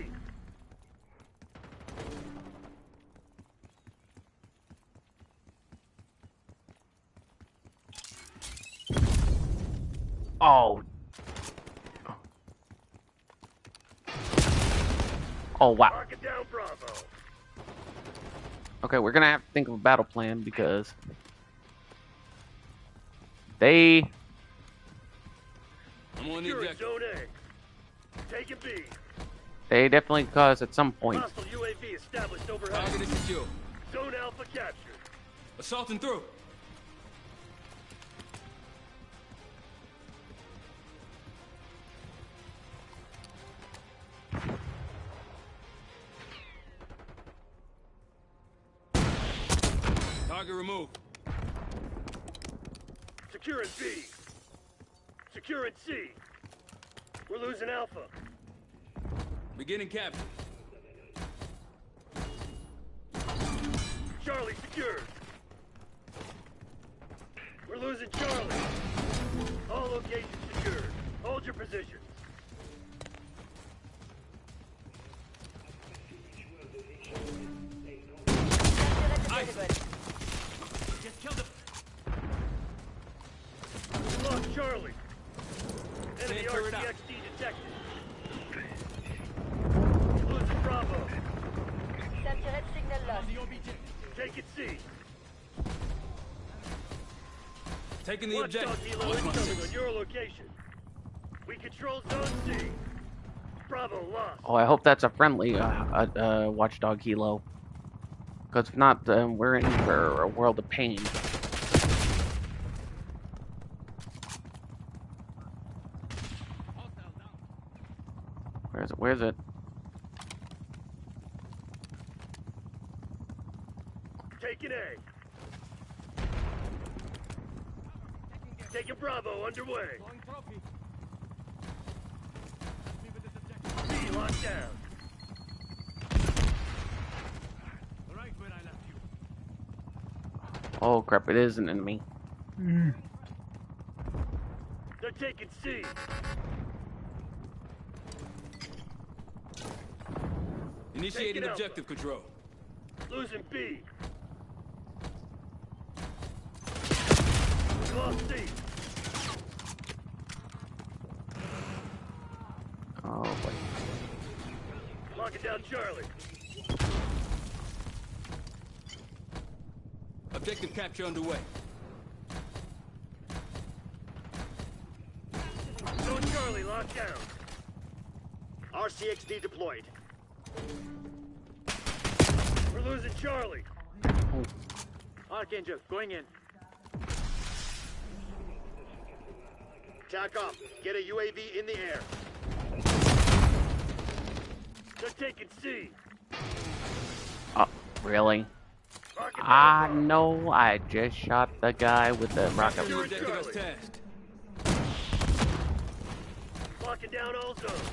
Oh. Oh, wow. Mark it down, Bravo. Okay, we're gonna have to think of a battle plan because they... I'm on the Securing objective. Zone A. Taking B. They definitely cause at some point. Hostile UAV established overhead. Target is secure. Zone Alpha captured. Assaulting through. Target removed. Securing B. Securing C. We're losing Alpha. Beginning capture. Charlie secured. We're losing Charlie. All locations secured. Hold your positions. Just killed him. We lost Charlie. Enemy Can't turn it out. RCXD detected. Losing Bravo. Satellite signal lost. Taking C. Taking the Watchdog objective. helo Watch my incoming six. on your location. We control Zone C. Bravo lost. Oh, I hope that's a friendly watchdog helo. Because if not, we're in for a world of pain. Where is it? Where is it? Taking A. Taking Bravo underway. C locked down. Right where I left you. Oh crap! It is an enemy. They're taking C. Initiating Taking objective control. Losing B. We lost C. Oh boy. Locking down Charlie. Objective capture underway. Zone Charlie locked down. RCXD deployed. We're losing Charlie. Archangel, going in. Tack off. Get a UAV in the air. They're taking C. Oh, really? Mark it down, Ah, Bravo. no! I just shot the guy with the rocket. Capturing the objective as tasked. Locking down all zones.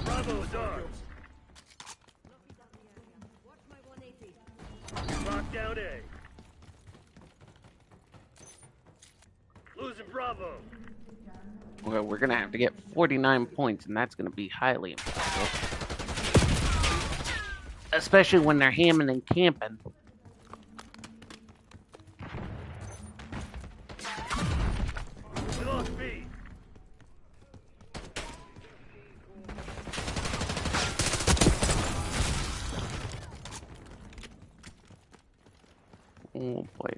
Bravo is ours. Lock down A. Losing Bravo. Well, we're gonna have to get 49 points, and that's gonna be highly impossible. Especially when they're hamming and camping. Oh boy.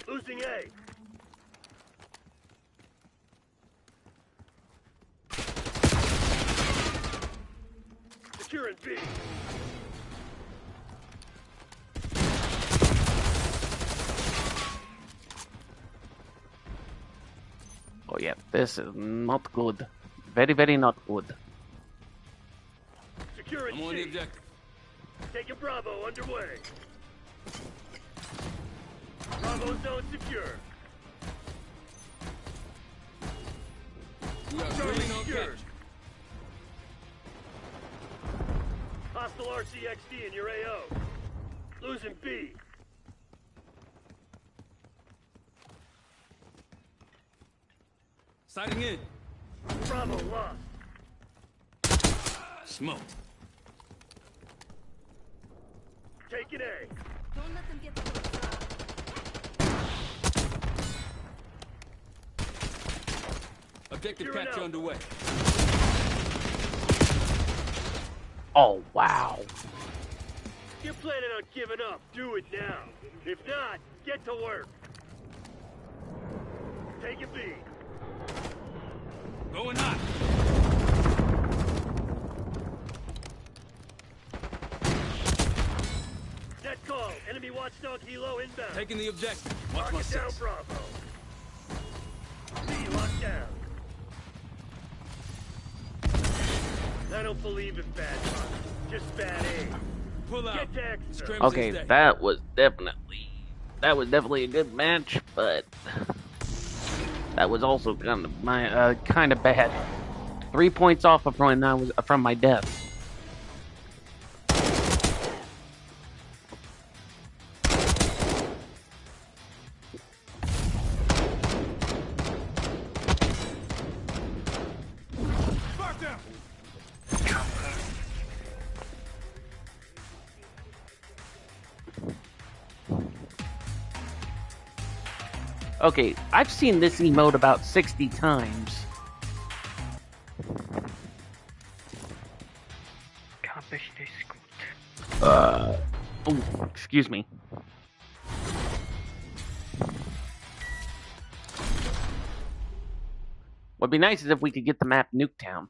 Losing A. Securing B. Oh yeah, this is not good. Very, very not good. Securing I'm on the C. objective. Taking Bravo underway. Bravo zone secure. We are Charlie green on secured. catch. Hostile RCXD in your AO. Losing B. Sighting in. Bravo lost. Smoke. Taking A. Don't let them get the hook. Objective Securing capture Alpha. underway. Oh wow. If you're planning on giving up, do it now. If not, get to work. Taking B. Going hot. Net call. Enemy watchdog helo inbound. Taking the objective. Watch my Lock it down, six. Bravo. B locked down. I don't believe in bad luck. Just bad aim. Pull out. Get to extra. Scrims Okay, is dead. that was definitely a good match, but that was also kind of bad. 3 points off from my death. Okay, I've seen this emote about 60 times. Oh, excuse me. What'd be nice is if we could get the map Nuketown.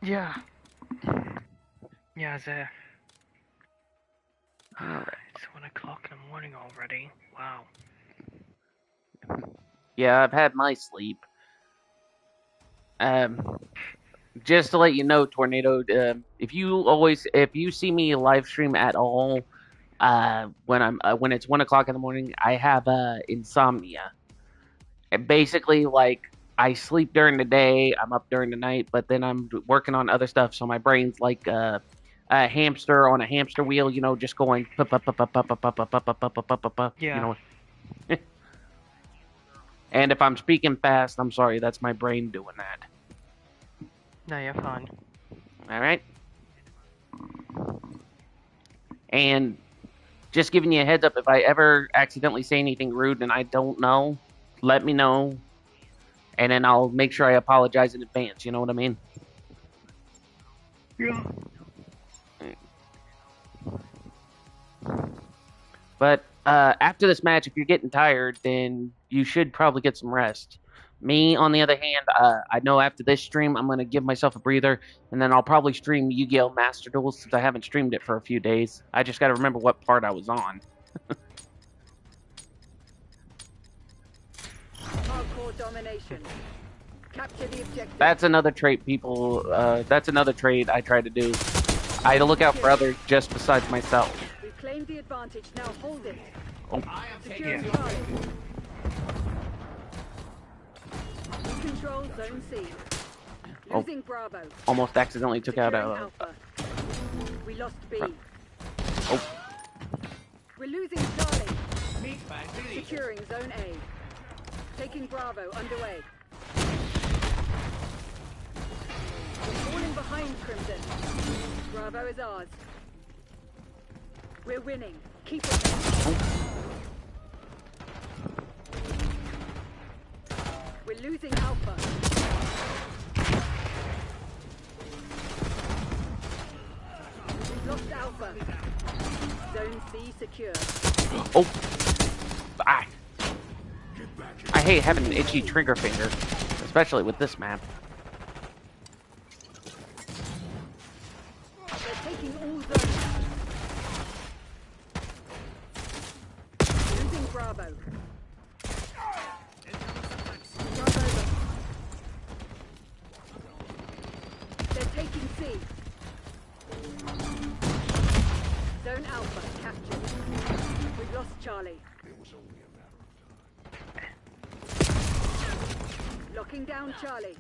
Yeah. Yeah, there. Alright. It's 1 o'clock in the morning already. Wow. Yeah, I've had my sleep. Just to let you know, Tornado, if you see me live stream at all, when it's 1 o'clock in the morning, I have insomnia. And basically, like, I sleep during the day, I'm up during the night, but then I'm working on other stuff, so my brain's like a hamster on a hamster wheel, you know, just going Yeah. you know. And if I'm speaking fast, I'm sorry, that's my brain doing that. No, you're fine. Alright? And just giving you a heads up, if I ever accidentally say anything rude and I don't know, let me know. And then I'll make sure I apologize in advance, you know what I mean? Yeah. But after this match, if you're getting tired, then you should probably get some rest. Me, on the other hand, I know after this stream, I'm going to give myself a breather, and then I'll probably stream Yu-Gi-Oh! Master Duels, since I haven't streamed it for a few days. I just got to remember what part I was on. Hardcore domination. Capture the objective. That's another trait that's another trait I try to do. I look out for others just besides myself. We've claimed the advantage. Now hold it. Oh. Secure Charlie. We control Zone C. Losing Bravo. Almost accidentally took out Alpha. We lost B. Oh. We're losing Charlie. Securing Zone A. Taking Bravo underway. We're falling behind Crimson. Bravo is ours. We're winning. Keep it. We're losing Alpha. Zone C secure. Oh. Ah. I hate having an itchy trigger finger, especially with this map. They're taking all zones. Losing Bravo. Bravo. They're taking C. Zone Alpha captured. We've lost Charlie. Locking down Charlie.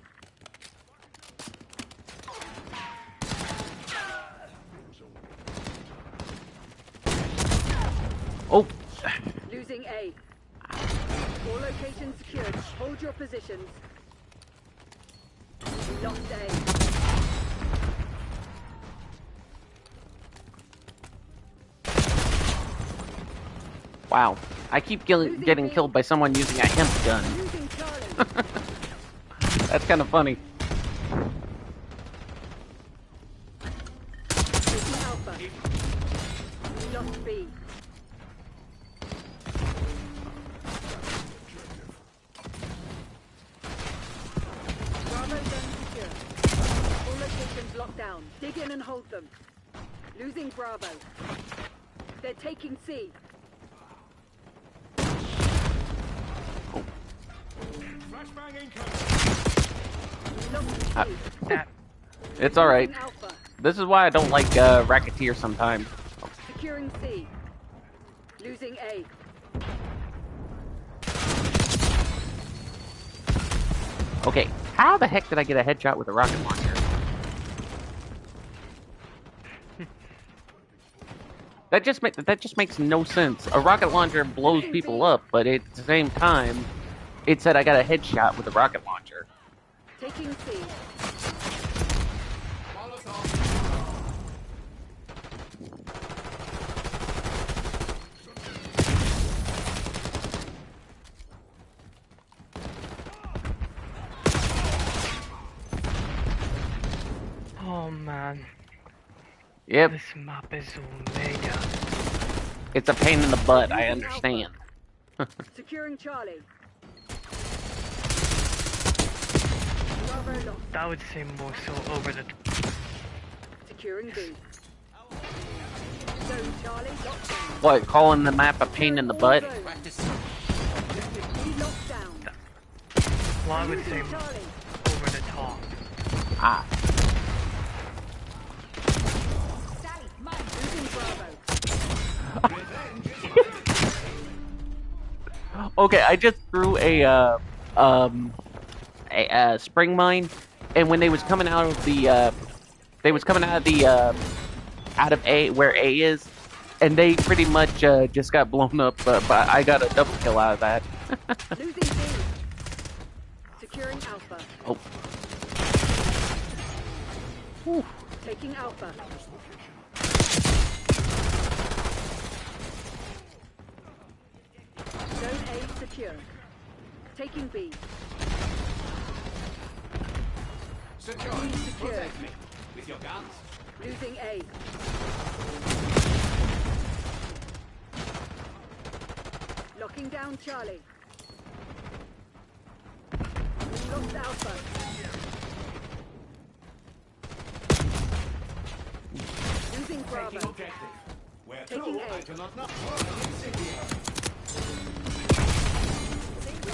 Oh. Losing A. All locations secured. Hold your positions. We lost A. Wow. I keep getting killed by someone using a hemp gun. That's kind of funny. Alpha. We lost B. Bravo zone secure. All locations locked down. Dig in and hold them. Losing Bravo. They're taking C. It's alright. This is why I don't like Racketeer sometimes. Securing C. Losing A. Okay, how the heck did I get a headshot with a rocket launcher? That just makes no sense. A rocket launcher blows people up, but at the same time, it said I got a headshot with a rocket launcher. Taking C. Oh man. Yep. This map is Omega. It's a pain in the butt, I understand. Securing Charlie. That would seem more so over the Securing B. Zone Charlie locked down. What, calling the map a pain in the butt? B locked down. Well, I would say over the top. Ah. Okay, I just threw a spring mine, and when they was coming out of the out of A, where A is, and they pretty much just got blown up, but I got a double kill out of that. Losing B. Securing Alpha. Oh. Whew. Taking Alpha. Zone A secure. Taking B. Secure. B secured. Protect me with your guns. Losing A. Locking down Charlie. We lost Alpha. Losing Bravo. Taking objective. Where Taking to? A. I do not know.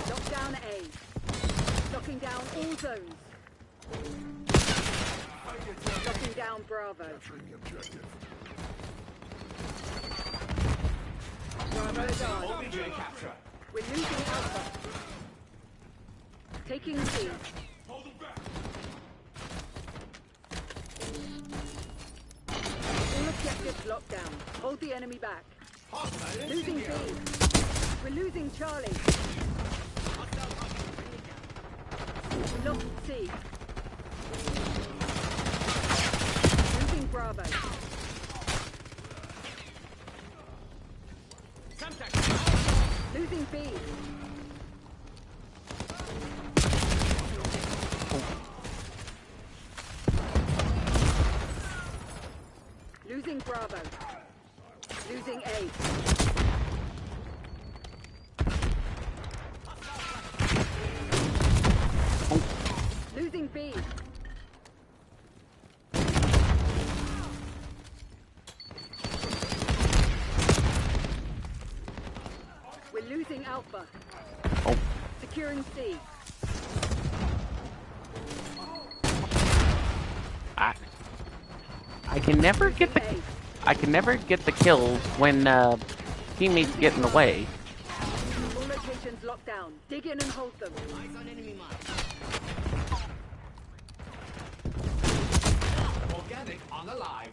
Lock down A. Locking down all zones. Locking down Bravo. Bravo down. OBJ capture. We're losing Alpha. Taking C. Hold them back. All objectives locked down. Hold the enemy back. Losing B. We're losing Charlie. We lost C. Losing Bravo. Losing B. Losing Bravo. Losing Losing A. Losing B. We're losing Alpha. Oh. Securing C. I can never get the kills when teammates get in the way. All locations locked down. Dig in and hold them. Eyes on enemy mark. Organic on alive.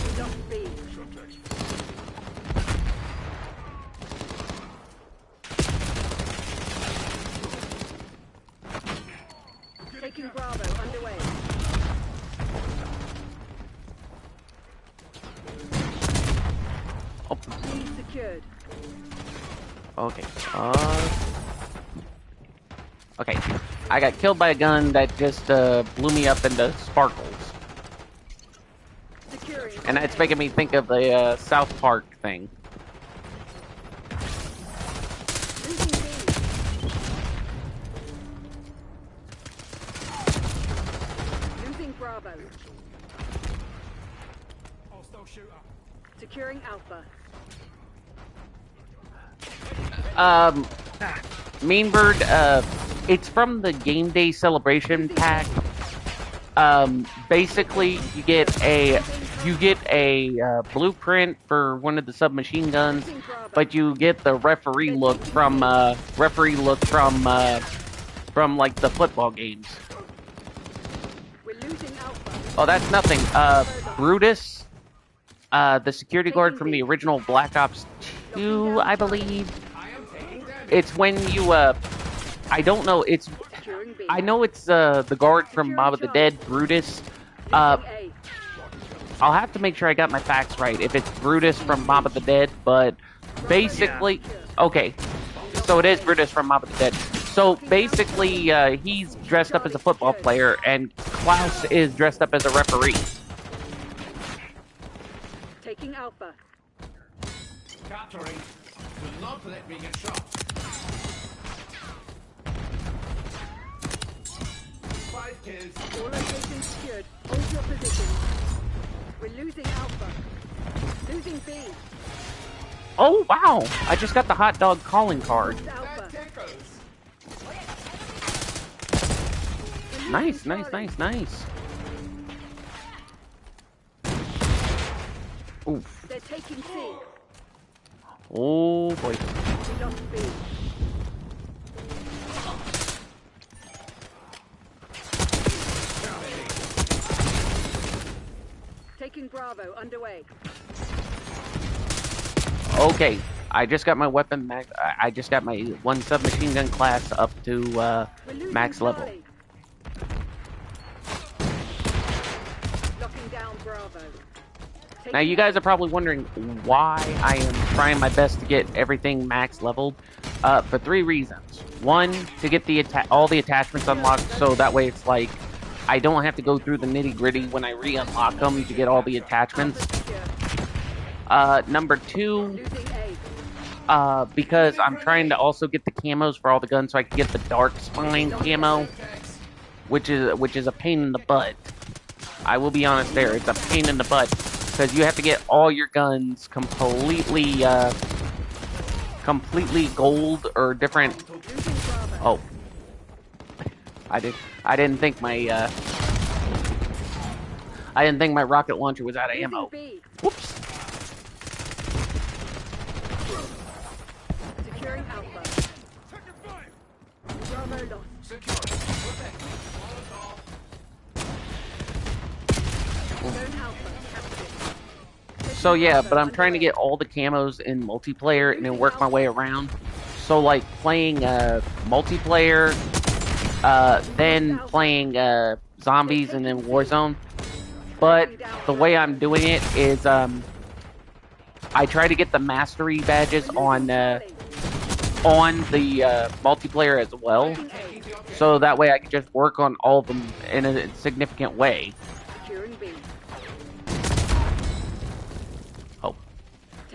We lost B. Taking Bravo underway. Oh. B secured. Okay. Okay. I got killed by a gun that just blew me up into sparkles. Securing. And it's making me think of the South Park thing. Losing B. Losing Bravo. Securing Alpha. Mean Bird, it's from the Game Day Celebration pack. Basically, you get a blueprint for one of the submachine guns, but you get the referee look from like the football games. Oh, that's nothing. Brutus, the security guard from the original Black Ops 2, I believe. It's when you, I don't know, I know it's the guard from Mob of the Dead, Brutus. I'll have to make sure I got my facts right, if it's Brutus from Mob of the Dead, but basically, okay, so it is Brutus from Mob of the Dead. So basically, he's dressed up as a football player, and Klaus is dressed up as a referee. Taking Alpha. Capturing. Do not let me get shot. 5 kills. All locations secured. Hold your position. We're losing Alpha. Losing B. Oh, wow! I just got the hot dog calling card. Nice, nice, nice, nice. Oof. They're taking C. Oh, boy. We lost B. Taking Bravo underway. Okay, I just got my weapon max. I just got my one submachine gun class up to max level. Charlie. Locking down Bravo. Now you guys are probably wondering why I am trying my best to get everything max leveled. For 3 reasons. 1, to get the all the attachments unlocked, so that way it's like I don't have to go through the nitty-gritty when I re-unlock them to get all the attachments. Number 2, because I'm trying to also get the camos for all the guns so I can get the dark spine camo, which is a pain in the butt. I will be honest there, it's a pain in the butt, because you have to get all your guns completely gold or different. Oh, I didn't think my rocket launcher was out of ammo. Whoops. Securing Alpha. Bravo lost. So yeah, but I'm trying to get all the camos in multiplayer and then work my way around. So like playing multiplayer, then playing zombies and then Warzone. But the way I'm doing it is I try to get the mastery badges on the multiplayer as well. So that way I can just work on all of them in a significant way. Securing B.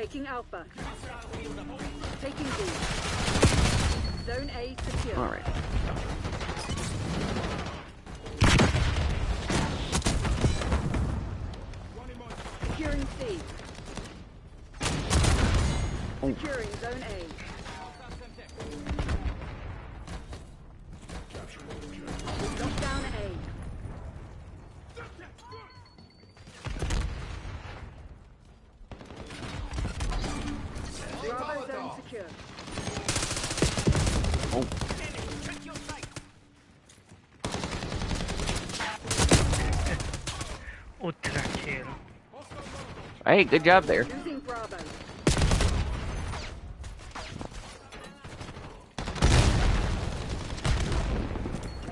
Taking Alpha. Taking B. Zone A secure. All right. Securing C. Securing Zone A. Lock down A. Bravo zone secure. Oh. Ultra kill. Hey, good job there. Losing Bravo.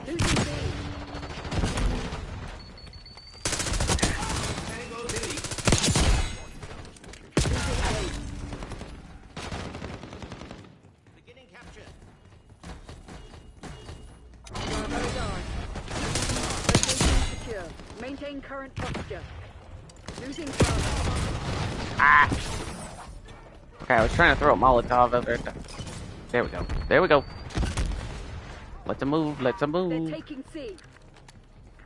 Losing B. Losing A. Beginning capture. Bravo guard. Location secure. Maintain current posture. Losing Bravo. Ah. Okay, I was trying to throw a Molotov over there. There we go. There we go. Let's move. Let's They're move. taking C.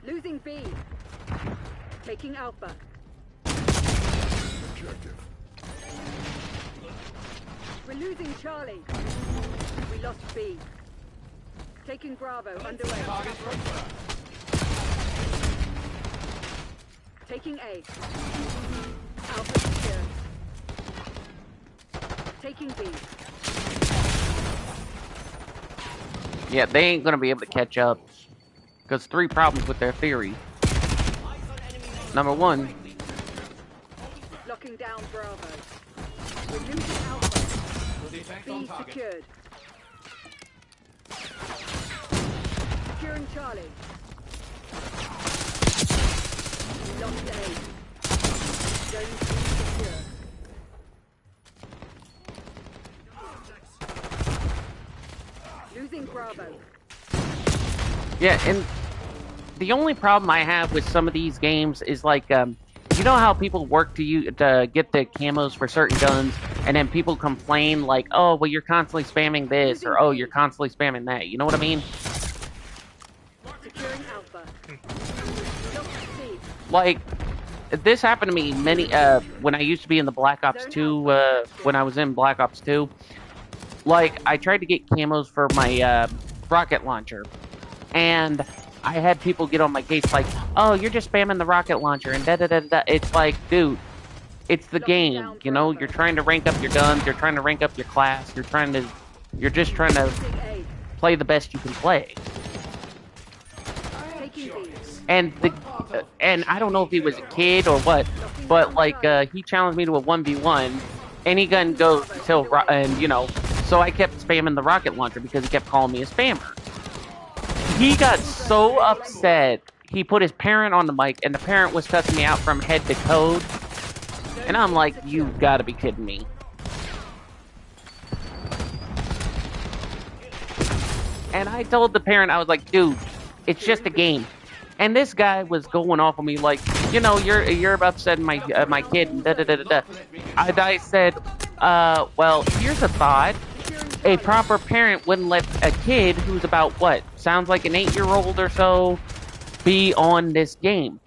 Losing B. Taking Alpha. Objective. We're losing Charlie. We lost B. Taking Bravo underway. Taking A. Alpha secure. Taking B. Yeah, they ain't gonna be able to catch up. Because 3 problems with their theory. Number 1, Locking down Bravo. We're losing Alpha. B secured. Securing Charlie. We lost A. Zone C secure. Losing Bravo. yeah, and the only problem I have with some of these games is like, you know how people work to get the camos for certain guns, and then people complain like, oh, well, you're constantly spamming this, or oh, you're constantly spamming that. You know what I mean? Securing Alpha. Lock C. Like, this happened to me when I used to be in the Black Ops 2, when I was in Black Ops 2. Like, I tried to get camos for my rocket launcher, and I had people get on my case like, oh, you're just spamming the rocket launcher, and da-da-da-da. It's like, dude, it's the game, you know? You're trying to rank up your guns, you're trying to rank up your class, you're just trying to Losing A. play the best you can play. Taking B. And I don't know if he was a kid or what, but like he challenged me to a 1v1, and he couldn't go till and you know, so I kept spamming the rocket launcher because he kept calling me a spammer. He got so upset, he put his parent on the mic, and the parent was cussing me out from head to code, and I'm like, you gotta be kidding me. And I told the parent, I was like, dude, it's just a game. And this guy was going off on me like, you know, you're upsetting my my kid. And da da da da da. I said, well, here's a thought. A proper parent wouldn't let a kid who's about what sounds like an 8-year-old or so be on this game.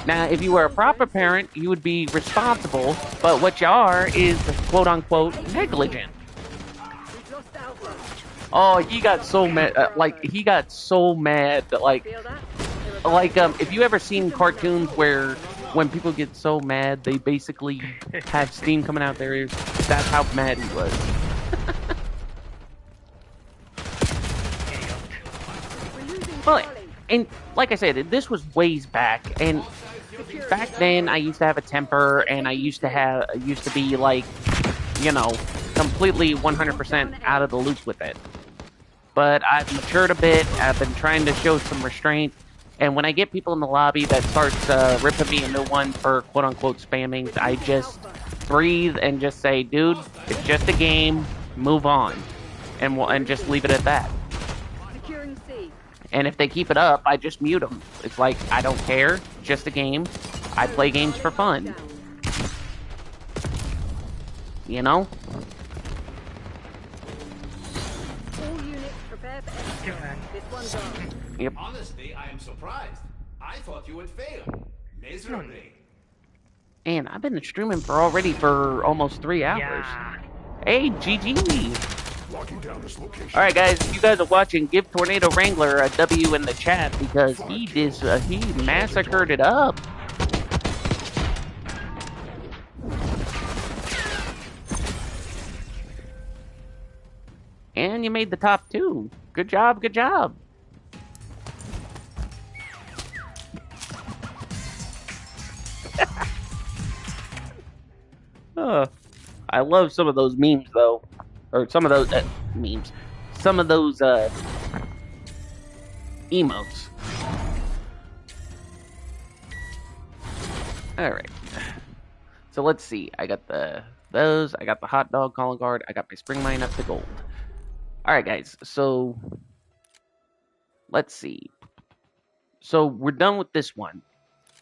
Now, if you were a proper parent, you would be responsible. But what you are is quote unquote negligent. Oh, he got so mad. He got so mad that, like, if you ever seen cartoons where when people get so mad, they basically have steam coming out their ears. That's how mad he was. Well, and like I said, this was ways back, and back then I used to have a temper, and I used to be like, you know, completely 100% out of the loop with it. But I've matured a bit. I've been trying to show some restraint. And when I get people in the lobby that starts ripping me a new one for quote-unquote spamming, I just breathe and just say, dude, it's just a game. Move on. And just leave it at that. And if they keep it up, I just mute them. It's like, I don't care. It's just a game. I play games for fun. You know? All units prepare for exfil. This one's on. Yep. Honestly, I am surprised. I thought you would fail. Miserably. And I've been streaming for almost 3 hours. Yeah. Hey, GG! Locking down this location. Alright guys, if you guys are watching, give Tornado Wrangler a W in the chat because he massacred it up. And you made the top 2. Good job, good job. I love some of those memes though. Or some of those memes. Some of those emotes. Alright. So let's see. I got those. I got the hot dog calling card. I got my spring mine up to gold. Alright guys, so let's see. So we're done with this one.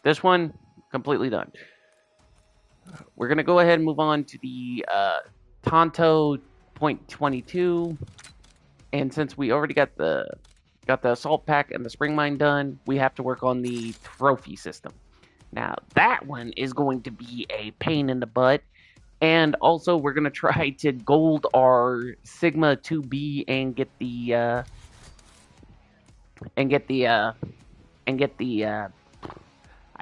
This one, completely done. We're gonna go ahead and move on to the Tonto .22. And since we already got the assault pack and the spring mine done, we have to work on the trophy system. Now that one is going to be a pain in the butt. And also we're gonna try to gold our Sigma 2B and get the I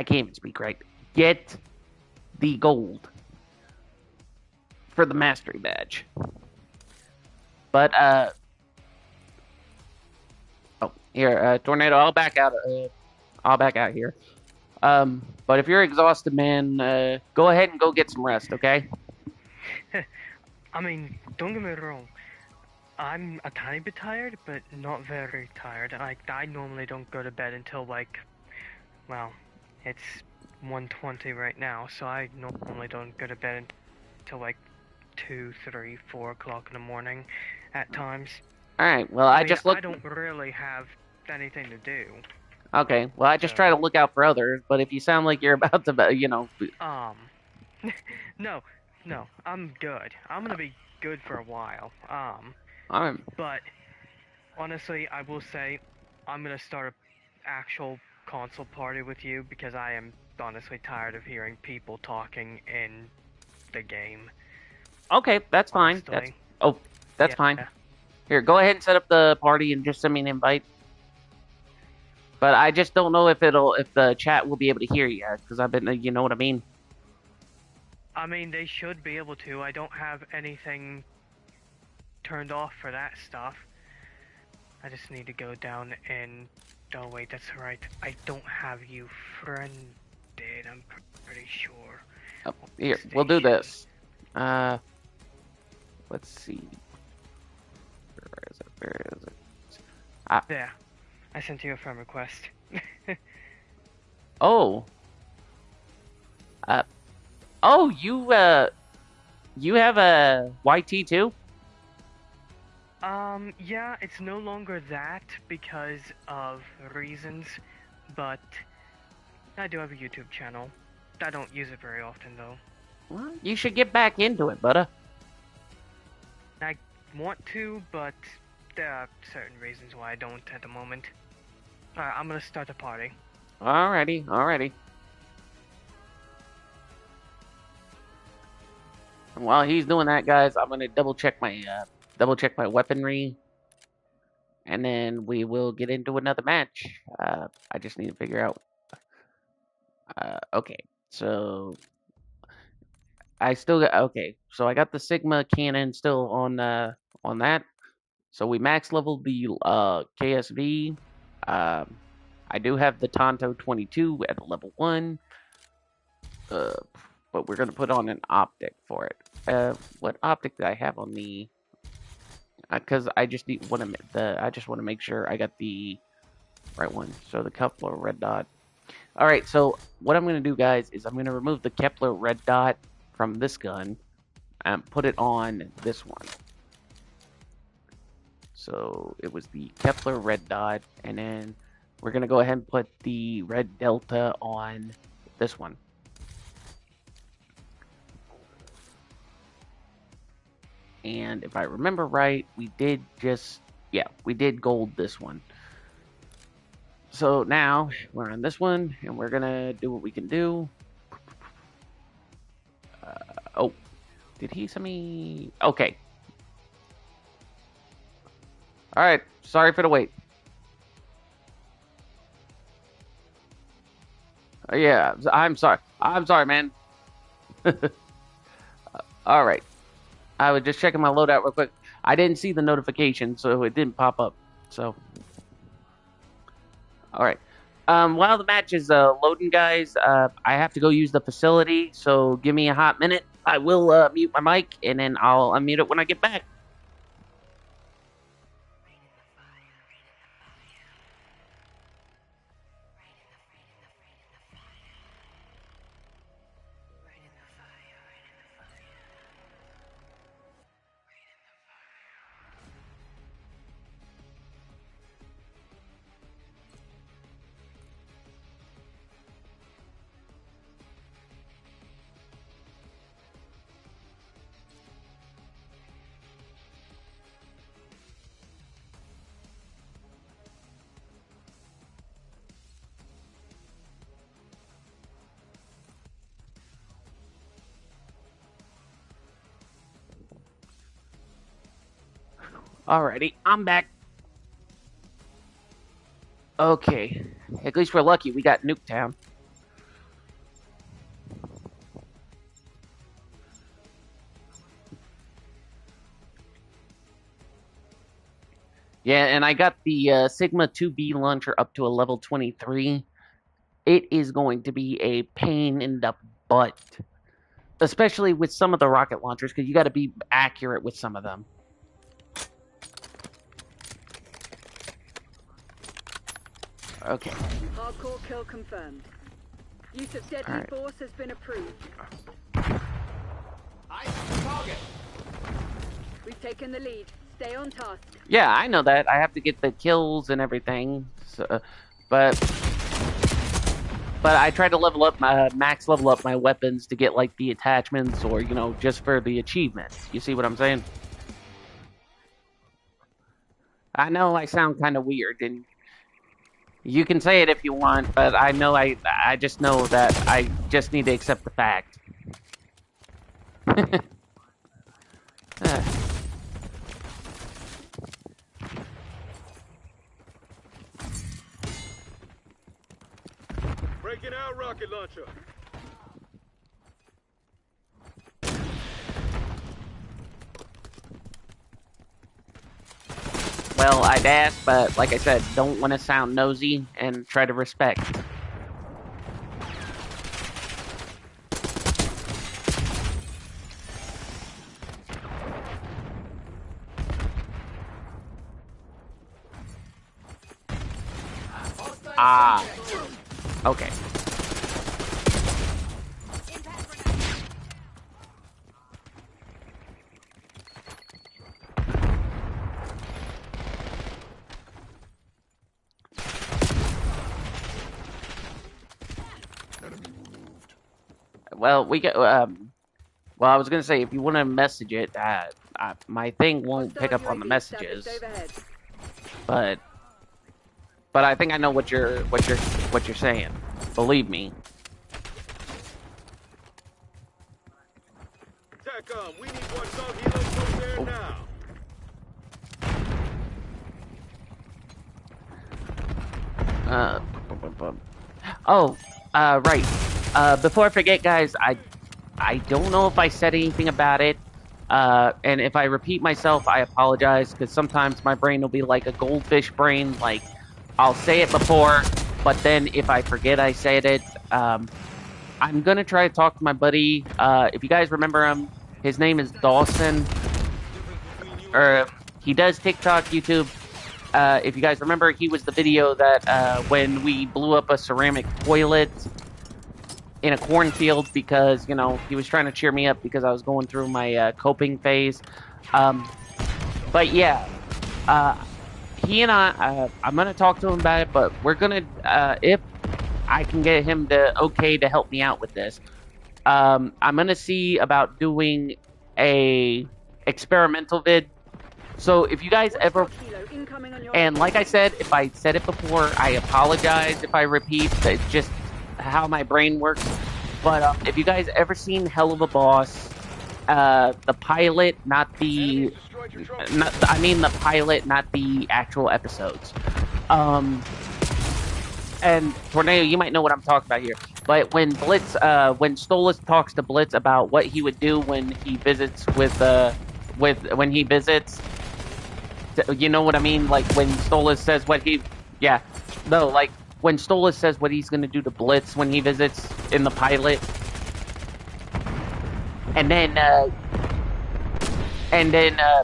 can't even speak right. Get the gold for the mastery badge. But here, Tornado, I'll back out here. But if you're exhausted, man, go ahead and go get some rest, okay? I mean, don't get me wrong. I'm a tiny bit tired, but not very tired. I normally don't go to bed until well, it's 1:20 right now, so I normally don't go to bed until 2, 3, 4 o'clock in the morning at times. Alright, well, I don't really have anything to do. Okay, well, I just try to look out for others, but if you sound like you're about to, No, I'm good. I'm gonna be good for a while. But honestly, I will say I'm gonna start an actual console party with you because I am honestly tired of hearing people talking in the game. Okay, that's fine. That's fine. Here, go ahead and set up the party and just send me an invite. But I just don't know if the chat will be able to hear you, because I've been, you know what I mean? I mean, they should be able to. I don't have anything turned off for that stuff. I just need to go down and... Oh, wait, that's right. I don't have you friended, I'm pretty sure. Oh, here, we'll do this. Let's see. Where is it? There. I sent you a friend request. Oh. Oh, you have a YT too? Yeah, it's no longer that because of reasons, but I do have a YouTube channel. I don't use it very often, though. Well, you should get back into it, budda. I want to, but there are certain reasons why I don't at the moment. Alright, I'm gonna start the party. Alrighty. While he's doing that, guys, I'm gonna double check my weaponry, and then we will get into another match. I just need to figure out. Okay, so I still got so I got the Sigma cannon still on that. So we max leveled the KSV. I do have the Tonto 22 at level 1. But we're gonna put on an optic for it. What optic did I have on the? Because I just want to make sure I got the right one. So the Kepler red dot. All right. So what I'm gonna do, guys, is I'm gonna remove the Kepler red dot from this gun and put it on this one. So it was the Kepler red dot, and then we're gonna go ahead and put the red delta on this one. And if I remember right, we did we did gold this one. So now we're on this one, and we're gonna do what we can do. Oh, did he send me? Okay. All right. Sorry for the wait. Yeah, I'm sorry. I'm sorry, man. All right. I was just checking my loadout real quick. I didn't see the notification, so it didn't pop up. So, all right. While the match is loading, guys, I have to go use the facility. So give me a hot minute. I will mute my mic, and then I'll unmute it when I get back. Alrighty, I'm back. Okay, at least we're lucky we got Nuketown. Yeah, and I got the Sigma 2B launcher up to a level 23. It is going to be a pain in the butt. Especially with some of the rocket launchers, because you got to be accurate with some of them. Okay. Hardcore kill confirmed. Use of deadly force has been approved. Target. We've taken the lead. Stay on task. Yeah, I know that. I have to get the kills and everything. So, but I try to level up my max level up my weapons to get like the attachments, or just for the achievements. You see what I'm saying? I know I sound kind of weird, and you can say it if you want, but I know I just know that I just need to accept the fact. Breaking out rocket launcher. Well, I'd ask, but like I said, don't want to sound nosy and try to respect. Ah. Okay. Well, we get. Well, I was gonna say if you want to message it, my thing won't pick up on the messages. But I think I know what you're saying. Believe me. TACOM, we need one dog helos over there now. Right. Before I forget, guys, I don't know if I said anything about it. And if I repeat myself, I apologize, because sometimes my brain will be like a goldfish brain. Like, I'll say it before, but then if I forget I said it, I'm going to try to talk to my buddy. If you guys remember him, his name is Dawson. He does TikTok, YouTube. If you guys remember, he was the video that when we blew up a ceramic toilet in a cornfield because, he was trying to cheer me up because I was going through my coping phase. But yeah, he and I'm going to talk to him about it, but we're going to, if I can get him to help me out with this, I'm going to see about doing a experimental vid. So if you guys ever, and like I said, if I said it before, I apologize if I repeat. It's just how my brain works. But if you guys ever seen Hell of a Boss, the pilot, not the, I mean the pilot, not the actual episodes. And Tornado, you might know what I'm talking about here. But when Blitz, when Stolas talks to Blitz about what he would do when he visits when he visits, you know what I mean? Like when Stolas says what he, yeah, no, like when Stolas says what he's gonna do to Blitz when he visits in the pilot, and then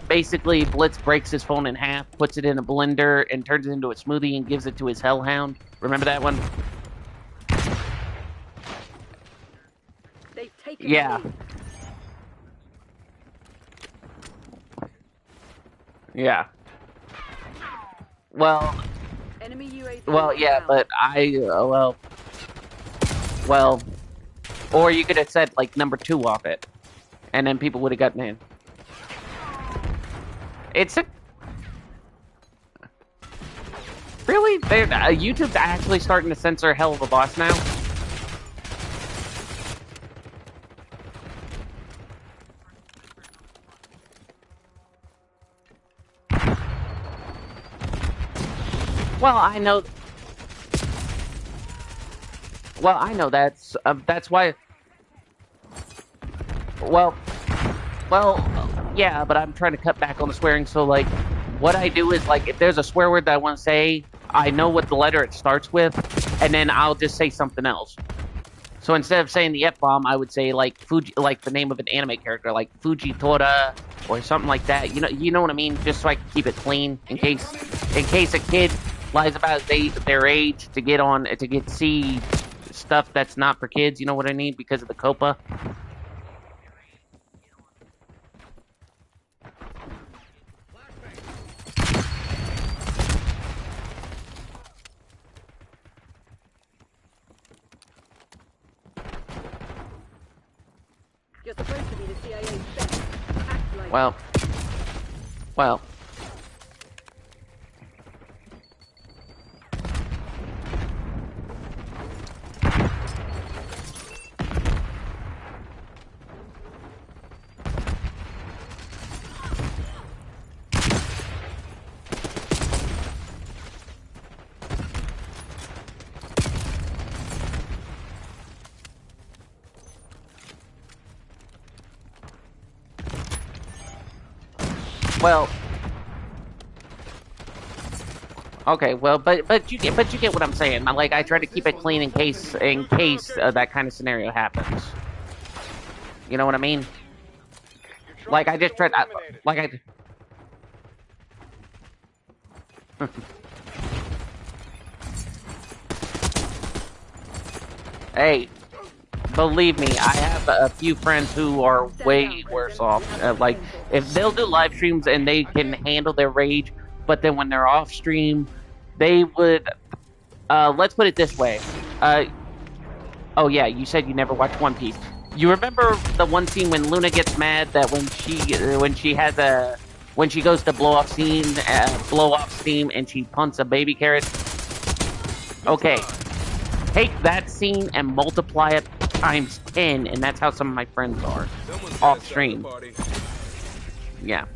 basically Blitz breaks his phone in half, puts it in a blender, and turns it into a smoothie and gives it to his hellhound. Remember that one? Yeah. Yeah. Well, yeah, but well, or you could have said like number 2 off it, and then people would have gotten in. It's a really YouTube's actually starting to censor Hell of a Boss now. Well, I know. Well, I know that's why. Well, yeah, but I'm trying to cut back on the swearing. So, like, what I do is, like, if there's a swear word that I want to say, I know what the letter it starts with, and then I'll just say something else. So instead of saying the F-bomb, I would say like like the name of an anime character, like Fujitora or something like that. You know what I mean? Just so I can keep it clean in case a kid lies about their age to get see stuff that's not for kids. You know what I mean? Because of the COPA. You're supposed to be the CIA's best. Act like Well. Well, okay. Well, but you get what I'm saying. Like I try to keep it clean in case that kind of scenario happens. You know what I mean? Like I just tried. Hey, believe me, I have a few friends who are way worse off. Like, if they'll do live streams and they can handle their rage, but then when they're off stream, they would. Let's put it this way. Oh yeah, you said you never watched One Piece. You remember the one scene when Luna gets mad that when she goes to blow off steam and she punts a baby carrot? Okay. Take that scene and multiply it times 10, and that's how some of my friends are off stream. Yeah.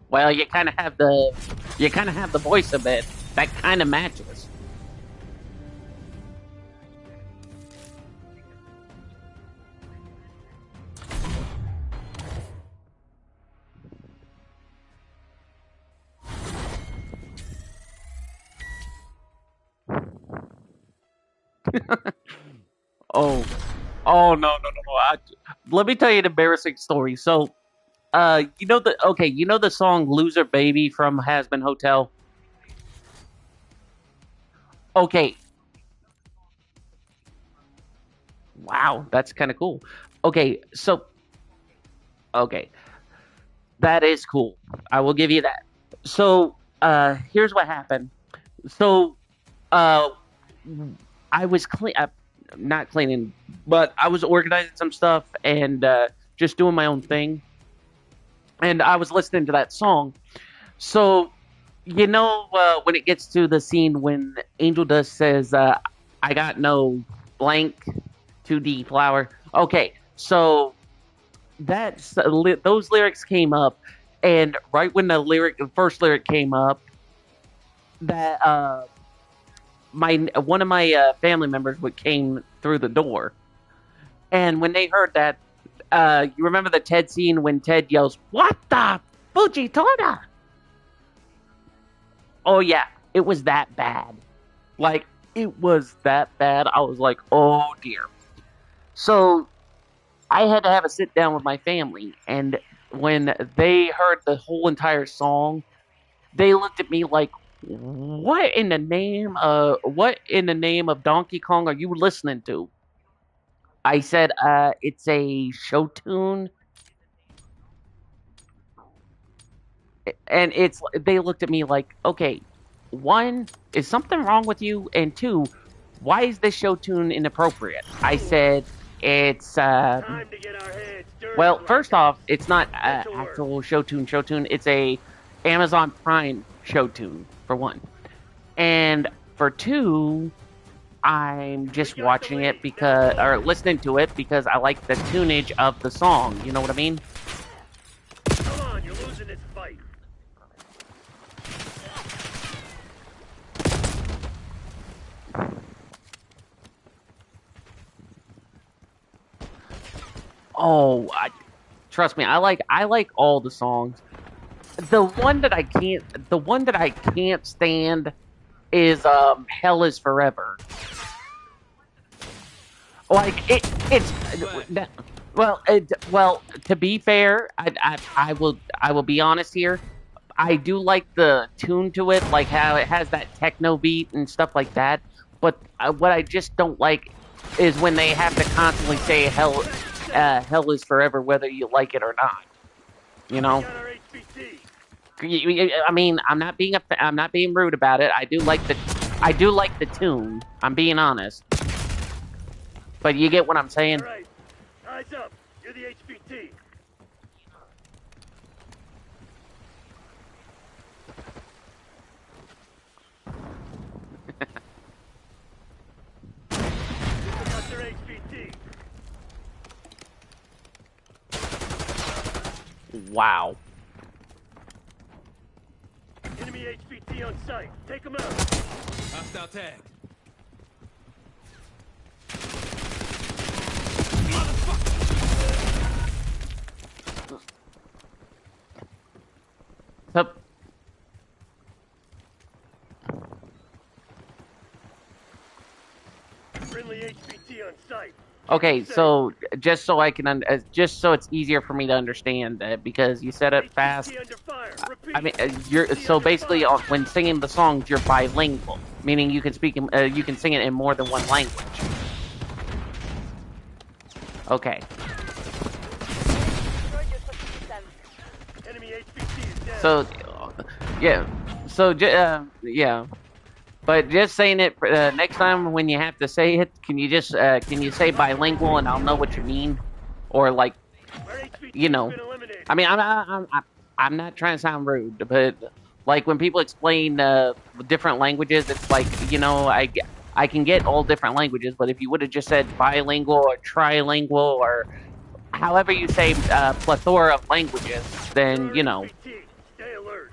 Well, you kind of have the voice a bit. That kind of matches. Oh no. Let me tell you an embarrassing story. So, you know the song "Loser Baby" from Has Been Hotel. Okay. Wow, that's kind of cool. Okay, so okay, that is cool. I will give you that. So, here's what happened. So, uh, I was not cleaning, but I was organizing some stuff and just doing my own thing. And I was listening to that song. So, when it gets to the scene when Angel Dust says, I got no blank 2D flower. Okay, so those lyrics came up, and right when the first lyric came up, that one of my family members came through the door, and when they heard that, you remember the Ted scene when Ted yells, "What the Fuji Torta?" Oh yeah, it was that bad. Like, it was that bad. I was like, oh dear. So I had to have a sit down with my family, and when they heard the whole entire song, they looked at me like, what in the name of Donkey Kong are you listening to? I said, it's a show tune. And they looked at me like, okay, one, is something wrong with you? And two, why is this show tune inappropriate? I said, it's, Time to get our heads dirty. well, first off, it's not actual show tune. It's a Amazon Prime show tune, for one. And for two, I'm just watching it or listening to it because I like the tunage of the song. You know what I mean? Come on, you're losing this fight. Oh, trust me, I like all the songs. The one that I can't stand is Hell Is Forever. Like it's well, to be fair, I will be honest here. I do like the tune to it, like how it has that techno beat and stuff like that. But what I just don't like is when they have to constantly say hell is forever, whether you like it or not. You know. I mean, I'm not being rude about it. I do like the tune. I'm being honest. But you get what I'm saying. All right. Eyes up. You're the HVT. Got your HVT. Wow. Enemy HVT on site. Take them out. Hostile tag. Yep. Friendly HVT on site. Okay, so just so it's easier for me to understand, because you said it fast. I mean, you're so basically when singing the songs, you're bilingual, meaning you can sing it in more than one language. Okay. So, yeah. So, yeah. But just saying it next time when you have to say it, can you say bilingual and I'll know what you mean, or like, you know. I mean, I'm not trying to sound rude, but like when people explain different languages, it's like, you know, I can get all different languages, but if you would have just said bilingual or trilingual or however you say plethora of languages, then, you know. Stay alert.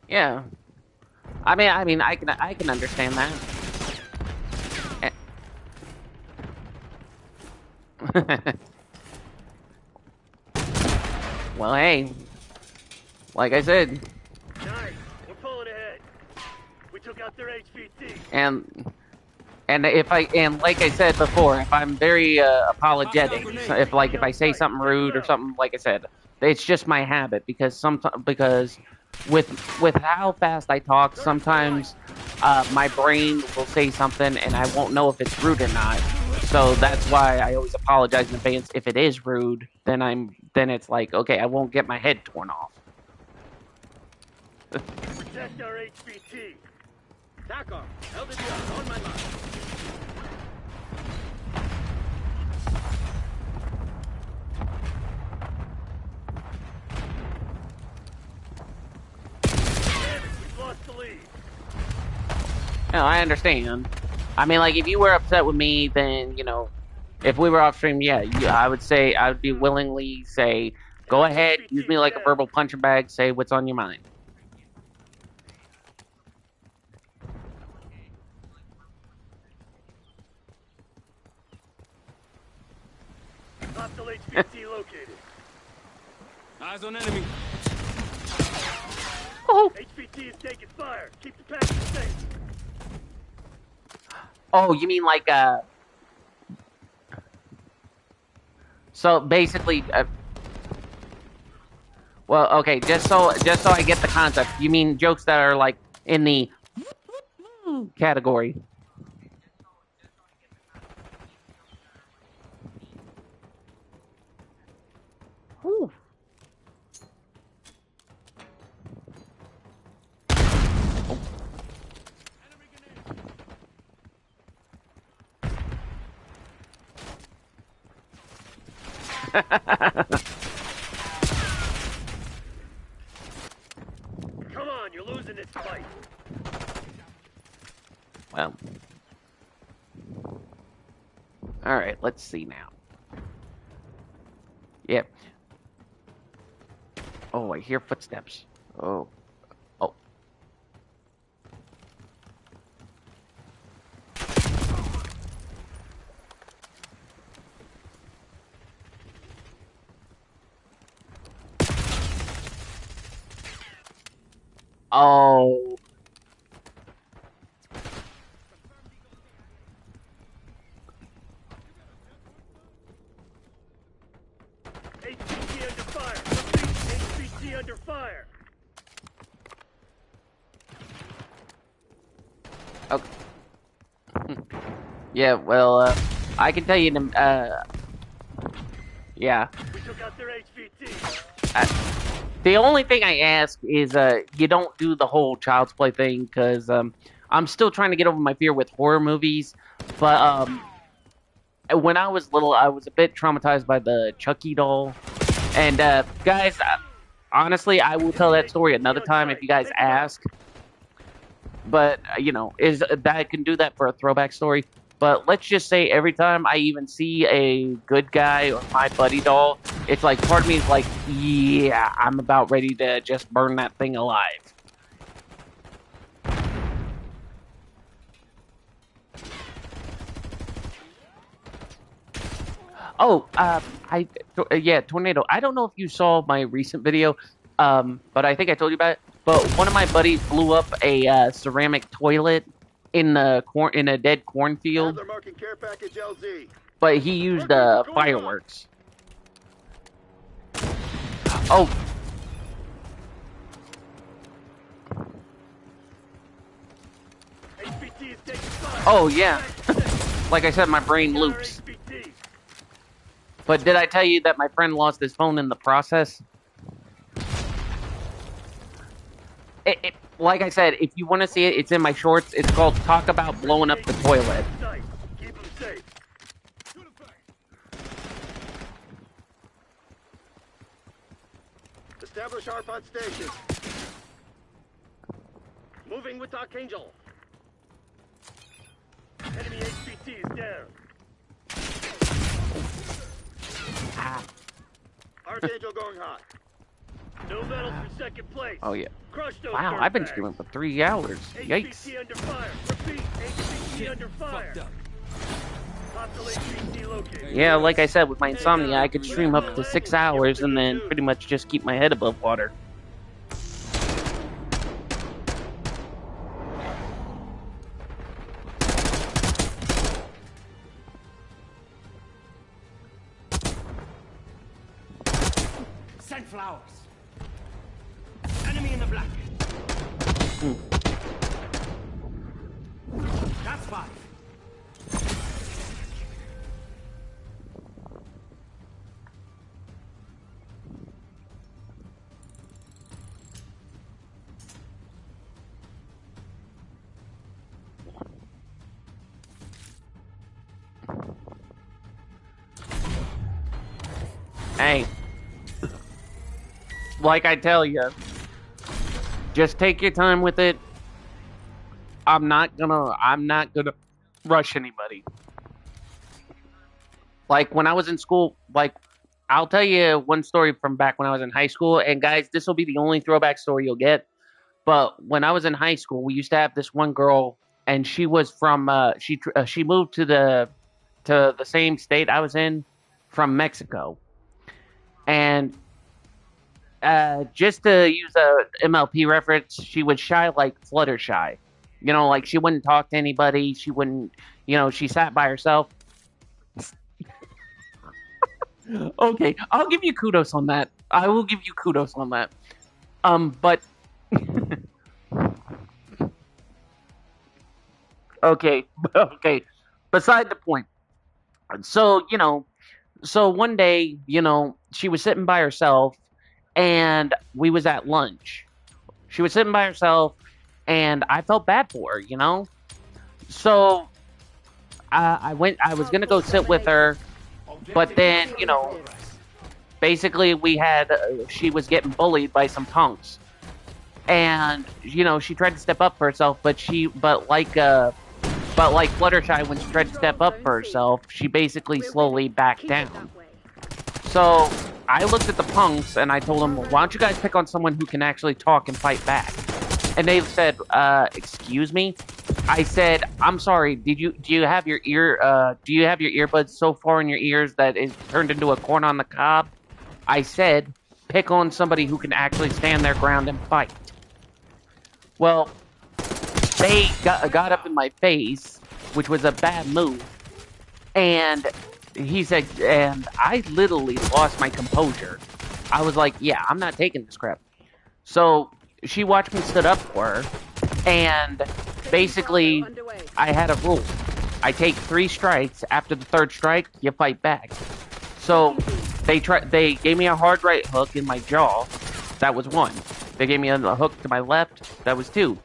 Yeah. I mean, I can understand that. Well, hey, like I said. Nice. We're pulling ahead. We took out their HVT. And like I said before, if I'm very apologetic, if I say something rude or something, like I said, it's just my habit because with how fast I talk, sometimes my brain will say something and I won't know if it's rude or not. So that's why I always apologize in advance. If it is rude, then it's like, okay, I won't get my head torn off. Protect our HVT. TACOM, LDBR, on my mark. We've lost the lead. No, I understand. I mean, like, if you were upset with me, then, you know, if we were off stream, yeah, I would say, I would be willingly say, go ahead, use me like a verbal punching bag, say what's on your mind. Hostile HVT located. Eyes on enemy. Oh. HVT is taking fire. Keep the package safe. Oh, you mean like, so basically, well, okay, just so I get the concept, you mean jokes that are like in the category. Whew. Come on, you're losing this fight. Well. Alright, let's see now. Yep. Oh, I hear footsteps. Oh. Oh. Oh. HVT under fire. Repeat, HVT under fire. Okay. Yeah, well, I can tell you, yeah. We took out their HVT. The only thing I ask is, you don't do the whole Child's Play thing, because, I'm still trying to get over my fear with horror movies, but, when I was little, I was a bit traumatized by the Chucky doll, and, guys, honestly, I will tell that story another time if you guys ask, but, you know, I can do that for a throwback story. But let's just say every time I even see a good guy or my buddy doll, it's like part of me is like, yeah, I'm about ready to just burn that thing alive. Oh, yeah, Tornado. I don't know if you saw my recent video, but I think I told you about it. But one of my buddies blew up a ceramic toilet in a dead cornfield. Care package LZ. But he used fireworks. Oh. Oh yeah. Like I said, my brain loops. But did I tell you that my friend lost his phone in the process? Like I said, if you want to see it, it's in my shorts. It's called Talk About Blowing Up the Toilet. Keep them safe. Establish Arpod station. Moving with Archangel. Enemy HVT is down. Archangel going hot. No medal for second place. Oh yeah. Crush those Wow, I've been streaming for 3 hours. Yikes. HVT under fire. Repeat, HVT under fire. Yeah, like I said, with my insomnia, I could stream up to 6 hours and then pretty much just keep my head above water. Send flowers. Enemy in the black. That's 5. Hey, like I tell you, just take your time with it. I'm not gonna rush anybody. Like when I was in school, like I'll tell you one story from back when I was in high school. And guys, this will be the only throwback story you'll get. But when I was in high school, we used to have this one girl, and she was from she moved to the same state I was in from Mexico, and just to use a MLP reference, she was shy like Fluttershy. You know, like she wouldn't talk to anybody. She wouldn't, she sat by herself. Okay, I'll give you kudos on that. I will give you kudos on that. But okay, okay. Beside the point. So, so one day, she was sitting by herself, and we was at lunch. She was sitting by herself, and I felt bad for her. So I was gonna go sit with her, but then, basically she was getting bullied by some punks, and she tried to step up for herself, but like Fluttershy, when she tried to step up for herself, she basically slowly backed down. So I looked at the punks and I told them, "Why don't you guys pick on someone who can actually talk and fight back?" And they said, "Excuse me." I said, "I'm sorry. Do you have your earbuds so far in your ears that it turned into a corn on the cob?" I said, "Pick on somebody who can actually stand their ground and fight." Well, they got up in my face, which was a bad move, and he said, and I literally lost my composure. I was like, "Yeah, I'm not taking this crap." So she watched me stood up for her, and basically, I had a rule. I take 3 strikes. After the 3rd strike, you fight back. So they gave me a hard right hook in my jaw. That was 1. They gave me a hook to my left. That was 2.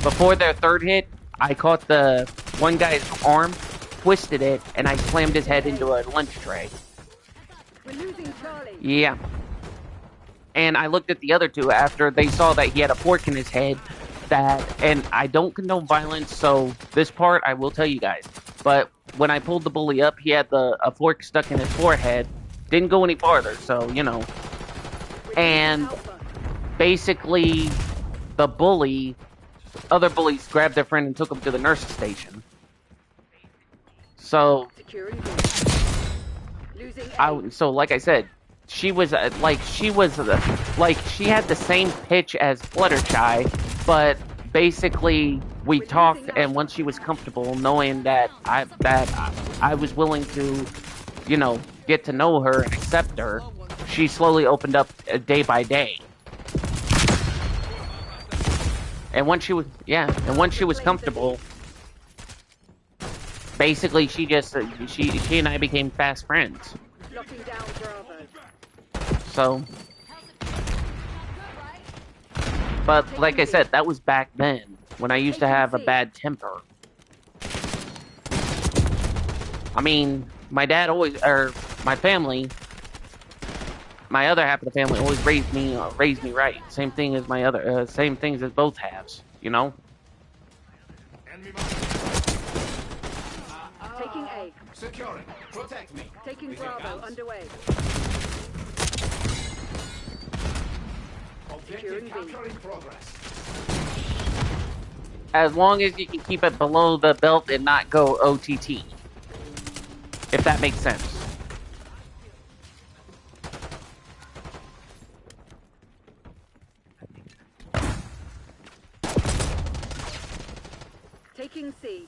Before their 3rd hit, I caught the one guy's arm, twisted it, and I slammed his head into a lunch tray. Yeah. And I looked at the other 2 after they saw that he had a fork in his head. And I don't condone violence, so this part I will tell you guys. But when I pulled the bully up, he had a fork stuck in his forehead. Didn't go any farther, so, And basically, other bullies grabbed their friend and took him to the nurse's station. So, like I said, she had the same pitch as Fluttershy, but basically we talked, and once she was comfortable, knowing that I was willing to, get to know her and accept her, she slowly opened up day by day. And once she was comfortable, basically she and I became fast friends. So, but like I said, that was back then, when I used to have a bad temper. I mean, my dad always, or my family, my other half of the family always raised me right. Same thing as same things as both halves, Taking A. Securing. Protect me. Taking Bravo underway. Objective capture in progress. As long as you can keep it below the belt and not go OTT. If that makes sense. Taking C.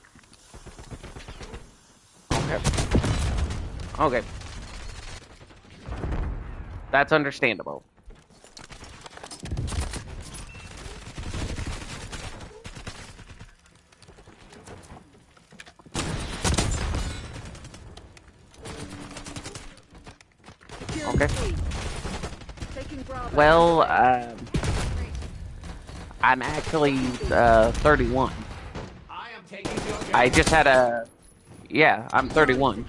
Okay. That's understandable. Okay. Well, I'm actually 31. I just had I'm 31.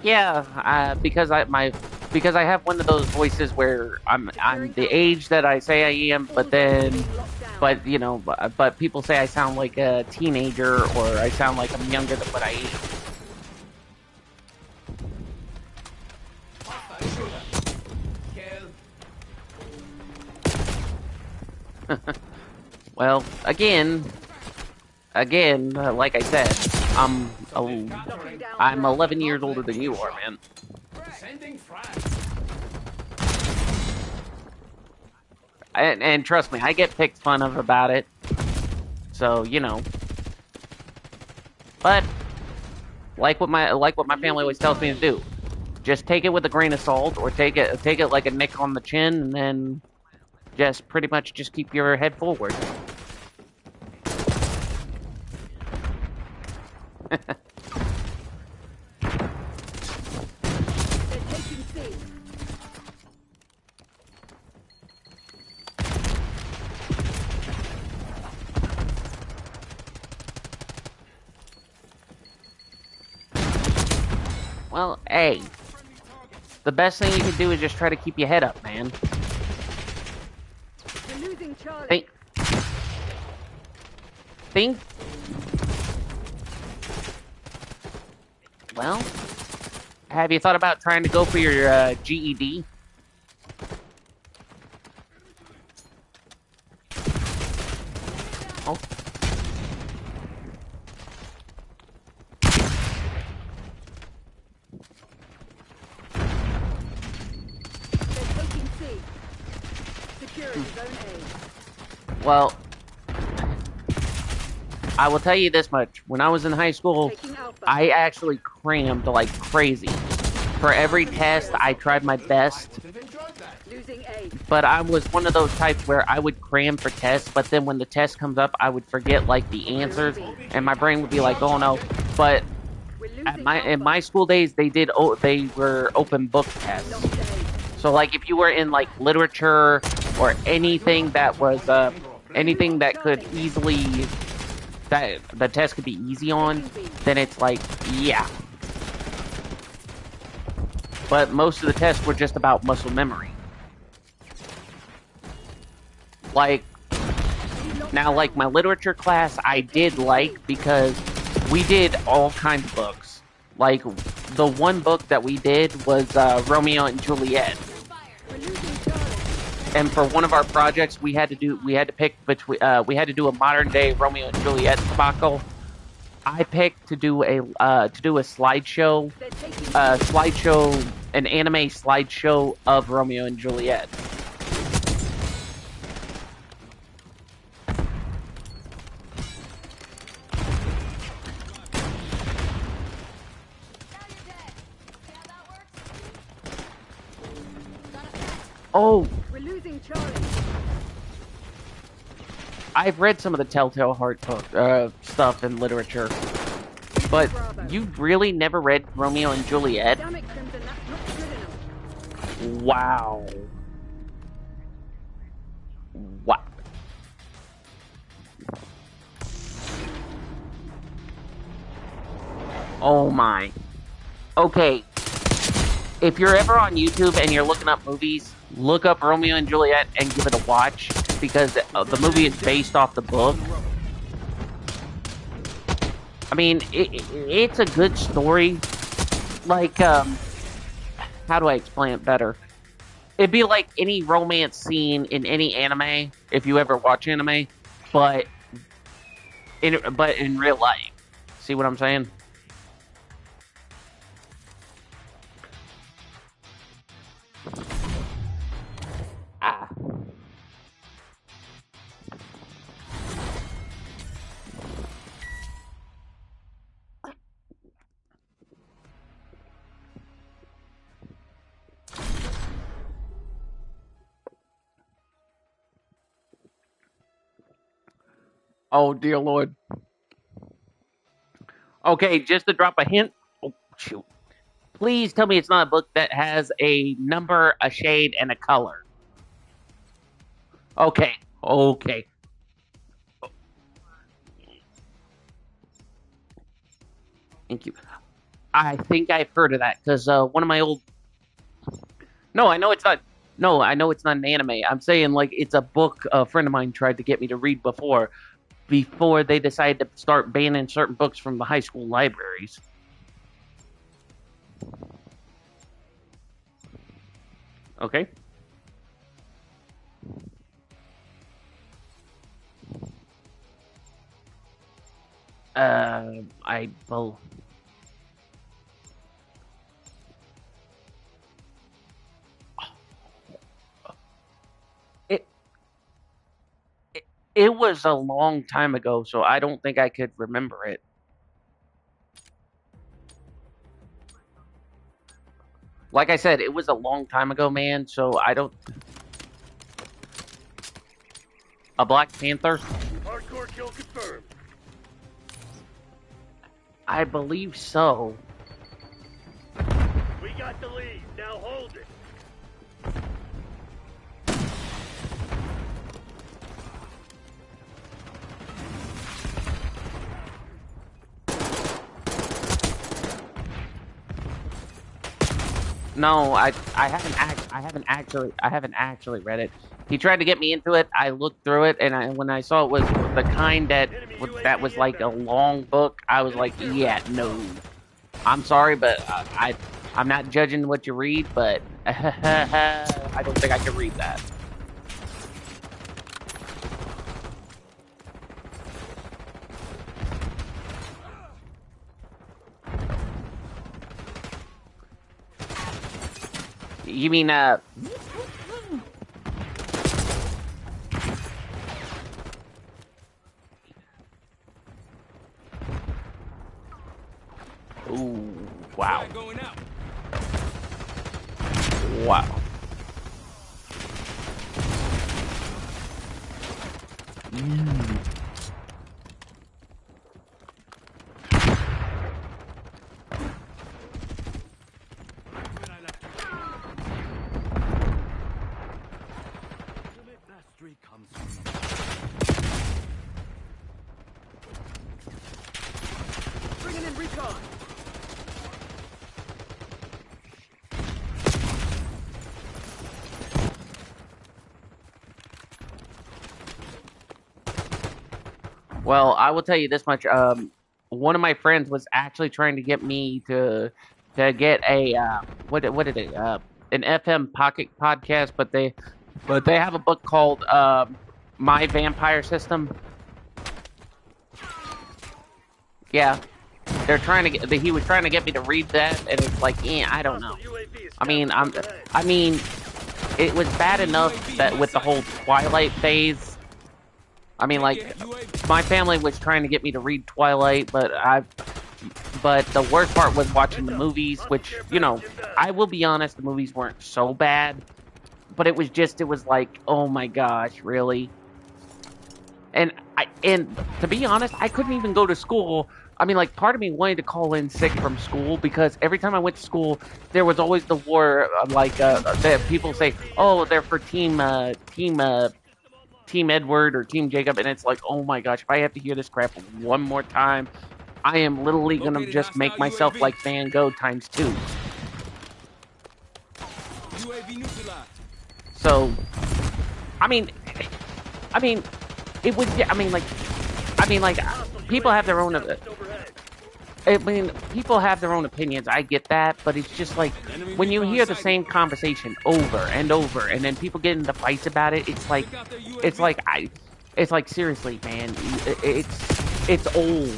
Yeah, because I have one of those voices where I'm the age that I say I am, but you know, but people say I sound like a teenager or I sound like I'm younger than what I am. Well, again, like I said, I'm 11 years older than you are, man. And trust me, I get picked fun of about it. So, you know. But like what my family always tells me to do. Just take it with a grain of salt, or take it like a nick on the chin, and then just pretty much just keep your head forward. Well, hey, the best thing you can do is just try to keep your head up, man. We're losing Charlie. Think. Well, have you thought about trying to go for your GED? Oh. Well, I will tell you this much. When I was in high school, I actually crammed like crazy. For every test, I tried my best. But I was one of those types where I would cram for tests, but then when the test comes up, I would forget like the answers, and my brain would be like, "Oh no!" But in my school days, they were open book tests. So like if you were in like literature or anything that was anything that could easily that the test could be easy on, then it's like, yeah. But most of the tests were just about muscle memory. Like, now, like, my literature class, I did like, because we did all kinds of books. Like, the one book that we did was Romeo and Juliet. And for one of our projects, we had to do a modern day Romeo and Juliet debacle. I picked to do a slideshow, an anime slideshow of Romeo and Juliet. Oh, We're losing Charlie. I've read some of the Telltale Heart book stuff in literature, but you really never read Romeo and Juliet? Damn it, Crimson, that's not good enough. Wow. What? Oh my. Okay. If you're ever on YouTube and you're looking up movies, look up Romeo and Juliet and give it a watch, because the movie is based off the book. I mean, it's a good story. Like, how do I explain it better? It'd be like any romance scene in any anime, if you ever watch anime, but in real life. See what I'm saying? Ah. Oh, dear Lord. Okay, just to drop a hint. Oh, shoot. Please tell me it's not a book that has a number, a shade, and a color. Okay. Okay. Thank you. I think I've heard of that because one of my old. No, I know it's not. No, I know it's not an anime. I'm saying like it's a book a friend of mine tried to get me to read before they decided to start banning certain books from the high school libraries. Okay. I well. It, it was a long time ago, so I don't think I could remember it. Like I said, it was a long time ago, man, so I don't... A Black Panther? Hardcore kill confirmed. I believe so. We got the lead. Now hold it. No, I haven't actually read it. He tried to get me into it. I looked through it, and when I saw it was the kind that was like a long book, I was like, yeah, no. I'm sorry, but I'm not judging what you read, but I don't think I can read that. You mean, ooh, wow. Wow. Bringing in recon. Well, I will tell you this much. One of my friends was actually trying to get me to get a what did it an FM pocket podcast, but they have a book called My Vampire System. Yeah, they're trying to get. He was trying to get me to read that, and it's like, I don't know. I mean, it was bad enough that with the whole Twilight phase. I mean, like, my family was trying to get me to read Twilight, but the worst part was watching the movies, which, you know, I will be honest, the movies weren't so bad, but it was like, oh my gosh, really? And to be honest, I couldn't even go to school. I mean, like, part of me wanted to call in sick from school because every time I went to school, there was always the war, that people say, oh, they're for Team Edward or Team Jacob, and it's like, oh my gosh, if I have to hear this crap one more time, I am literally gonna just make myself like Van Gogh times 2. So, I mean, it was. People have their own. People have their own opinions. I get that, but it's just like when you hear the same conversation over and over, and then people get into fights about it. It's like seriously, man, it's old.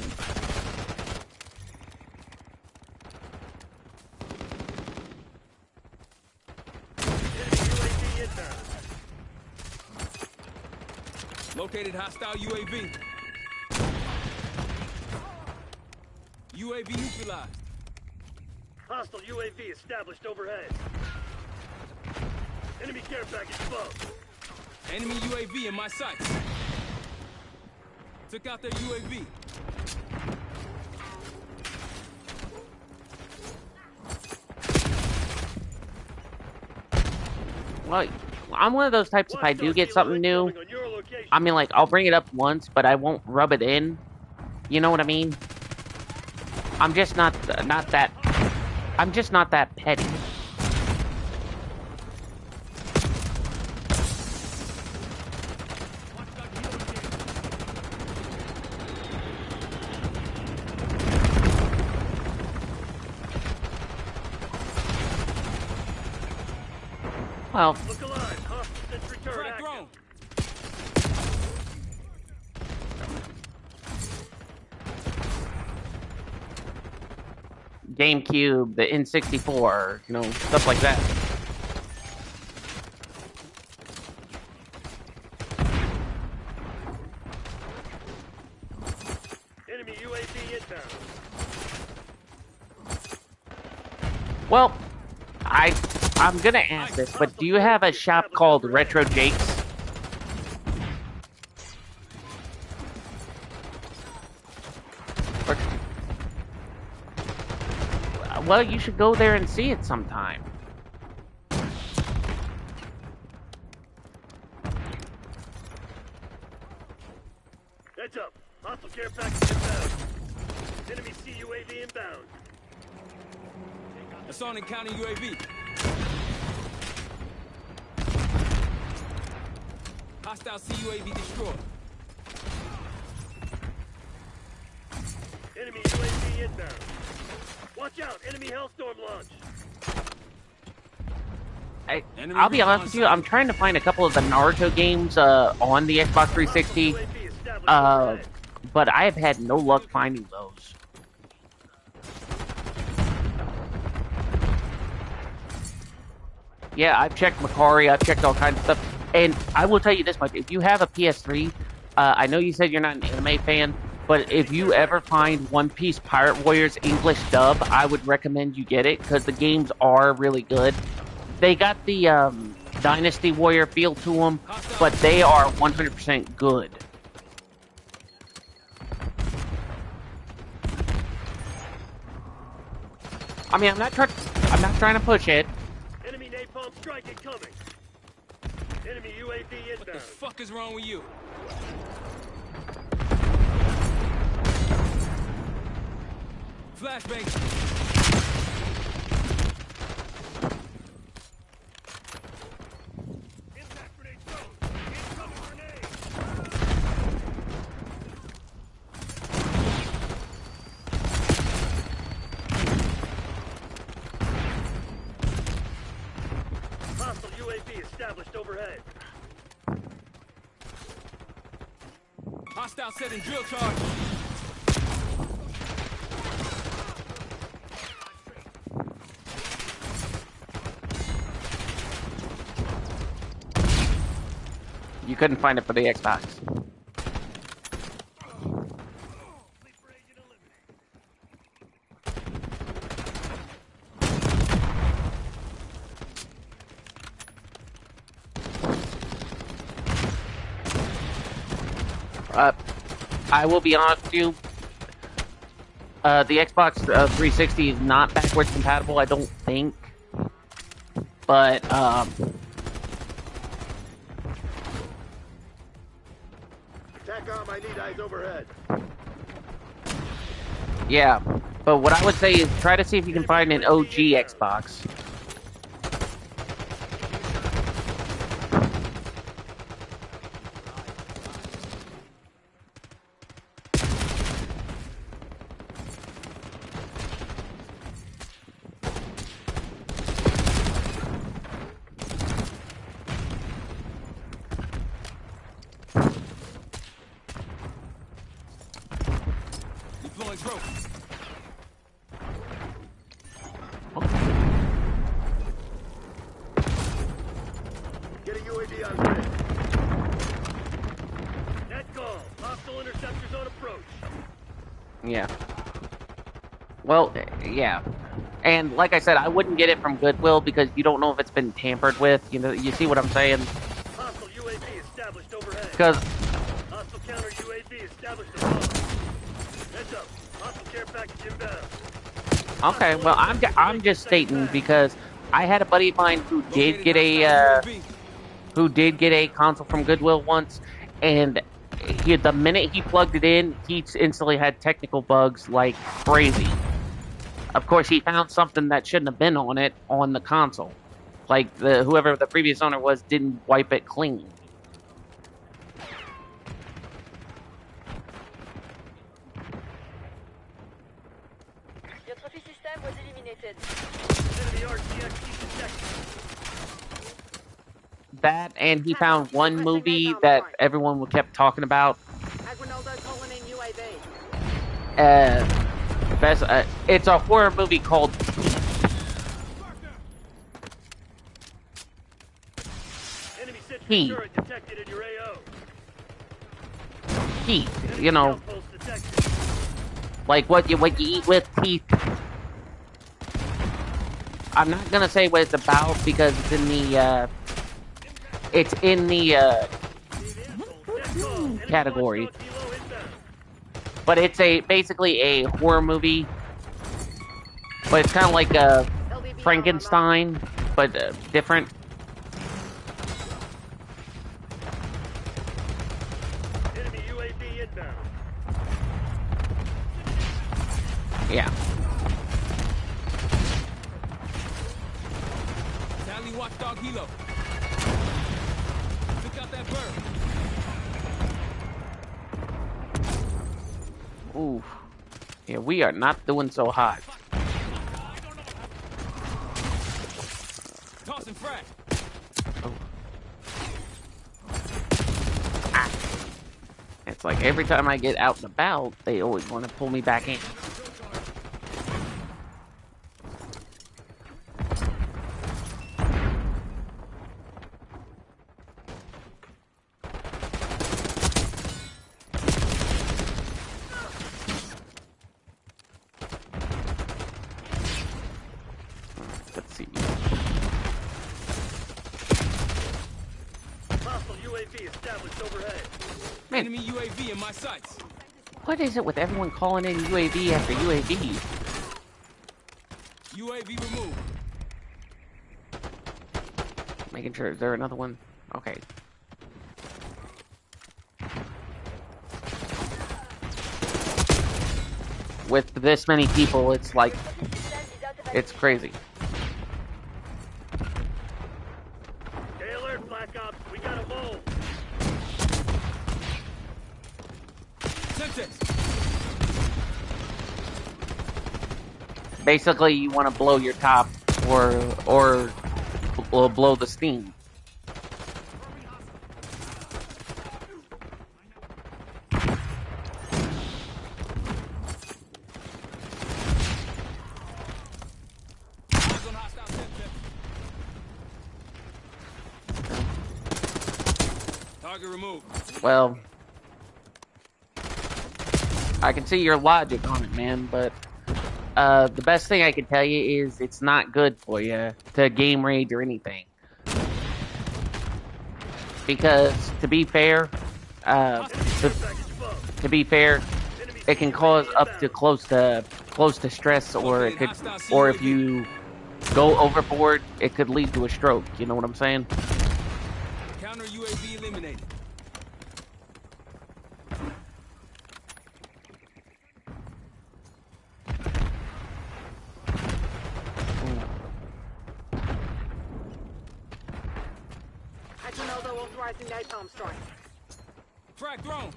Located hostile UAV. UAV neutralized. Hostile UAV established overhead. Enemy care package above. Enemy UAV in my sights. Took out their UAV. Well, I'm one of those types, if I do get something new, I mean, like, I'll bring it up once, but I won't rub it in. You know what I mean? I'm just not that. I'm just not that petty. Well. Look alive. Hostage return active. GameCube, the N64, you know, stuff like that. Enemy UAV inbound. Well, I'm gonna ask this, but do you have a shop called Retro Jake's? Well, you should go there and see it sometime. Heads up. Hostile care package inbound. Enemy CUAV inbound. Assault and counter UAV. Hostile CUAV destroyed. Enemy UAV inbound. Watch out, enemy Hellstorm launch. I'll be honest with you, I'm trying to find a couple of the Naruto games on the Xbox 360, but I have had no luck finding those. Yeah, I've checked Macari, I've checked all kinds of stuff, and I will tell you this much, if you have a PS3, I know you said you're not an anime fan, but if you ever find One Piece Pirate Warriors English dub, I would recommend you get it, because the games are really good. They got the Dynasty Warrior feel to them, but they are 100% good. I mean, I'm not trying to push it. Enemy napalm strike incoming. Enemy UAV inbound. What the fuck is wrong with you? Flashbang. Impact grenade thrown. Incoming grenade. Hostile UAV established overhead. Hostile setting drill charge. You couldn't find it for the Xbox. I will be honest with you. The Xbox 360 is not backwards compatible, I don't think. But, TACOM, I need eyes overhead. yeah. But what I would say is try to see if you can find an OG Xbox. Deploying trophy. Get a UAV on grid. Net call. Hostile interceptors on approach. Yeah. Well, yeah. And like I said, I wouldn't get it from Goodwill because you don't know if it's been tampered with. You know, you see what I'm saying? Hostile UAV established overhead. Because hostile counter UAV established above. Heads up. Hostile care package inbound. okay, well, I'm just stating because I had a buddy of mine who did get a console from Goodwill once, and the minute he plugged it in, he instantly had technical bugs like crazy. Of course, he found something that shouldn't have been on it on the console. Like, whoever the previous owner was didn't wipe it clean. Your trophy system was eliminated. That, and he found one movie that everyone kept talking about. It's a horror movie called Heat. Heat, you know, like what you eat with teeth. I'm not gonna say what it's about because it's in the category, but it's basically a horror movie, but it's kind of like a Frankenstein, but different. Yeah. Tally watchdog helo. Look out that bird. Ooh. Yeah, we are not doing so hot. Tossing frag. Oh. Ah. It's like every time I get out and about, they always want to pull me back in. Let's see. Hostile UAV established overhead. Man. Enemy UAV in my sights. What is it with everyone calling in UAV after UAV? UAV removed. Making sure, is there another one? Okay. With this many people, it's like, it's crazy. Stay alert, Black Ops. We got a mole. Basically, you want to blow your top or blow the steam. Target removed. Well, I can see your logic on it, man, but the best thing I can tell you is it's not good for you to game rage or anything. Because to be fair, it can cause up to close to stress, or it could, or if you go overboard, it could lead to a stroke. You know what I'm saying? Counter UAV eliminated. napalm strike. Frag thrown.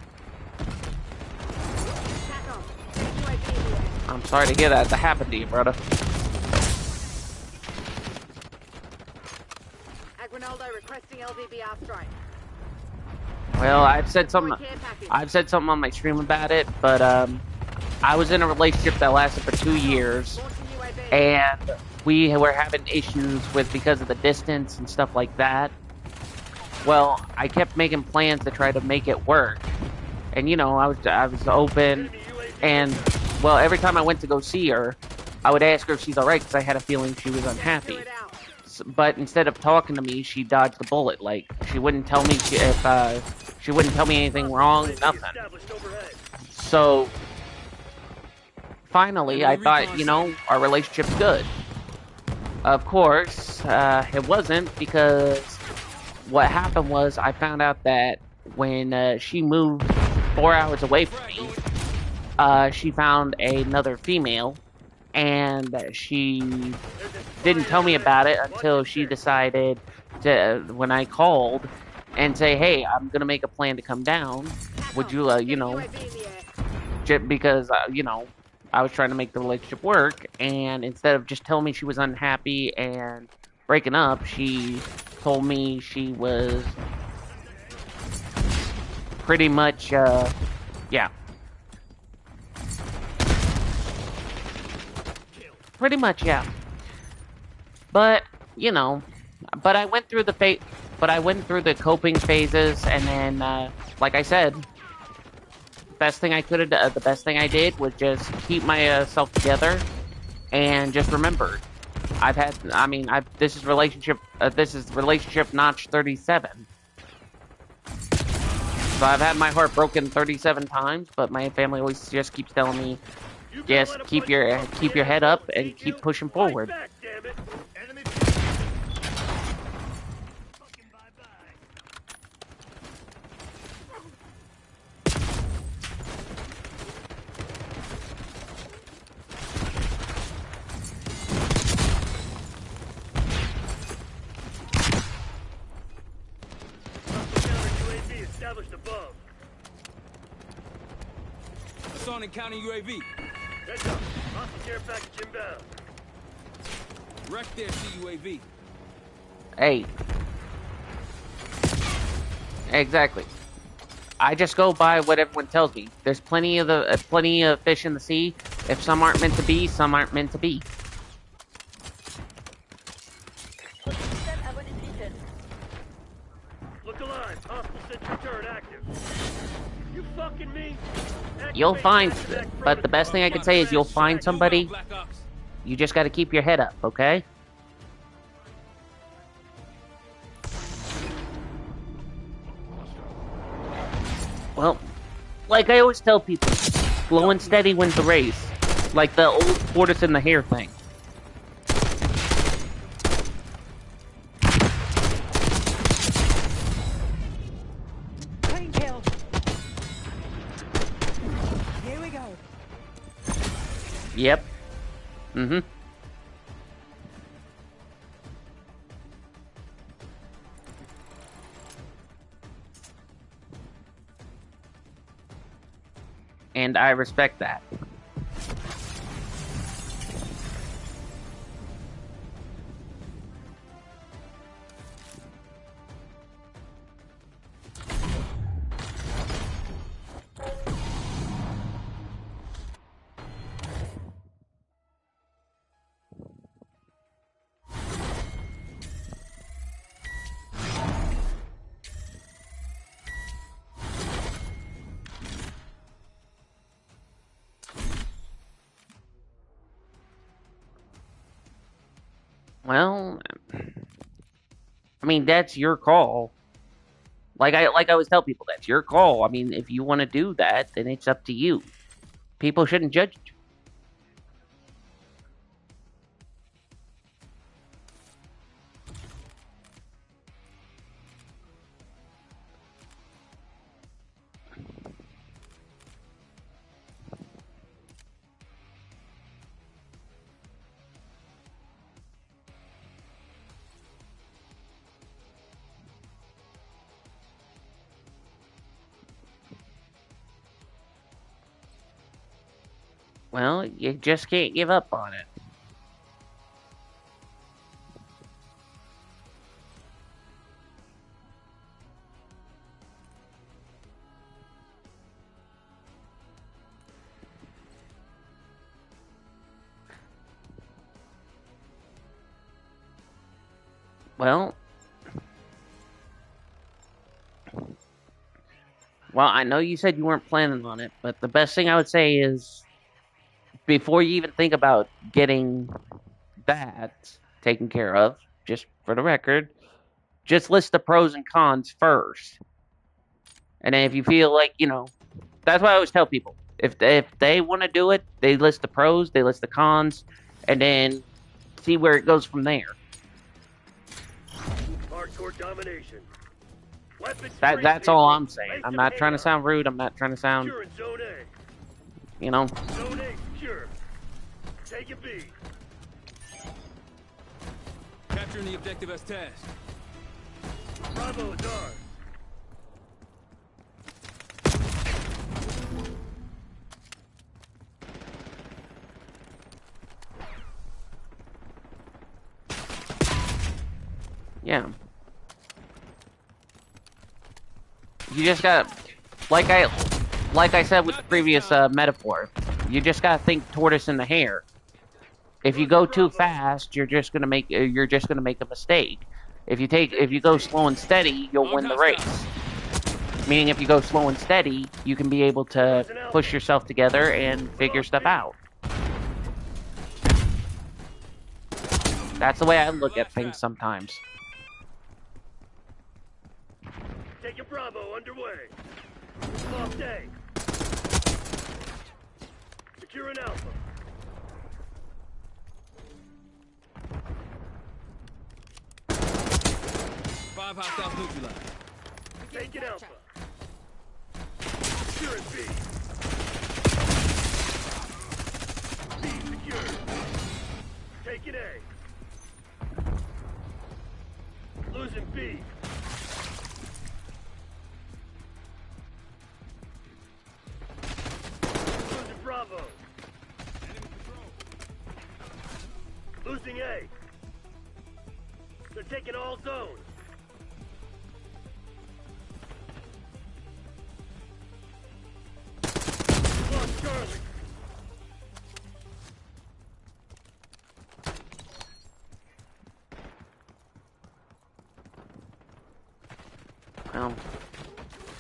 I'm sorry to hear that happened to you, brother. Aguinaldo requesting LVBR strike. Well, I've said something on my stream about it, but I was in a relationship that lasted for 2 years, and we were having issues because of the distance and stuff like that. Well, I kept making plans to try to make it work, and you know, I was open, and well, every time I went to go see her, I would ask her if she's all right because I had a feeling she was unhappy. But instead of talking to me, she dodged the bullet. Like, she wouldn't tell me if she wouldn't tell me anything wrong, nothing. So finally, I thought, you know, our relationship's good. Of course, it wasn't, because what happened was I found out that when she moved 4 hours away from me, she found another female, and she didn't tell me about it until she decided to, when I called, and say, hey, I'm going to make a plan to come down. Would you, you know, just because, you know, I was trying to make the relationship work, and instead of just telling me she was unhappy and breaking up, she told me she was pretty much, yeah. Pretty much, yeah. But, you know, but I went through the coping phases, and then, like I said, the best thing I did was just keep myself together, and just remember, this is relationship notch 37. So I've had my heart broken 37 times, but my family always just keeps telling me, just keep your head up and keep pushing forward. Established above. Assault and counter UAV. Heads up. Hostile care package inbound. Wreck their CUAV. Hey. Exactly. I just go by what everyone tells me. There's plenty of fish in the sea. If some aren't meant to be, some aren't meant to be. Look alive. Hostile sentry turret active. You fucking me? You'll find, but the best thing I can say is you'll find somebody. You just got to keep your head up, okay? Well, like I always tell people, slow and steady wins the race. Like the old tortoise and the hare thing. Clean kill. Here we go. Yep. Mm-hmm. And I respect that. Well, I mean, that's your call. Like I always tell people, that's your call. I mean, if you want to do that, then it's up to you. People shouldn't judge you. Well, you just can't give up on it. Well, I know you said you weren't planning on it, but the best thing I would say is, before you even think about getting that taken care of, just for the record, just list the pros and cons first. And then if you feel like, that's what I always tell people. If they want to do it, they list the pros, they list the cons, and then see where it goes from there. Hardcore domination. That's all I'm saying. I'm not trying to sound rude. I'm not trying to sound, Secure in Zone A. you know. Zone A secure. Take it B. Capturing the objective as tasked. Bravo is ours. Yeah. You just got, like I said with the previous metaphor, you just gotta think tortoise in the hare. If you go too fast, you're just gonna make a mistake. If you go slow and steady, you'll win the race. Meaning, if you go slow and steady, you can be able to push yourself together and figure stuff out. That's the way I look at things sometimes. Taking Bravo underway. Lost A. Securing Alpha. Five hostiles neutralized. Taking Alpha. Securing B. B secured. Taking A. Losing B. Losing Bravo. Losing A. They're taking all zones. Lost Charlie.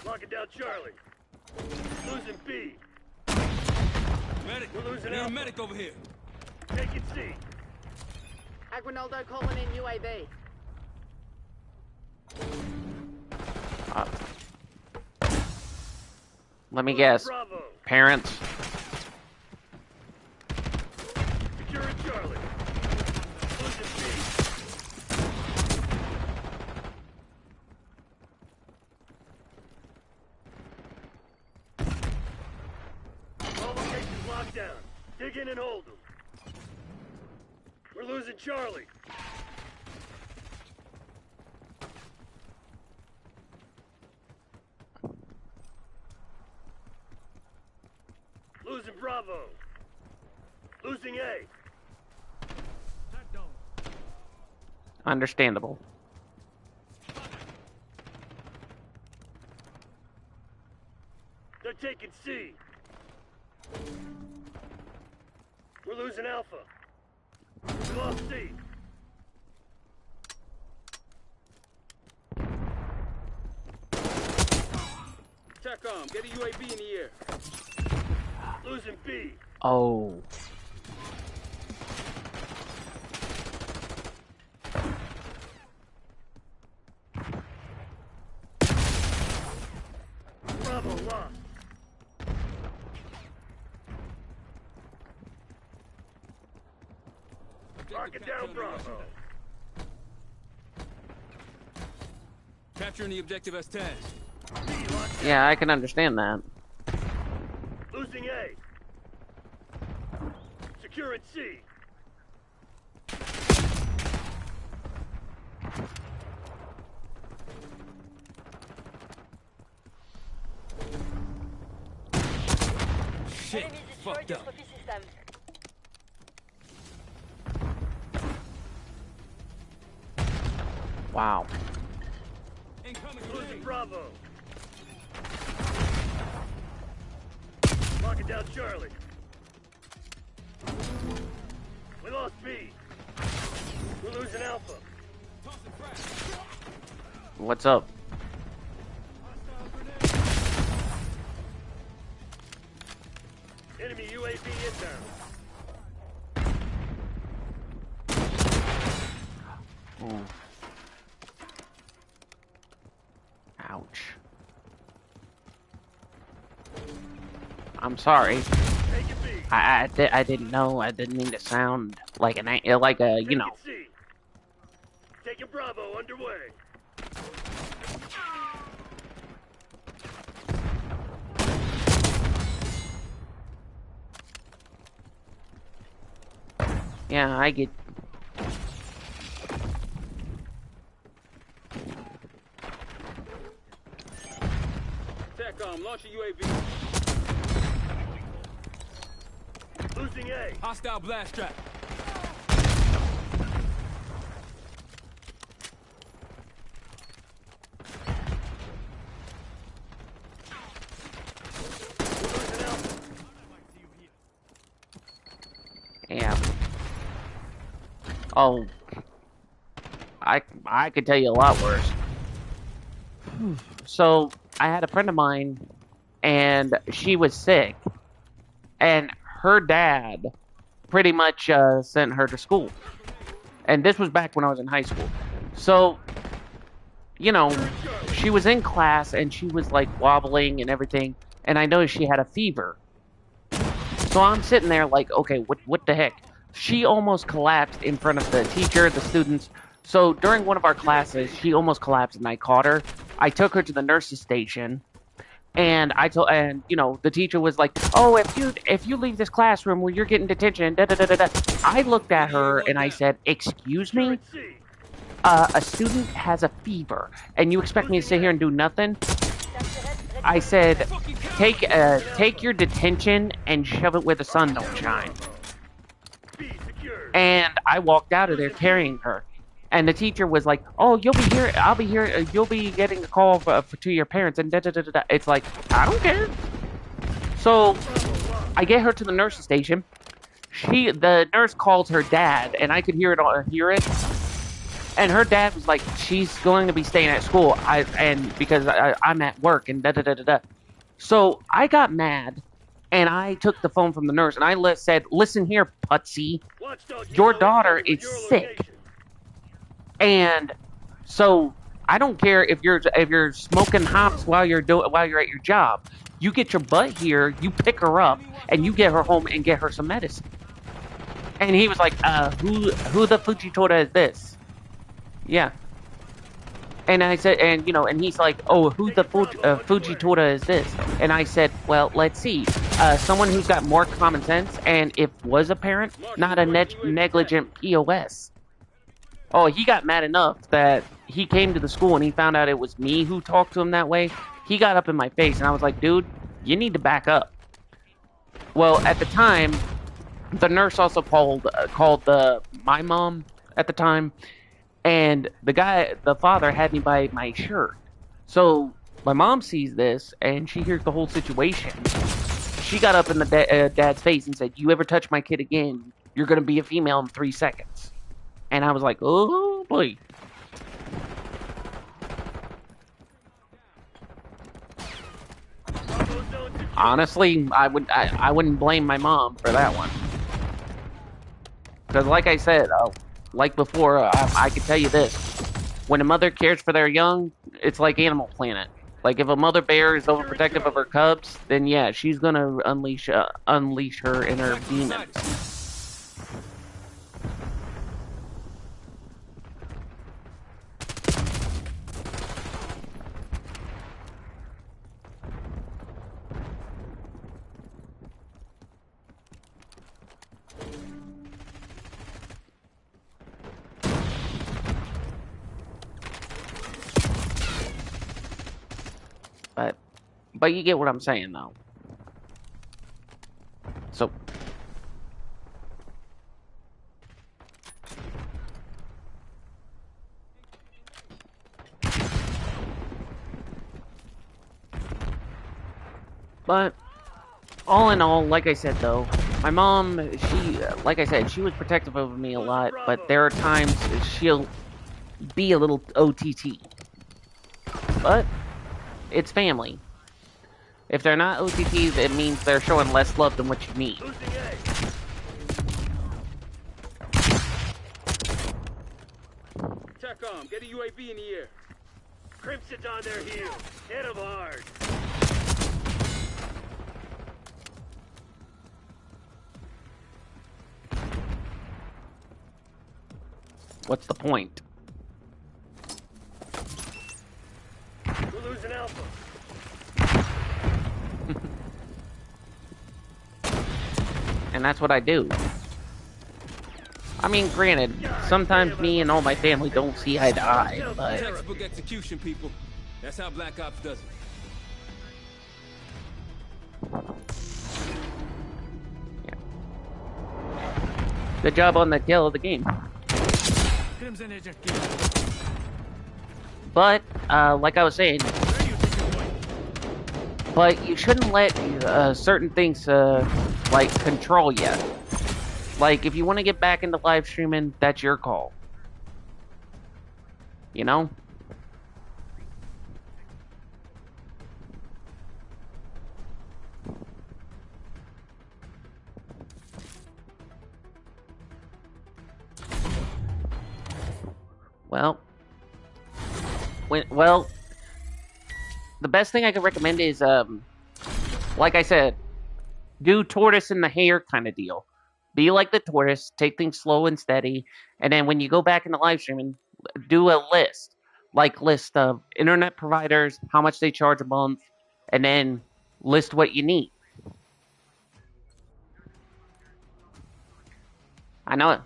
Locking down Charlie. Losing B. Medic. We're losing I need a Alpha. medic over here. Taking C. Aguinaldo calling in UAV. Let me guess. Bravo. Parents. Securing Charlie. Losing B. All locations locked down. Dig in and hold them. We're losing Charlie. Losing Bravo. Losing A. Understandable. They're taking C. We're losing Alpha. We lost C. TACOM, get a UAV in the air. Losing B. Oh. Bravo lost. Marking down Bravo. Capturing the objective as tasked. B locked down. Yeah, I can understand that. Losing A. Securing C. Shit, fucked up. Wow. Losing Bravo. Locking down Charlie. We lost B. We're losing Alpha. What's up? Enemy UAV inbound. Oh. Ouch. I'm sorry. I didn't know. I didn't mean to sound like you know. Taking Bravo underway. Yeah, I get... TACOM, launch a UAV. Losing A. Hostile blast trap. Yeah. Oh. I could tell you a lot worse. So, I had a friend of mine, and she was sick, and her dad pretty much sent her to school. And this was back when I was in high school. So, you know, she was in class, and she was, like, wobbling and everything, and I noticed she had a fever. So I'm sitting there like, okay, what the heck? She almost collapsed in front of the teacher, the students. So during one of our classes, she almost collapsed, and I caught her. I took her to the nurse's station, and you know, the teacher was like, "Oh, if you leave this classroom, well, you're getting detention." Da da da da da. I looked at her and I said, "Excuse me, a student has a fever, and you expect me to sit here and do nothing?" I said, take your detention and shove it where the sun don't shine. And I walked out of there carrying her. And the teacher was like, "Oh, you'll be here. I'll be here. You'll be getting a call to your parents." And da da da da da. It's like, I don't care. So I get her to the nurse's station. The nurse calls her dad, and I could hear it. And her dad was like, "She's going to be staying at school, because I'm at work," and da da da da da. So I got mad, and I took the phone from the nurse, and I said, "Listen here, putsy, your daughter is sick, and so I don't care if you're smoking hops while you're at your job. You get your butt here, you pick her up, and you get her home and get her some medicine." And he was like, who the Fujitora is this?" Yeah. And I said, and he's like, "Oh, who the Fujitora is this?" And I said, "Well, let's see. Someone who's got more common sense, and if was a parent, not a negligent POS." Oh, he got mad enough that he came to the school and he found out it was me who talked to him that way. He got up in my face, and I was like, "Dude, you need to back up." Well, at the time, the nurse also called my mom at the time. And the father had me by my shirt. So my mom sees this, and she hears the whole situation. She got up in the dad's face and said, "You ever touch my kid again, you're going to be a female in 3 seconds." And I was like, oh boy. Honestly, I wouldn't blame my mom for that one. Because like I said, like before, I could tell you this. When a mother cares for their young, it's like Animal Planet. Like, if a mother bear is overprotective of her cubs, then yeah, she's gonna unleash her inner demons. But you get what I'm saying, though. So, but all in all, like I said, though, my mom, like I said, she was protective of me a lot, but there are times she'll be a little OTT. But it's family. If they're not OTTs, it means they're showing less love than what you need. TACOM, get a UAV in the air. Crimson's on their heels. Hit them hard. What's the point? We're losing Alpha. And that's what I do. I mean, granted, sometimes me and all my family don't see eye to eye, but... Textbook execution, people. That's how Black Ops does it. Good job on the kill of the game. But, like I was saying, but you shouldn't let certain things, like, control you. Like, if you want to get back into live streaming, that's your call. You know? Well, the best thing I can recommend is, like I said, do tortoise in the hare kind of deal. Be like the tortoise, take things slow and steady, and then when you go back into live streaming, do a list. Like, list of internet providers, how much they charge a month, and then list what you need. I know it.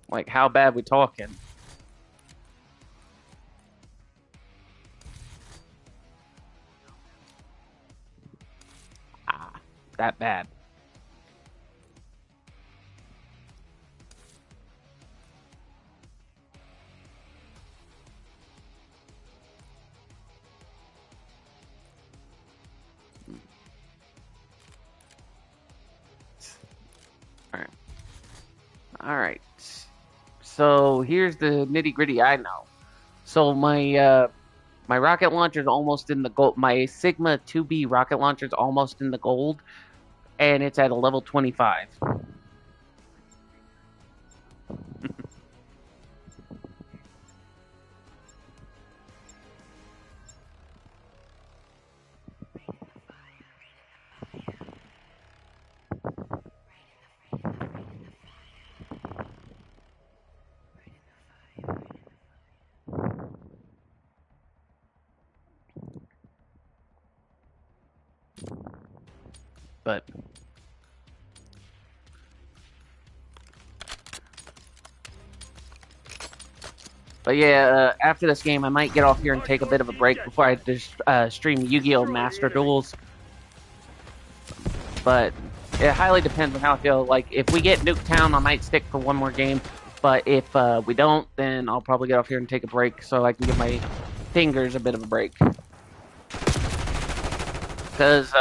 Like, how bad we talking? That bad. Alright. So, here's the nitty-gritty I know. So, my rocket launcher's almost in the gold. My Sigma 2B rocket launcher's almost in the gold. And it's at a level 25. But yeah, after this game, I might get off here and take a bit of a break before I just stream Yu-Gi-Oh! Master Duels. But it highly depends on how I feel. Like, if we get Nuketown, I might stick for one more game. But if we don't, then I'll probably get off here and take a break so I can give my fingers a bit of a break. Because,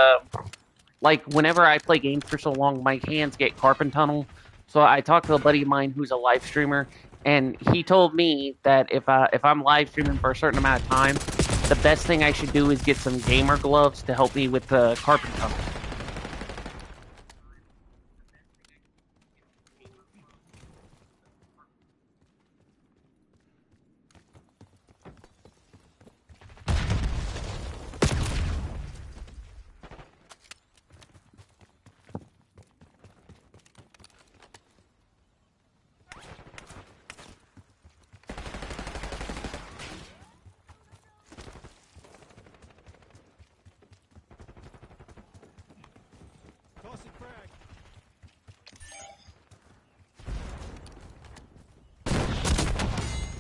like, whenever I play games for so long, my hands get carpal tunnel. So I talked to a buddy of mine who's a live streamer, and he told me that if I'm live streaming for a certain amount of time, the best thing I should do is get some gamer gloves to help me with the carpal tunnel.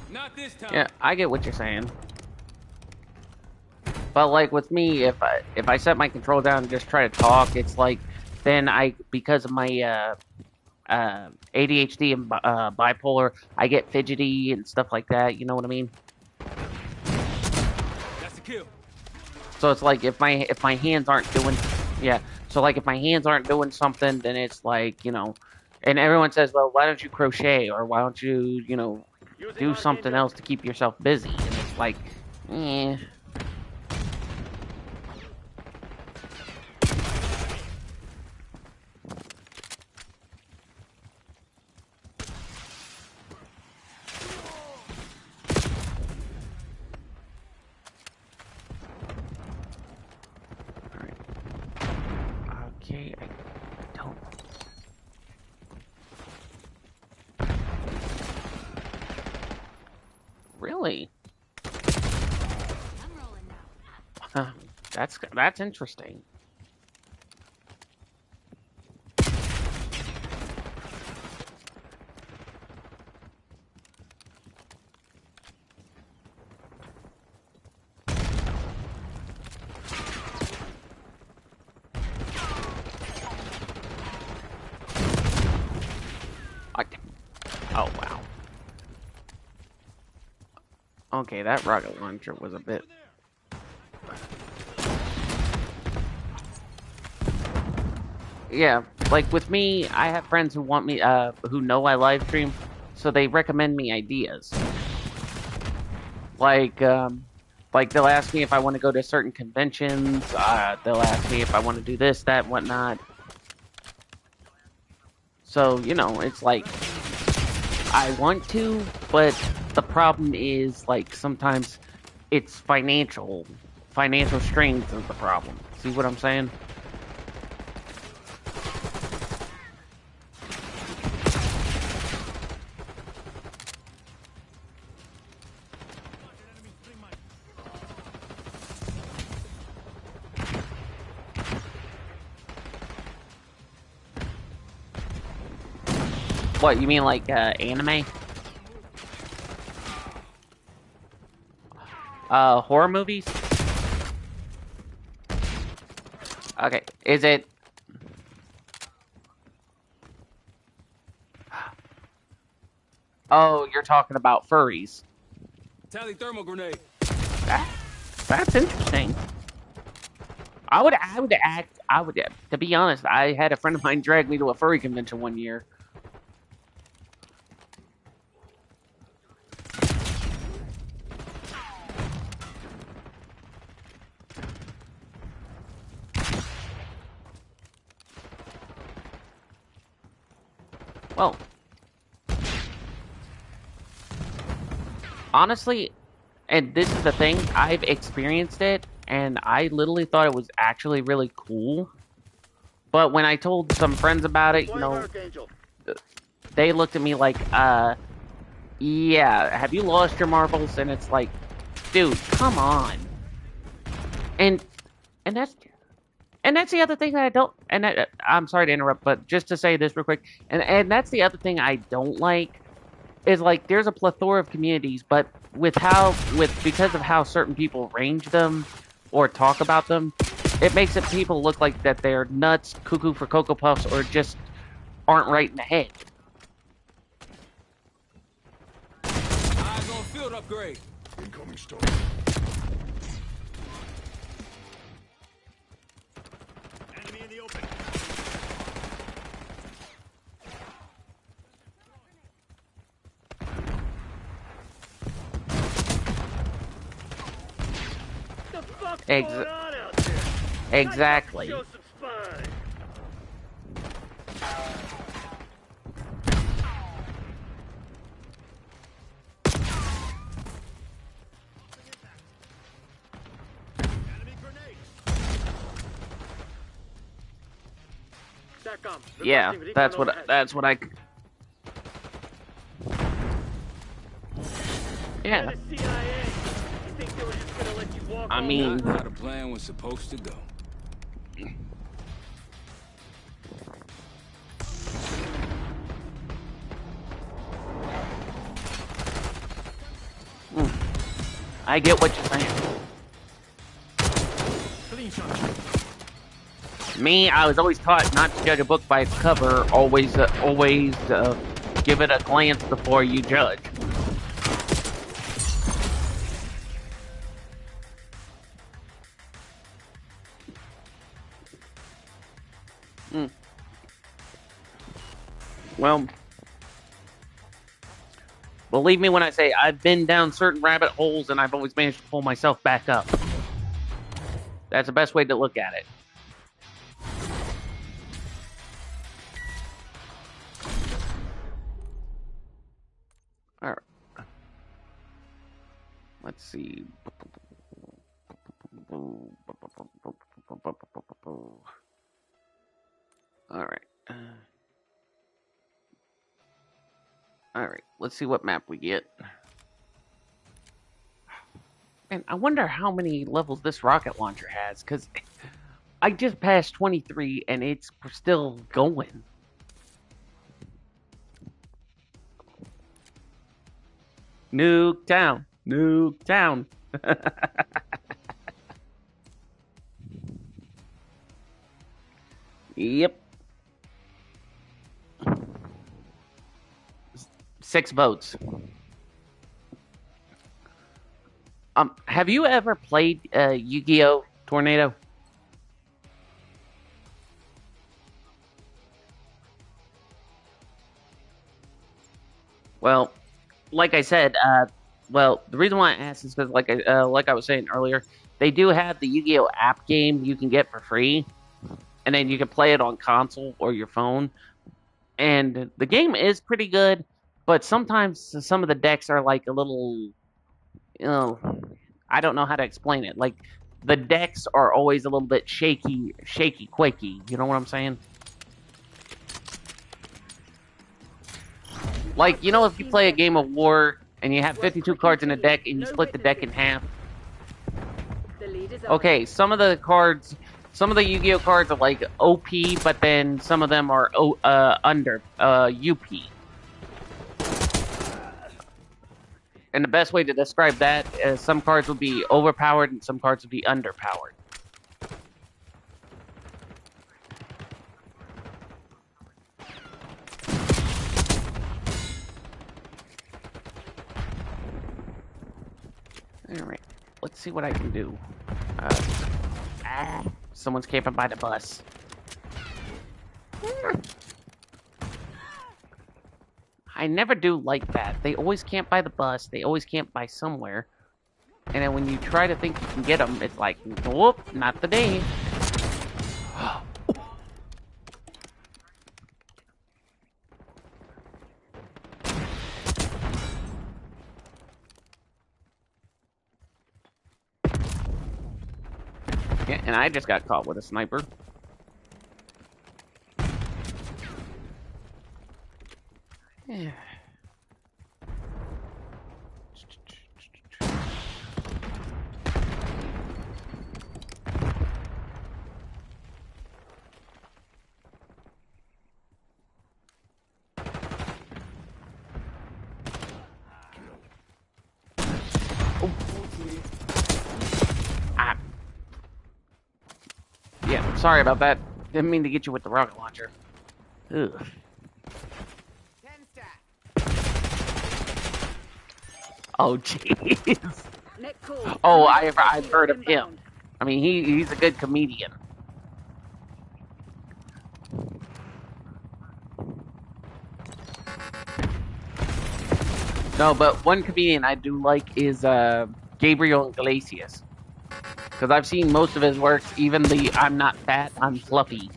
Not this time. Yeah, I get what you're saying. But like with me, if I set my control down and just try to talk, it's like then because of my ADHD and bipolar, I get fidgety and stuff like that. You know what I mean? That's a kill. So it's like if my hands aren't doing, yeah. So like if my hands aren't doing something, then it's like, you know, and everyone says, well, why don't you crochet or why don't you, you know, do something else to keep yourself busy? And it's like, eh. Okay, I don't. Huh. That's interesting. Oh wow. Okay, that rocket launcher was a bit. Yeah, like with me, I have friends who want me, who know I live stream, so they recommend me ideas. Like they'll ask me if I want to go to certain conventions. They'll ask me if I want to do this, that, whatnot. So you know, it's like I want to, but the problem is like sometimes it's financial strength is the problem. See what I'm saying? What, you mean like anime? Horror movies? Okay, is it... Oh, you're talking about furries. Tally thermal grenade. That's interesting. To be honest, I had a friend of mine drag me to a furry convention one year. Well, honestly, and this is the thing, I've experienced it, and I literally thought it was actually really cool. But when I told some friends about it, you know, they looked at me like, yeah, have you lost your marbles? And it's like, dude, come on. And that's the other thing that I don't, I'm sorry to interrupt, but just to say this real quick, and that's the other thing I don't like, is like there's a plethora of communities, but because of how certain people range them or talk about them, it makes it people look like that they're nuts, cuckoo for Cocoa Puffs, or just aren't right in the head. Eyes on field upgrade. Incoming storm. Enemy in the open. The fuck's Ex- going on out there? exactly. Show some spine. Enemy grenade. SATCOM, Yeah, requesting recon that's overhead. what I. Yeah. You're the CIA. You think they were just gonna let you walk I all mean, night? How the plan was supposed to go. I get what you're saying. Clean shot. Me, I was always taught not to judge a book by its cover. Always give it a glance before you judge. Well, believe me when I say I've been down certain rabbit holes and I've always managed to pull myself back up. That's the best way to look at it. All right. Let's see. All right. All right. Let's see what map we get. And I wonder how many levels this rocket launcher has, because I just passed 23 and it's still going. Nuketown. Nuketown. Yep. 6 votes. Have you ever played Yu-Gi-Oh! Tornado? Well, like I said, well, the reason why I asked is because, like I was saying earlier, they do have the Yu-Gi-Oh! App game you can get for free, and then you can play it on console or your phone. And the game is pretty good, but sometimes some of the decks are like a little, I don't know how to explain it. Like the decks are always a little bit shaky, quaky. You know what I'm saying? Like, you know, if you play a game of war and you have 52 cards in a deck and you split the deck in half. Okay, some of the Yu-Gi-Oh cards are like OP, but then some of them are under UP. And the best way to describe that is some cards will be overpowered and some cards will be underpowered. Alright, let's see what I can do. Someone's camping by the bus. I never do like that. They always camp by the bus. They always camp by somewhere. And then when you try to think you can get them, it's like, nope, not today. Yeah, and I just got caught with a sniper. Yeah. Yeah, sorry about that. Didn't mean to get you with the rocket launcher. Ugh. Oh, jeez. Oh, I've heard of him. I mean, he's a good comedian. No, but one comedian I do like is Gabriel Iglesias. Because I've seen most of his works, even the I'm not fat, I'm fluffy.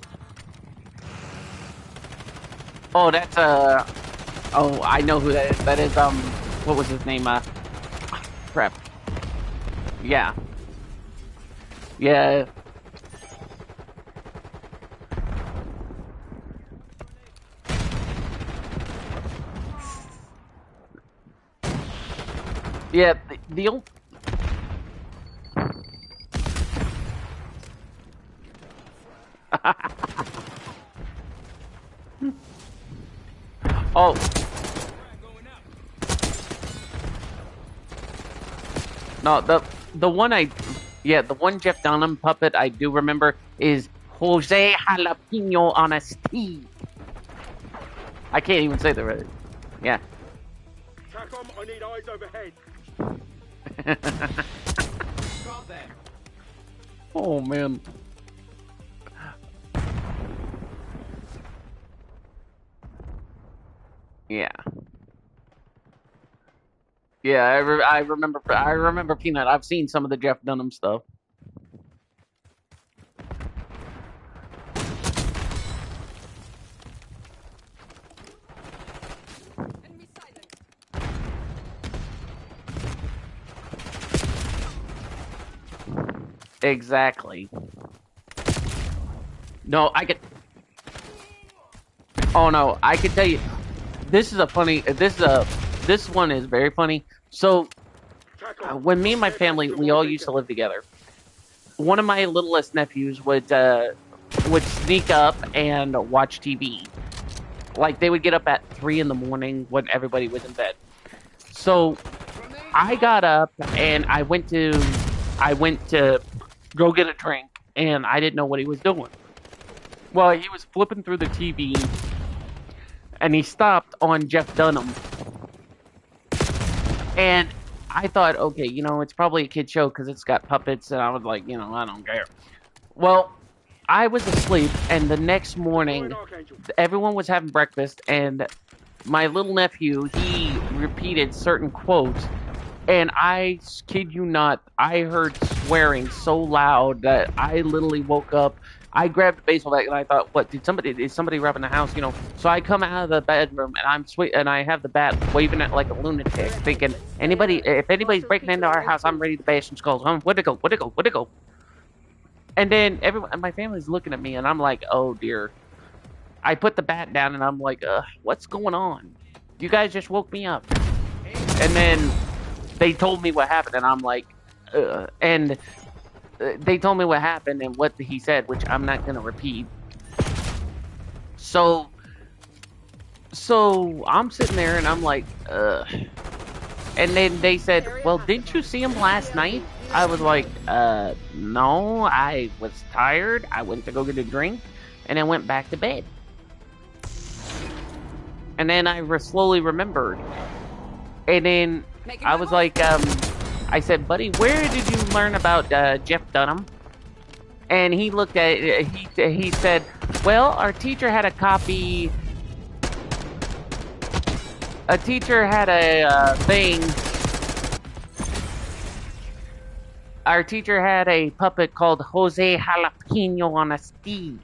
Oh, that's oh, I know who that is. That is what was his name? Crap. Yeah. Yeah. Yeah, the old... Oh. No, the one the one Jeff Dunham puppet I do remember is Jose Jalapeno on a Steve. I can't even say the right. Yeah. TACOM, I need eyes overhead. Oh man. Yeah. Yeah, I remember Peanut. I've seen some of the Jeff Dunham stuff. Exactly. No, I could... Oh no, I can tell you. This one is very funny. So, when me and my family, we all used to live together. One of my littlest nephews would sneak up and watch TV. Like, they would get up at 3 in the morning when everybody was in bed. So I got up and I went to go get a drink, and I didn't know what he was doing. Well, he was flipping through the TV, and he stopped on Jeff Dunham. And I thought, okay, you know, it's probably a kid show because it's got puppets, and I was like, you know, I don't care. Well, I was asleep, and the next morning, everyone was having breakfast, and my little nephew, he repeated certain quotes, and I kid you not, I heard swearing so loud that I literally woke up. I grabbed a baseball bat and I thought, what, is somebody robbing the house, you know? So I come out of the bedroom and I have the bat waving it like a lunatic, thinking, if anybody's breaking into our house, I'm ready to bash some skulls. Where'd it go? And then my family's looking at me and I'm like, oh dear. I put the bat down and I'm like, what's going on? You guys just woke me up. And then they told me what happened and I'm like, and they told me what happened and what he said, which I'm not going to repeat. So I'm sitting there and I'm like, and then they said, well, didn't you see him last night? I was like, no, I was tired. I went to go get a drink and I went back to bed. And then I slowly remembered. And then I was like, I said, buddy, where did you learn about Jeff Dunham? And he looked at it, he said, well, our teacher had a copy. A teacher had a thing. Our teacher had a puppet called Jose Jalapeno on a Steed.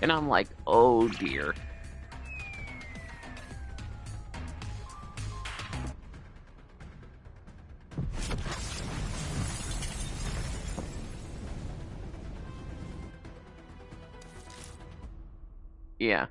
And I'm like, oh dear. Yeah.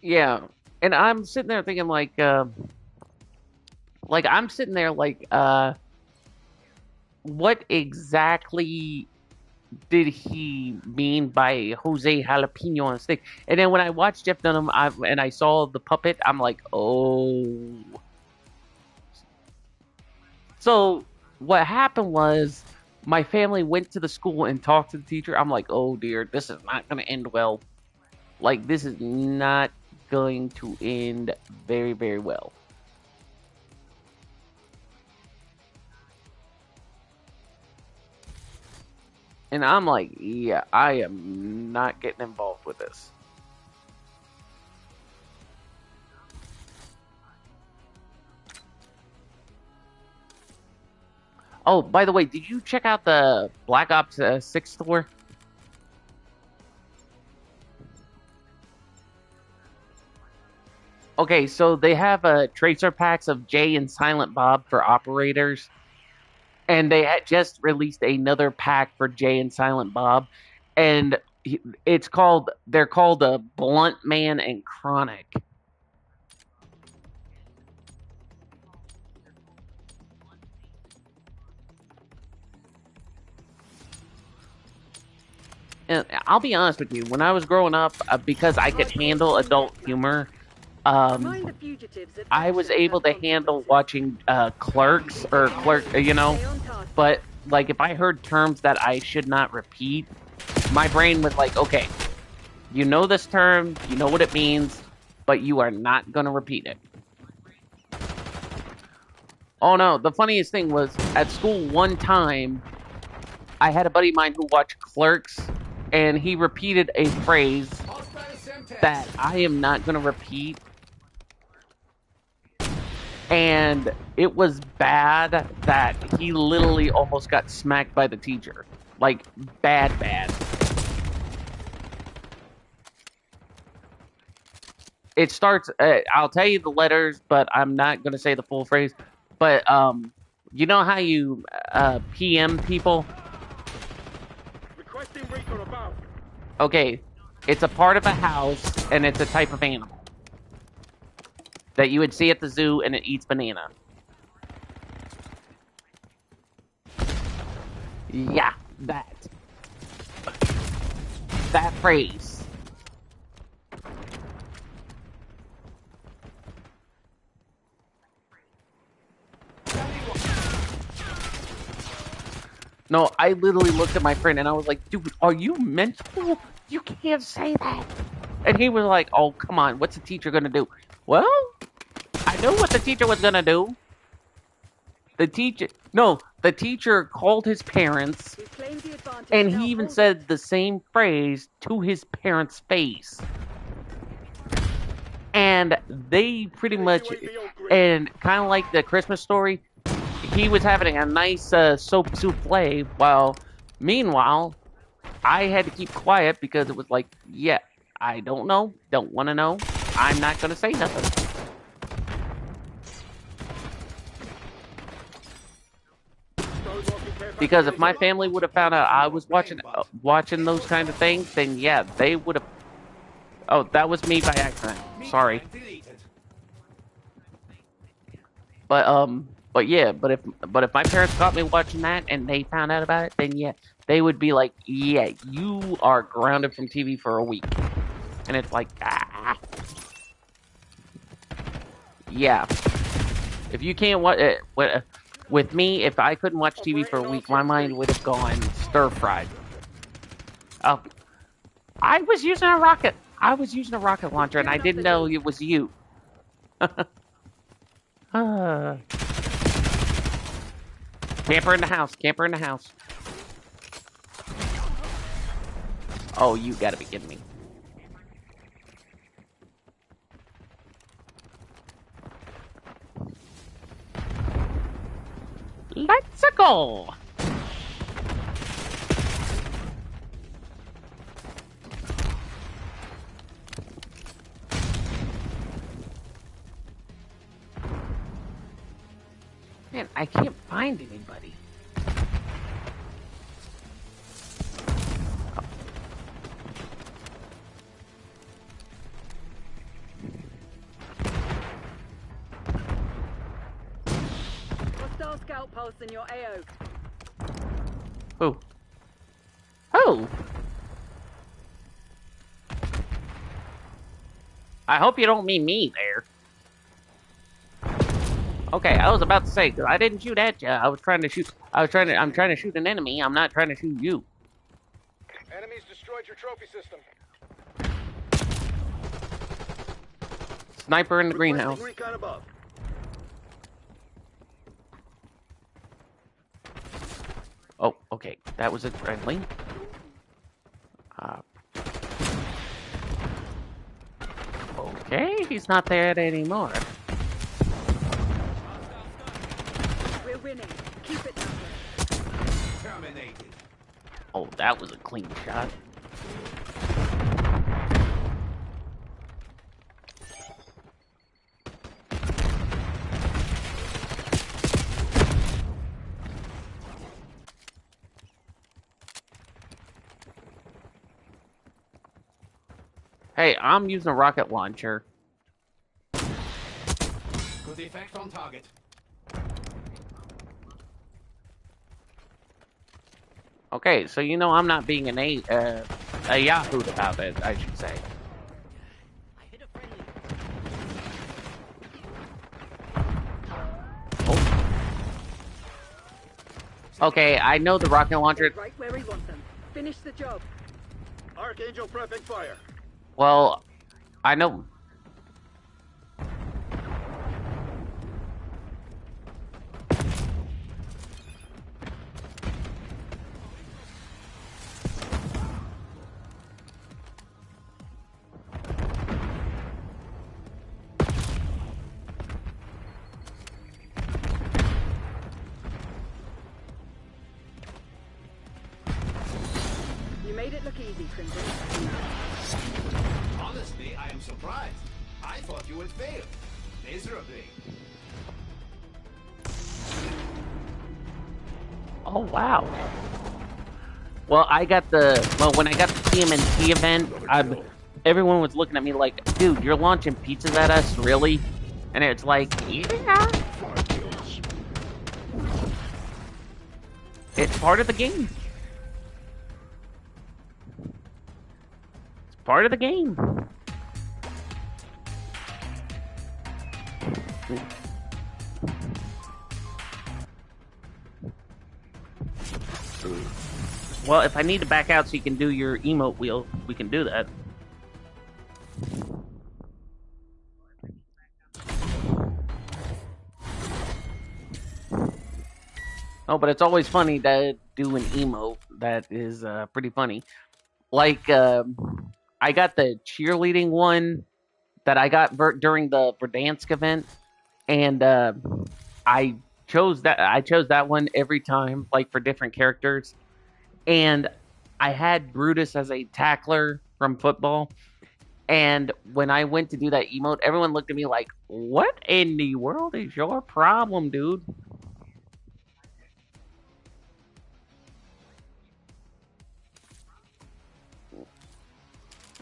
Yeah. And I'm sitting there thinking like I'm sitting there like, what exactly did he mean by Jose Jalapeno on a stick? And then when I watched Jeff Dunham and I saw the puppet, I'm like, oh. So what happened was my family went to the school and talked to the teacher. I'm like, oh dear, this is not going to end well. Like, this is not going to end very, very well. And I'm like, yeah, I am not getting involved with this. Oh, by the way, did you check out the Black Ops 6 store? Okay, so they have tracer packs of Jay and Silent Bob for operators. And they had just released another pack for Jay and Silent Bob. And they're called Blunt Man and Chronic. And I'll be honest with you, when I was growing up, because I could handle adult humor, I was able to handle watching Clerks, you know, but like if I heard terms that I should not repeat, my brain was like, okay, you know this term, you know what it means, but you are not going to repeat it. Oh no, the funniest thing was at school one time, I had a buddy of mine who watched Clerks, and he repeated a phrase that I am not going to repeat. And it was bad that he literally almost got smacked by the teacher. Like, bad, bad. It starts, I'll tell you the letters, but I'm not going to say the full phrase. But, you know how you, PM people? Requesting recon above. Okay, it's a part of a house, and it's a type of animal that you would see at the zoo, and it eats banana. Yeah, that. That phrase. No, I literally looked at my friend and I was like, dude, are you mental? You can't say that. And he was like, oh, come on, what's the teacher gonna do? Well, I knew what the teacher was gonna do. The teacher called his parents, and he even said the same phrase to his parents' face. And they pretty much, and kind of like the Christmas story, he was having a nice soap souffle, while meanwhile, I had to keep quiet because it was like, yeah, I don't know, don't want to know, I'm not going to say nothing. Because if my family would have found out I was watching those kind of things, then yeah, they would have. Oh, that was me by accident. Sorry. But yeah, but if my parents caught me watching that and they found out about it, then yeah, they would be like, yeah, you are grounded from TV for a week. And it's like, ah. Yeah. If you can't watch it, with me, if I couldn't watch TV for a week, my mind would have gone stir-fried. Oh, I was using a rocket launcher, and I didn't know it was you. Camper in the house. Camper in the house. Oh, you gotta be kidding me. Let's go. Man, I can't find anybody. Hostile scout pulse in your AO. Who? Who? I hope you don't mean me there. Okay, I was about to say, because I didn't shoot at you. I'm trying to shoot an enemy. I'm not trying to shoot you. Enemies destroyed your trophy system. Sniper in the greenhouse. Recon above. Oh, okay. That was a friendly. Okay, he's not there anymore. We're winning. Keep it down. Terminated. Oh, that was a clean shot. Hey, I'm using a rocket launcher. Good effect on target. Okay, so you know I'm not being a yahoo about it, I should say. Oh. Okay, I know the rocket launcher. Right where we want them. Finish the job. Archangel prepping fire. Well, I know. surprised. I thought you would fail. Miserably. Oh, wow. Well, when I got the TMNT event, everyone was looking at me like, dude, you're launching pizzas at us, really? And it's like, yeah. It's part of the game. It's part of the game. Well, if I need to back out so you can do your emote wheel, we can do that. Oh, but it's always funny to do an emote. That is pretty funny. Like, I got the cheerleading one that I got during the Verdansk event, and I chose that one every time, like for different characters. And I had Brutus as a tackler from football. And when I went to do that emote, everyone looked at me like, "What in the world is your problem, dude?"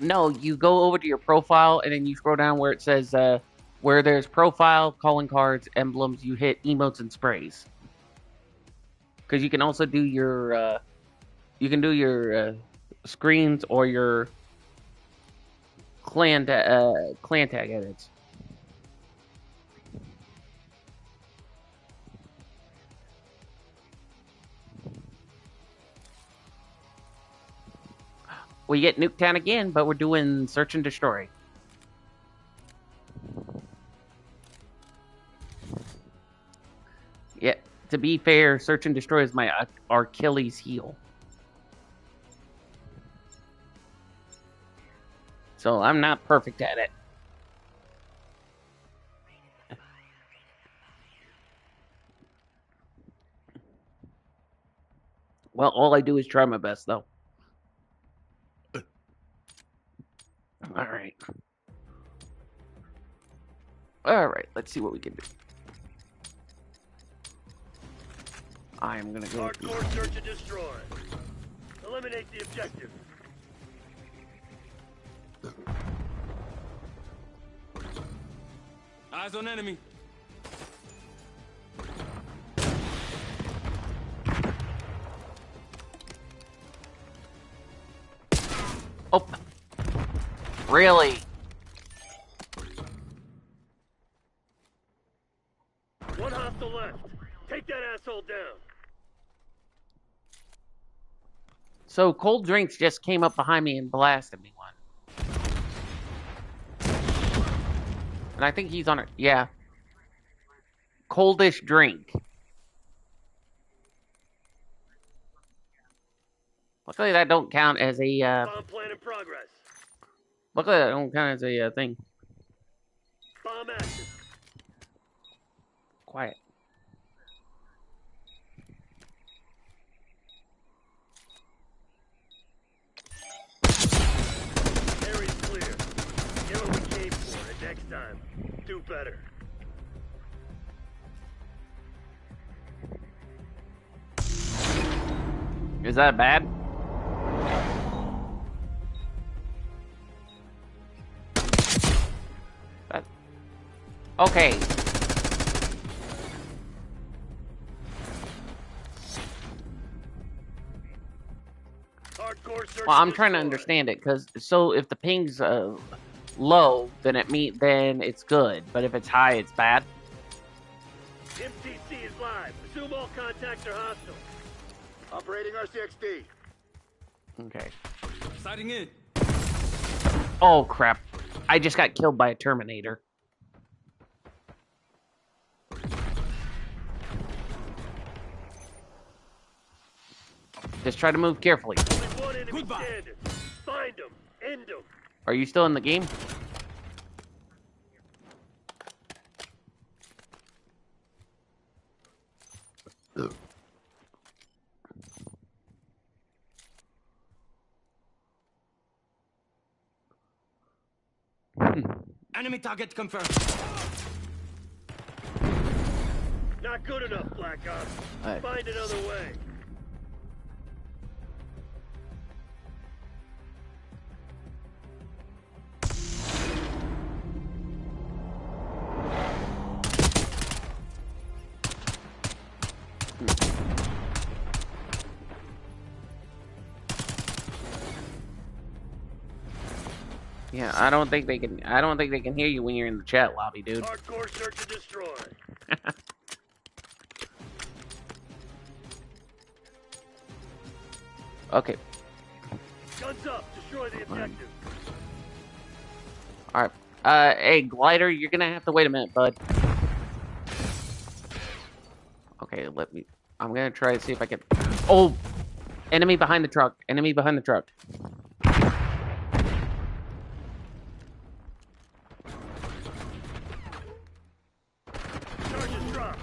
No, you go over to your profile and then you scroll down where it says where there's profile, calling cards, emblems. You hit emotes and sprays because you can also do your screens or your clan tag edits. We get Nuketown again, but we're doing search and destroy. Yeah, to be fair, search and destroy is my Achilles heel. So I'm not perfect at it. Well, all I do is try my best, though. All right. All right, let's see what we can do. I am going to go... Hardcore search and destroy. Eliminate the objective. Eyes on enemy. Oh. Really? One hostile left. Take that asshole down. So Cold Drinks just came up behind me and blasted me one. And I think he's on it. Yeah. Coldish drink. Luckily that don't count as a Bomb plan in progress. Luckily that don't count as a thing. Bomb active. Quiet. Area's clear. Get what we came for, and next time, do better. Is that bad? Okay. Well, I'm trying to understand it, because so if the ping's low, then it's good, but if it's high, it's bad. MTC is live. Assume all contacts are hostile. Operating RCXD. Okay. Sighting in. Oh crap! I just got killed by a Terminator. Just try to move carefully. Goodbye. Find them. End them. Are you still in the game? Enemy target confirmed. Not good enough, Black Ops. Alright. Find another way. Yeah, I don't think they can. I don't think they can hear you when you're in the chat lobby, dude. Hardcore search and destroy. Okay. Guns up. Destroy the objective. All right. Hey, Glider, you're gonna have to wait a minute, bud. Okay, let me. I'm gonna try to see if I can. Oh, enemy behind the truck. Enemy behind the truck. Charges dropped.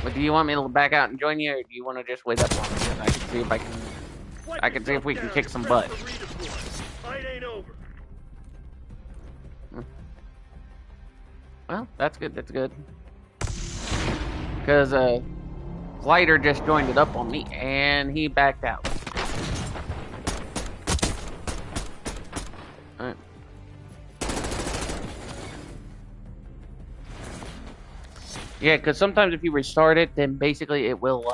But do you want me to back out and join you, or do you want to just wait up on me? I can see if I can. I can see if we can kick some butt. Fight ain't over. Well, that's good. That's good. Because Glider just joined it up on me, and he backed out. All right. Yeah, because sometimes if you restart it, then basically it will.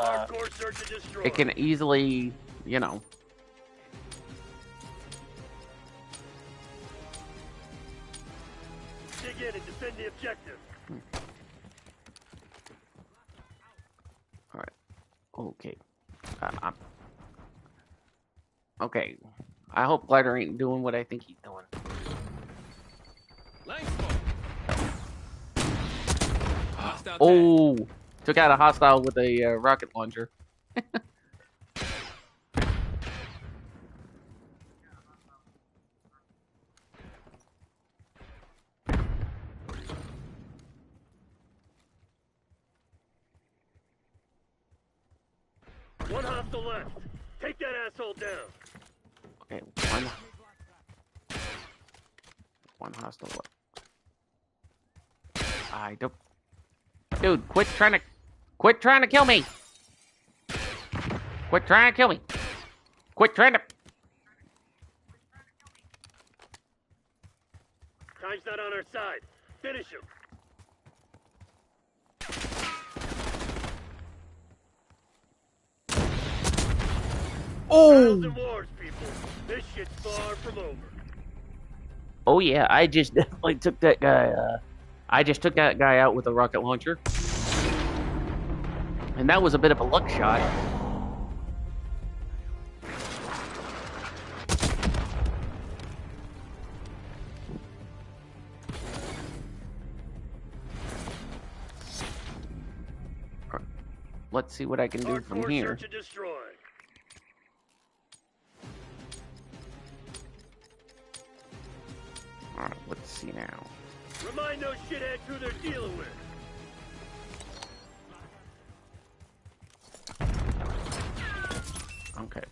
It can easily, you know. Dig in and defend the objective. All right. Okay. Okay. I hope Glider ain't doing what I think he's doing. Oh, took out a hostile with a rocket launcher. One hostile left. Take that asshole down. Okay, one hostile left. I don't. Dude, quit trying to kill me. Quit trying to kill me. Quit trying to. Time's not on our side. Finish him. Oh. Battles and wars, people. This shit's far from over. Oh yeah, I just definitely took that guy. I just took that guy out with a rocket launcher, and that was a bit of a luck shot. Let's see what I can do from here. Search and destroy. Alright, let's see now. Remind those shitheads who they're dealing with. Okay.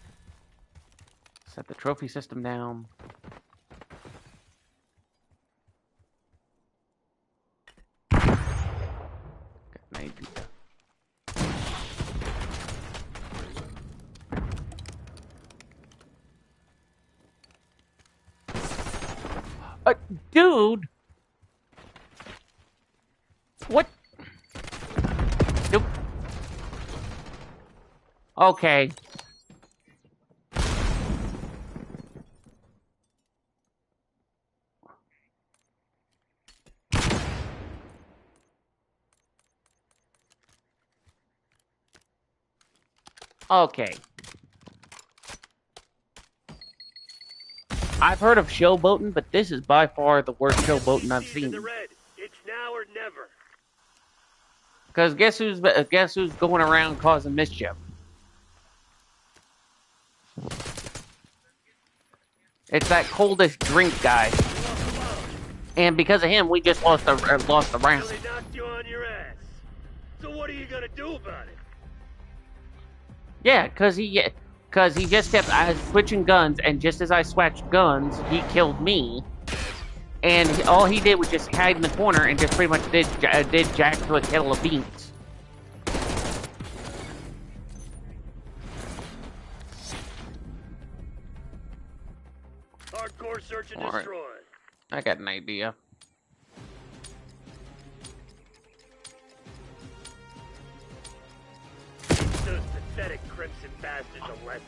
Set the trophy system down. Okay, now you do that. Dude! What? Nope. Okay. Okay. I've heard of showboating, but this is by far the worst showboating I've seen. It's now or never. Because guess who's going around causing mischief? It's that coldest drink guy. And because of him, we just lost the round. They knocked you on your ass. So what are you gonna do about it? Yeah, cause he just kept switching guns, and just as I switched guns, he killed me. And all he did was just hide in the corner and just pretty much did Jack to a kettle of beans. Hardcore search and All right. destroy. I got an idea. Those pathetic crimson bastards a lesson.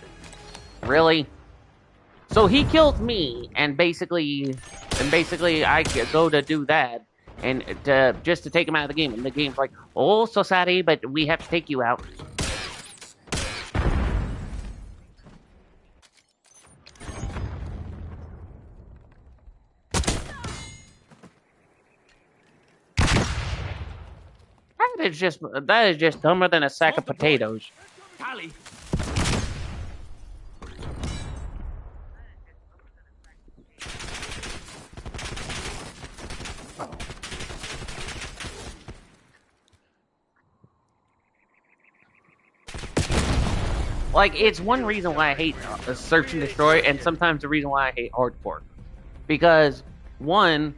Really? So he killed me, and basically I go to do that, and just to take him out of the game, and the game's like, oh, so sorry, but we have to take you out. That is just dumber than a sack of potatoes. Tally. Like, it's one reason why I hate search and destroy, and sometimes the reason why I hate hardcore. Because, one,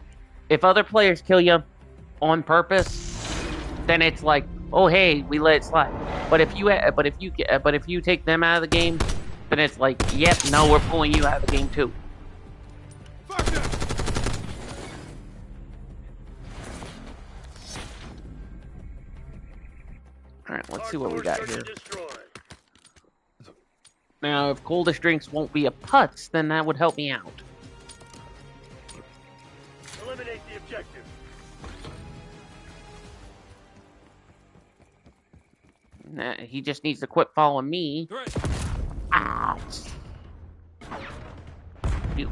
if other players kill you on purpose, then it's like, oh hey, we let it slide. But if you take them out of the game, then it's like, yep, no, we're pulling you out of the game too. All right, let's see what we got here. Now, if coldest drinks won't be a putz, then that would help me out. Eliminate the objective. Nah, he just needs to quit following me. Ow. You.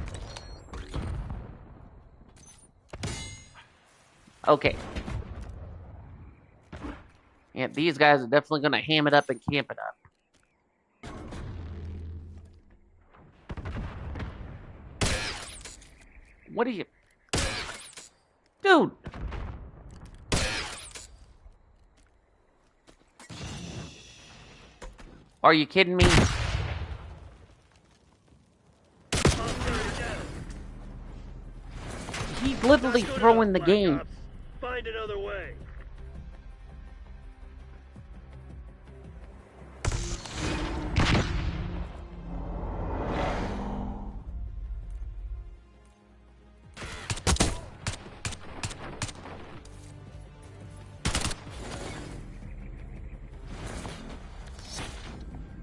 Okay. Yeah, these guys are definitely gonna ham it up and camp it up. What are you... Dude! Are you kidding me? He's literally throwing the game. Find another way.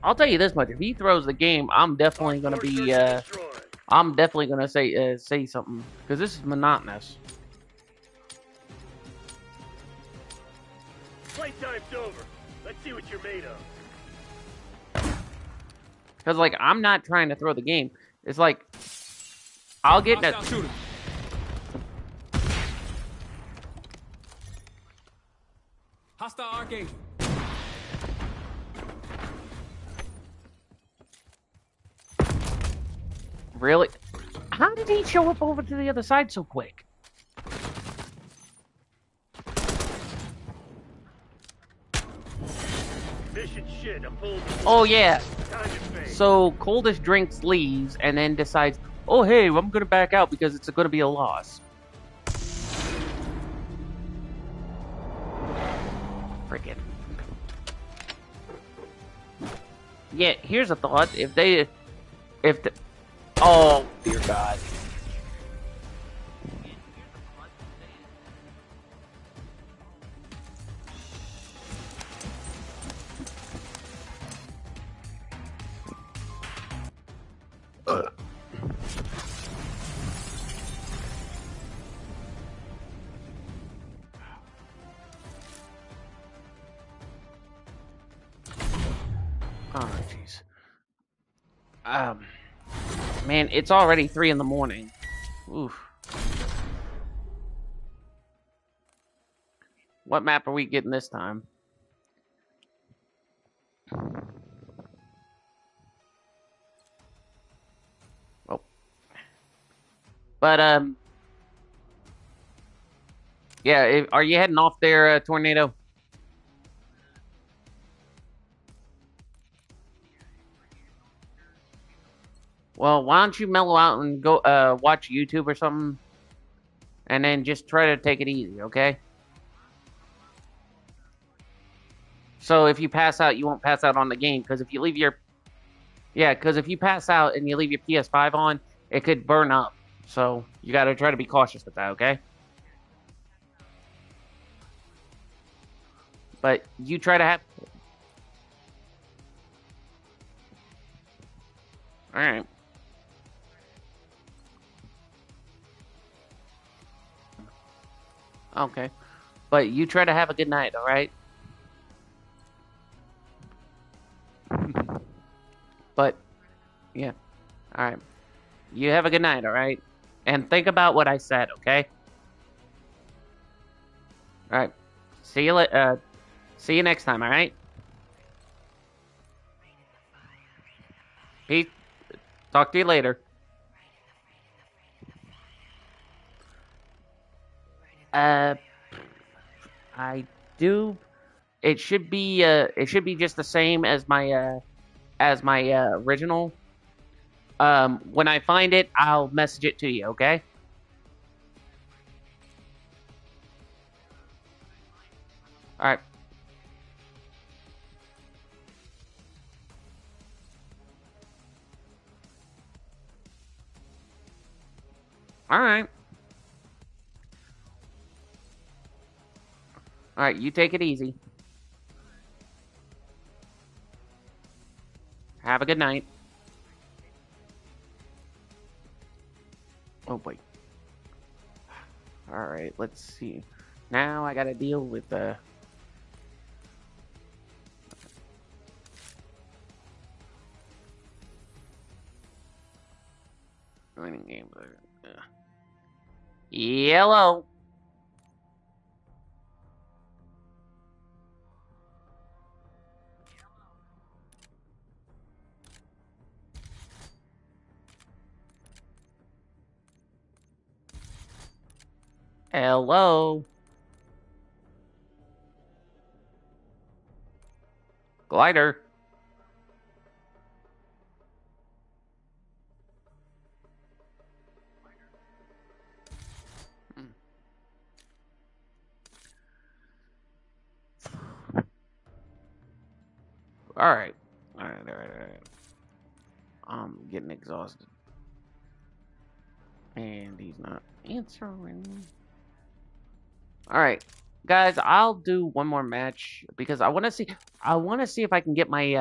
I'll tell you this much: if he throws the game, I'm definitely gonna be. I'm definitely gonna say something, because this is monotonous. Playtime's over. Let's see what you're made of. Because like I'm not trying to throw the game. It's like I'll get that. Hostile arcade. Really? How did he show up over to the other side so quick? Mission shit. I'm pulling. Oh yeah. So coldest drinks leaves and then decides, oh hey, I'm gonna back out because it's gonna be a loss. Frickin'. Yeah, here's a thought. If the oh dear God. Oh jeez. Man, it's already 3 in the morning. Oof. What map are we getting this time? Oh. But, yeah, are you heading off there, Tornado? Well, why don't you mellow out and go watch YouTube or something, and then just try to take it easy, okay? So if you pass out, you won't pass out on the game, because if you leave your... Yeah, because if you pass out and you leave your PS5 on, it could burn up. So you gotta try to be cautious with that, okay? But you try to have... Alright. Okay. But you try to have a good night, alright? But, yeah. Alright. You have a good night, alright? And think about what I said, okay? Alright. See you next time, alright? Peace. Talk to you later. I do. It should be just the same as my original. When I find it, I'll message it to you, okay? Alright. Alright. Alright, you take it easy. Have a good night. Oh boy. Alright, let's see. Now I gotta deal with the... winning game. Yellow. Hello. Glider. Alright. Alright. I'm getting exhausted. And he's not answering. Alright. Guys, I'll do one more match because I wanna see if I can get my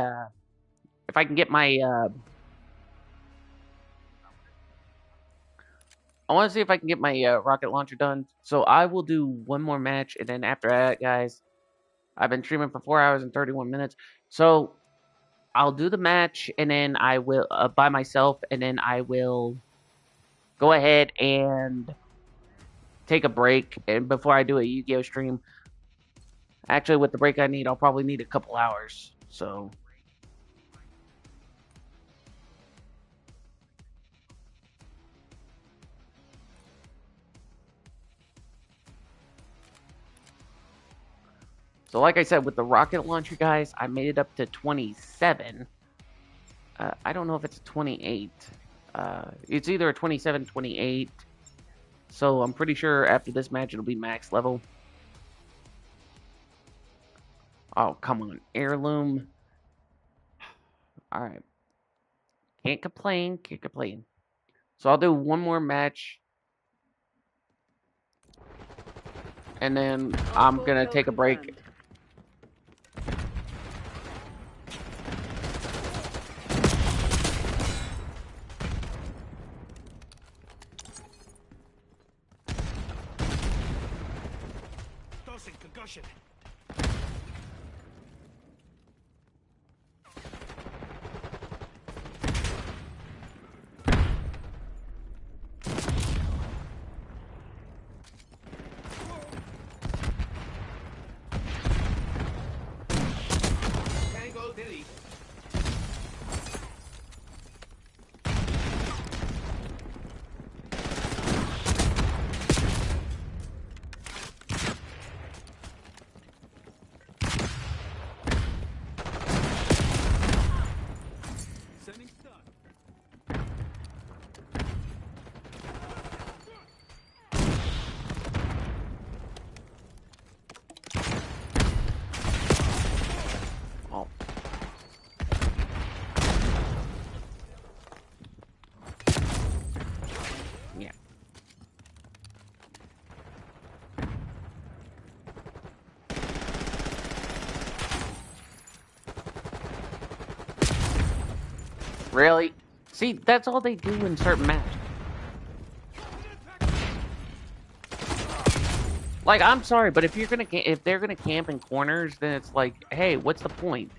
rocket launcher done. So I will do one more match, and then after that, guys, I've been streaming for 4 hours and 31 minutes. So I'll do the match, and then I will by myself, and then I will go ahead and take a break. And before I do a Yu-Gi-Oh stream, actually, with the break I need, I'll probably need a couple hours. So. So like I said, with the rocket launcher, guys, I made it up to 27. I don't know if it's a 28. It's either a 27, 28. So I'm pretty sure after this match, it'll be max level. Oh, come on. Heirloom. Alright. Can't complain. So I'll do one more match. And then I'm going to take a break. Concussion. Really? See, that's all they do in certain maps. Like, I'm sorry, but if they're gonna camp in corners, then it's like, hey, what's the point?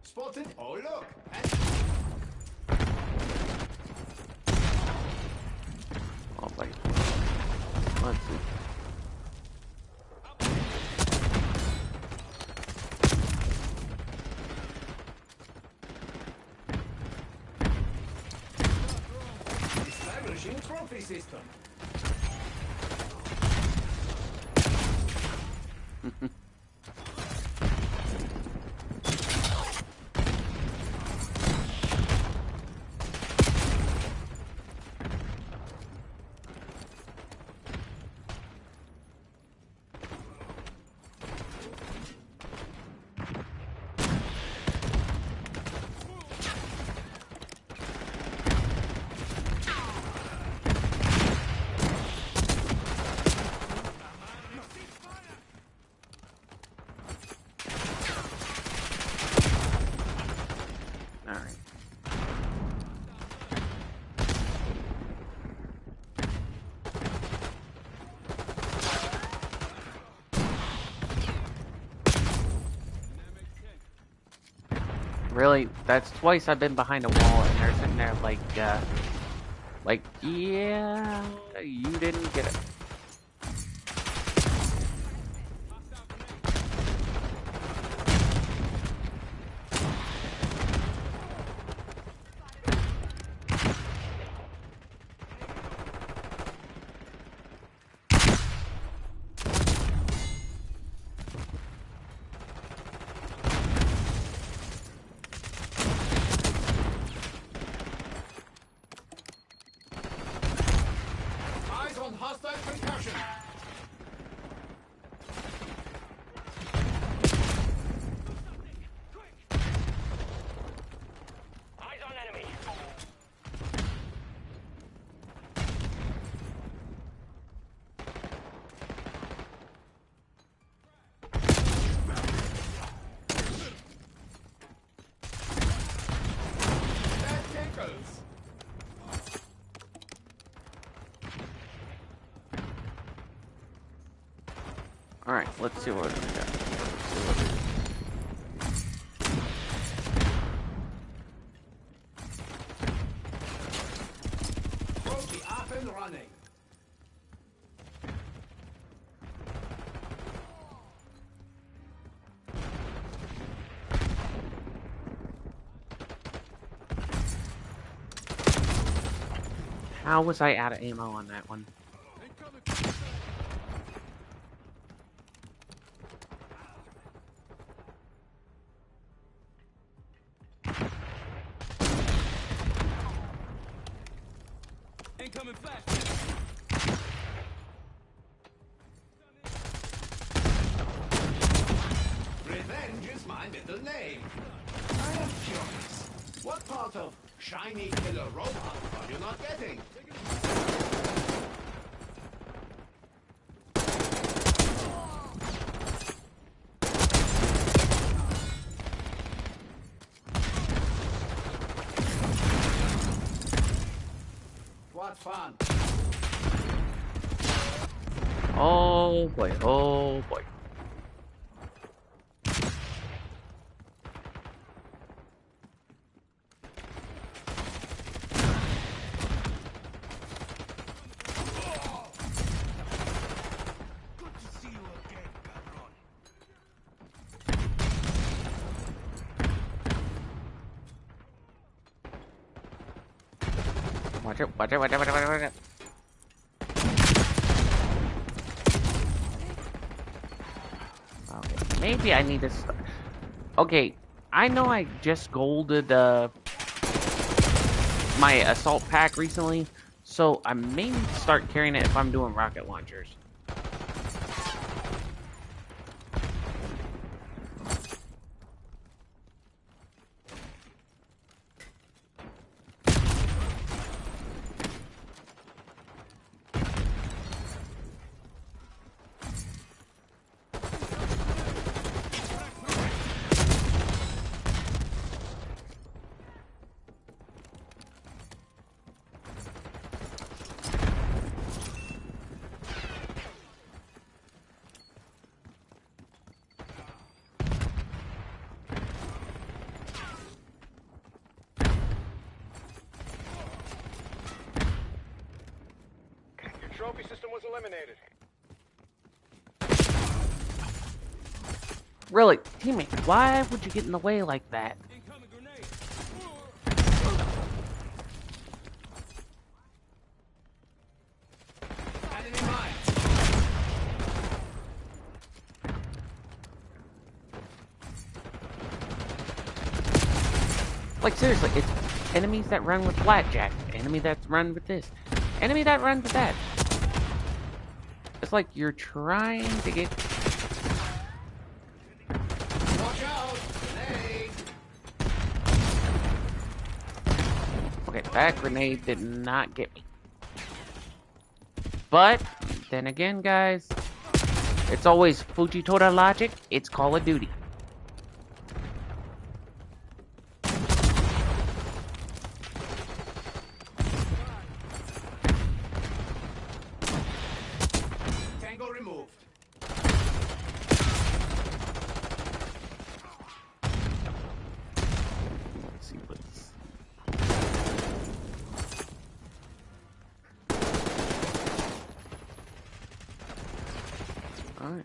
Spotted. Oh, look. Oh, wait. Let's see. Establishing trophy system. Alright. Really? That's twice I've been behind a wall and they're sitting there like, yeah, you didn't get it. Eyes on hostile concussion. Eyes on enemy. That tickles. Alright, let's see what we got. Trophy up and running. How was I out of ammo on that one? Incoming flash. Revenge is my middle name. I am curious. What part of shiny killer robot are you not getting? What fun. Oh boy, oh boy. Watch it, watch it, watch it, watch it, watch it. Okay, maybe I need to start. Okay, I know I just golded my assault pack recently, so I may need to start carrying it if I'm doing rocket launchers. trophy system was eliminated. Really, teammate, why would you get in the way like that? Enemy mine. Like, seriously, it's enemies that run with blackjack, enemy that run with this, enemy that runs with that. It's like you're trying to get... Watch out! Grenade! Okay, that grenade did not get me. But, then again, guys, it's always Fujitora logic, it's Call of Duty. Tango removed. Let's see what's... Alright.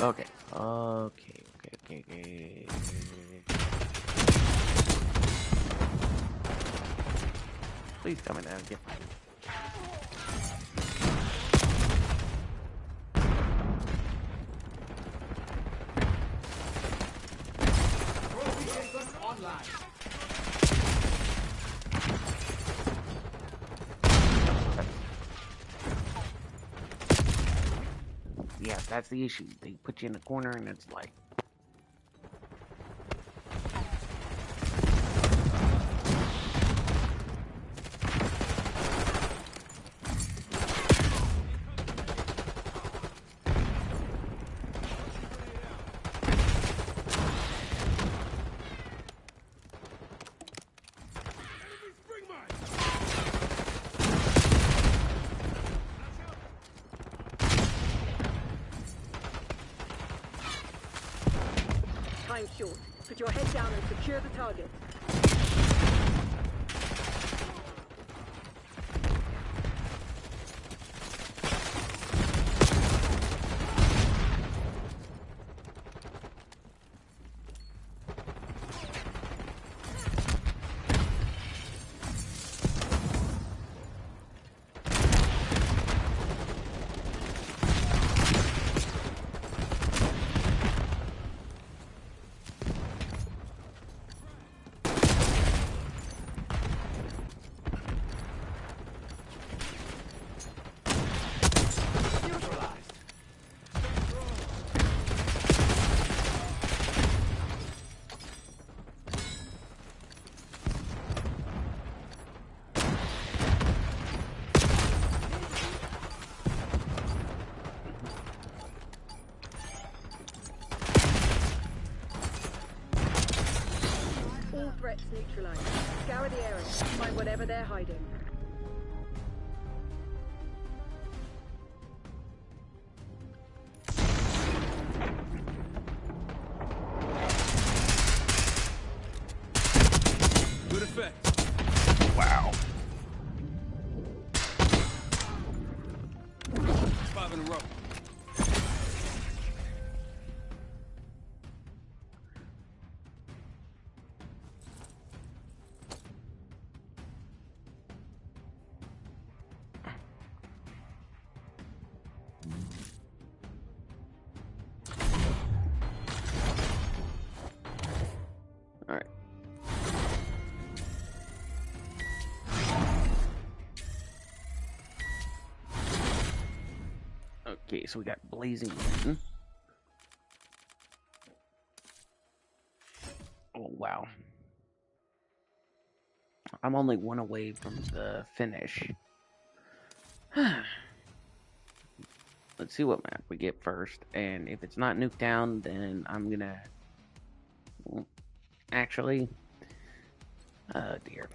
Okay. Okay. Please tell me that again. Trophy system online. Yeah, that's the issue. They put you in a corner and it's like... Time short. Put your head down and secure the target. Neutralized. All threats neutralized. Scour the area. Find whatever they're hiding. Good effect. Wow. 5 in a row. Alright. Okay, so we got Blazing Mountain. Oh, wow. I'm only one away from the finish. Let's see what map we get first, and if it's not Nuketown, then I'm gonna... Actually... Oh dear.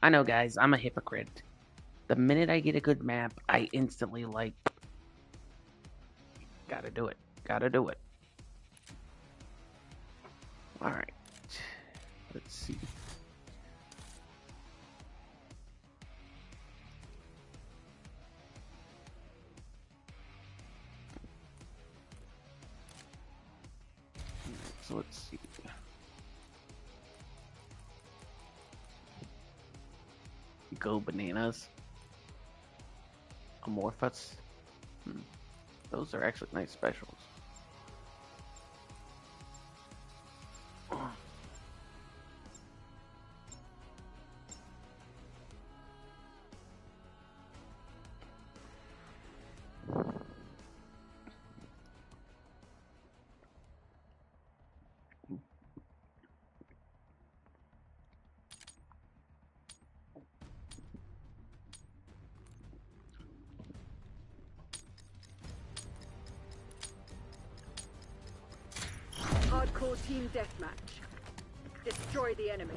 I know, guys, I'm a hypocrite. The minute I get a good map, I instantly, like... Gotta do it. Gotta do it. Alright. Let's see. So let's see. Go bananas. Amorphous. Those are actually nice specials. Hardcore team deathmatch. Destroy the enemy.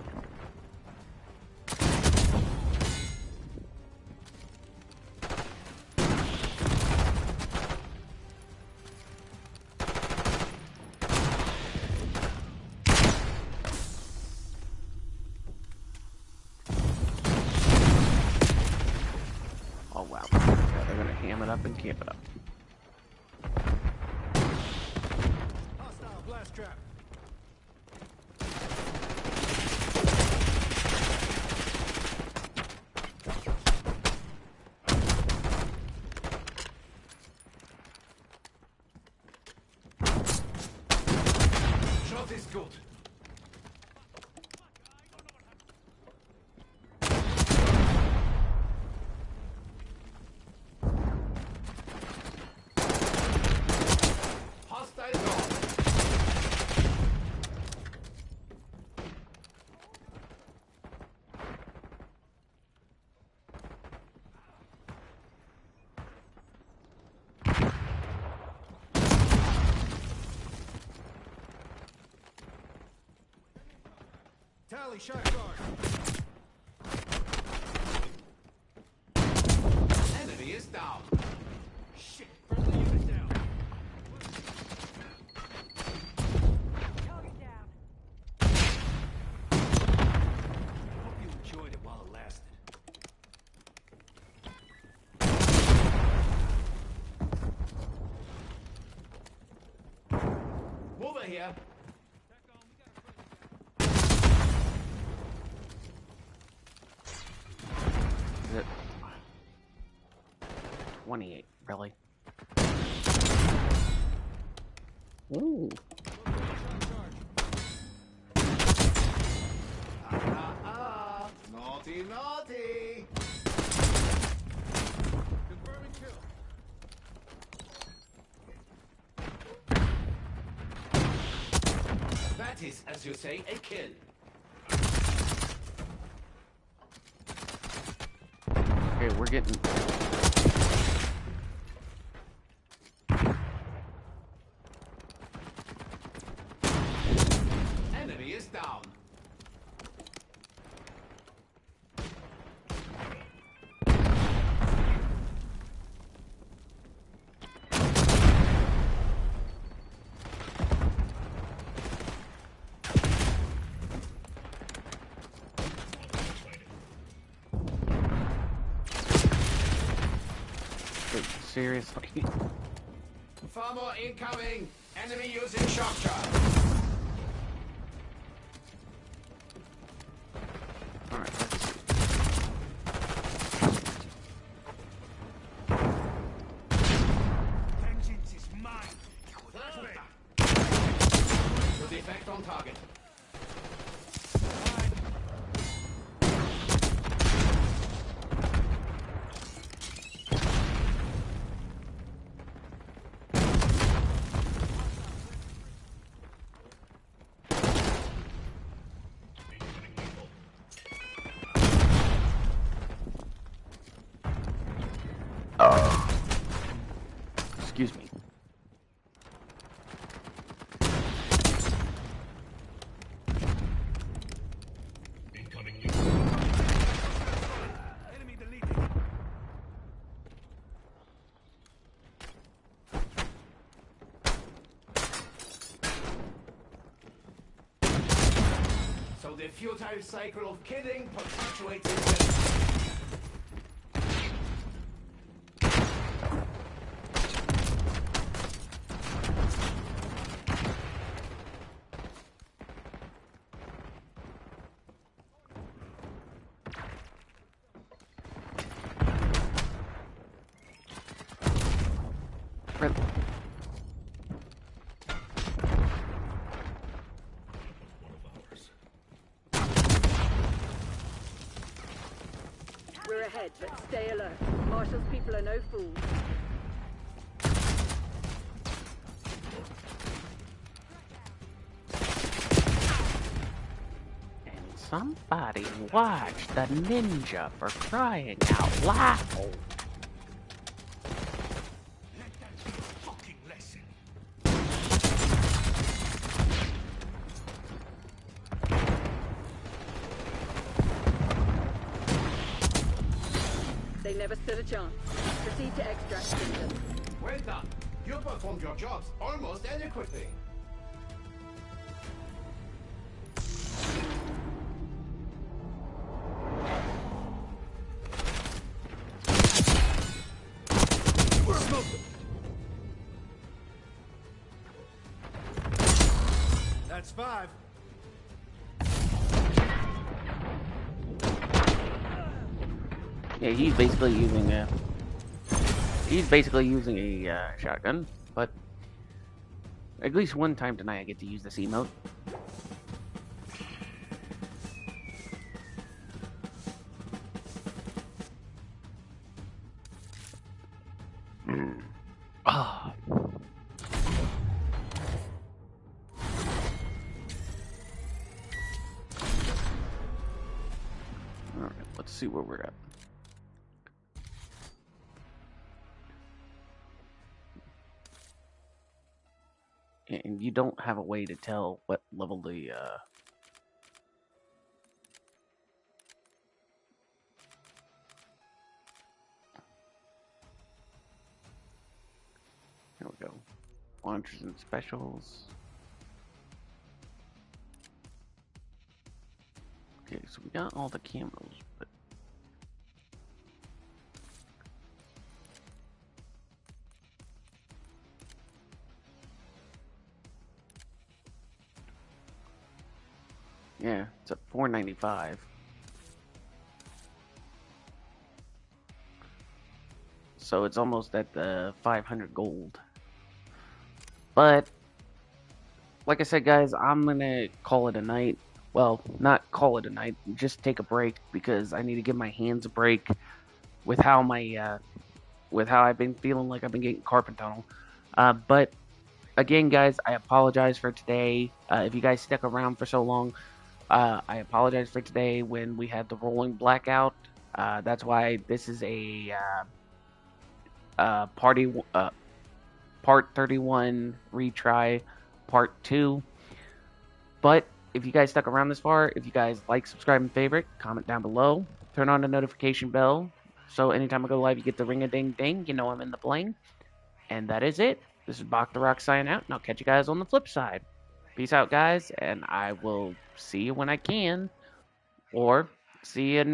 Oh wow. Yeah, they're gonna ham it up and camp it up. Hostile blast trap. Shot is good. Hostile gone. Tally shot guard. Enemy is down. Shit, friendly unit down. Target down. Hope you enjoyed it while it lasted. Mover here. 28, really? Ooh. Naughty, naughty. Confirming kill. That is, as you say, a kill. Okay, we're getting... Enemy is down. Wait, seriously? Far more incoming. Enemy using shock charge. Alright, let's see. Vengeance is mine. Good effect on target. Excuse me. So the futile cycle of killing perpetuates itself. We're ahead, but stay alert. Marshall's people are no fools. And somebody watch the ninja, for crying out loud. They never stood a chance. Proceed to extract symptoms. Well done. You performed your jobs almost adequately. That's 5. Yeah, he's basically using a shotgun, but at least one time tonight I get to use this emote. Ah. Alright, let's see where we're at. And you don't have a way to tell what level the here we go. Launchers and specials. Okay, so we got all the camos, but yeah, it's at $4.95. So it's almost at the 500 gold. But like I said, guys, I'm gonna call it a night. Well, not call it a night, just take a break because I need to give my hands a break with how my with how I've been feeling like I've been getting carpal tunnel. But again, guys, I apologize for today. If you guys stuck around for so long, I apologize for today when we had the rolling blackout. That's why this is a part 31 retry part 2. But if you guys stuck around this far, if you guys like, subscribe, and favorite, comment down below. Turn on the notification bell, so anytime I go live, you get the ring-a-ding-ding. You know I'm in the bling. And that is it. This is Bach the Rock signing out, and I'll catch you guys on the flip side. Peace out, guys, and I will see you when I can. Or see you next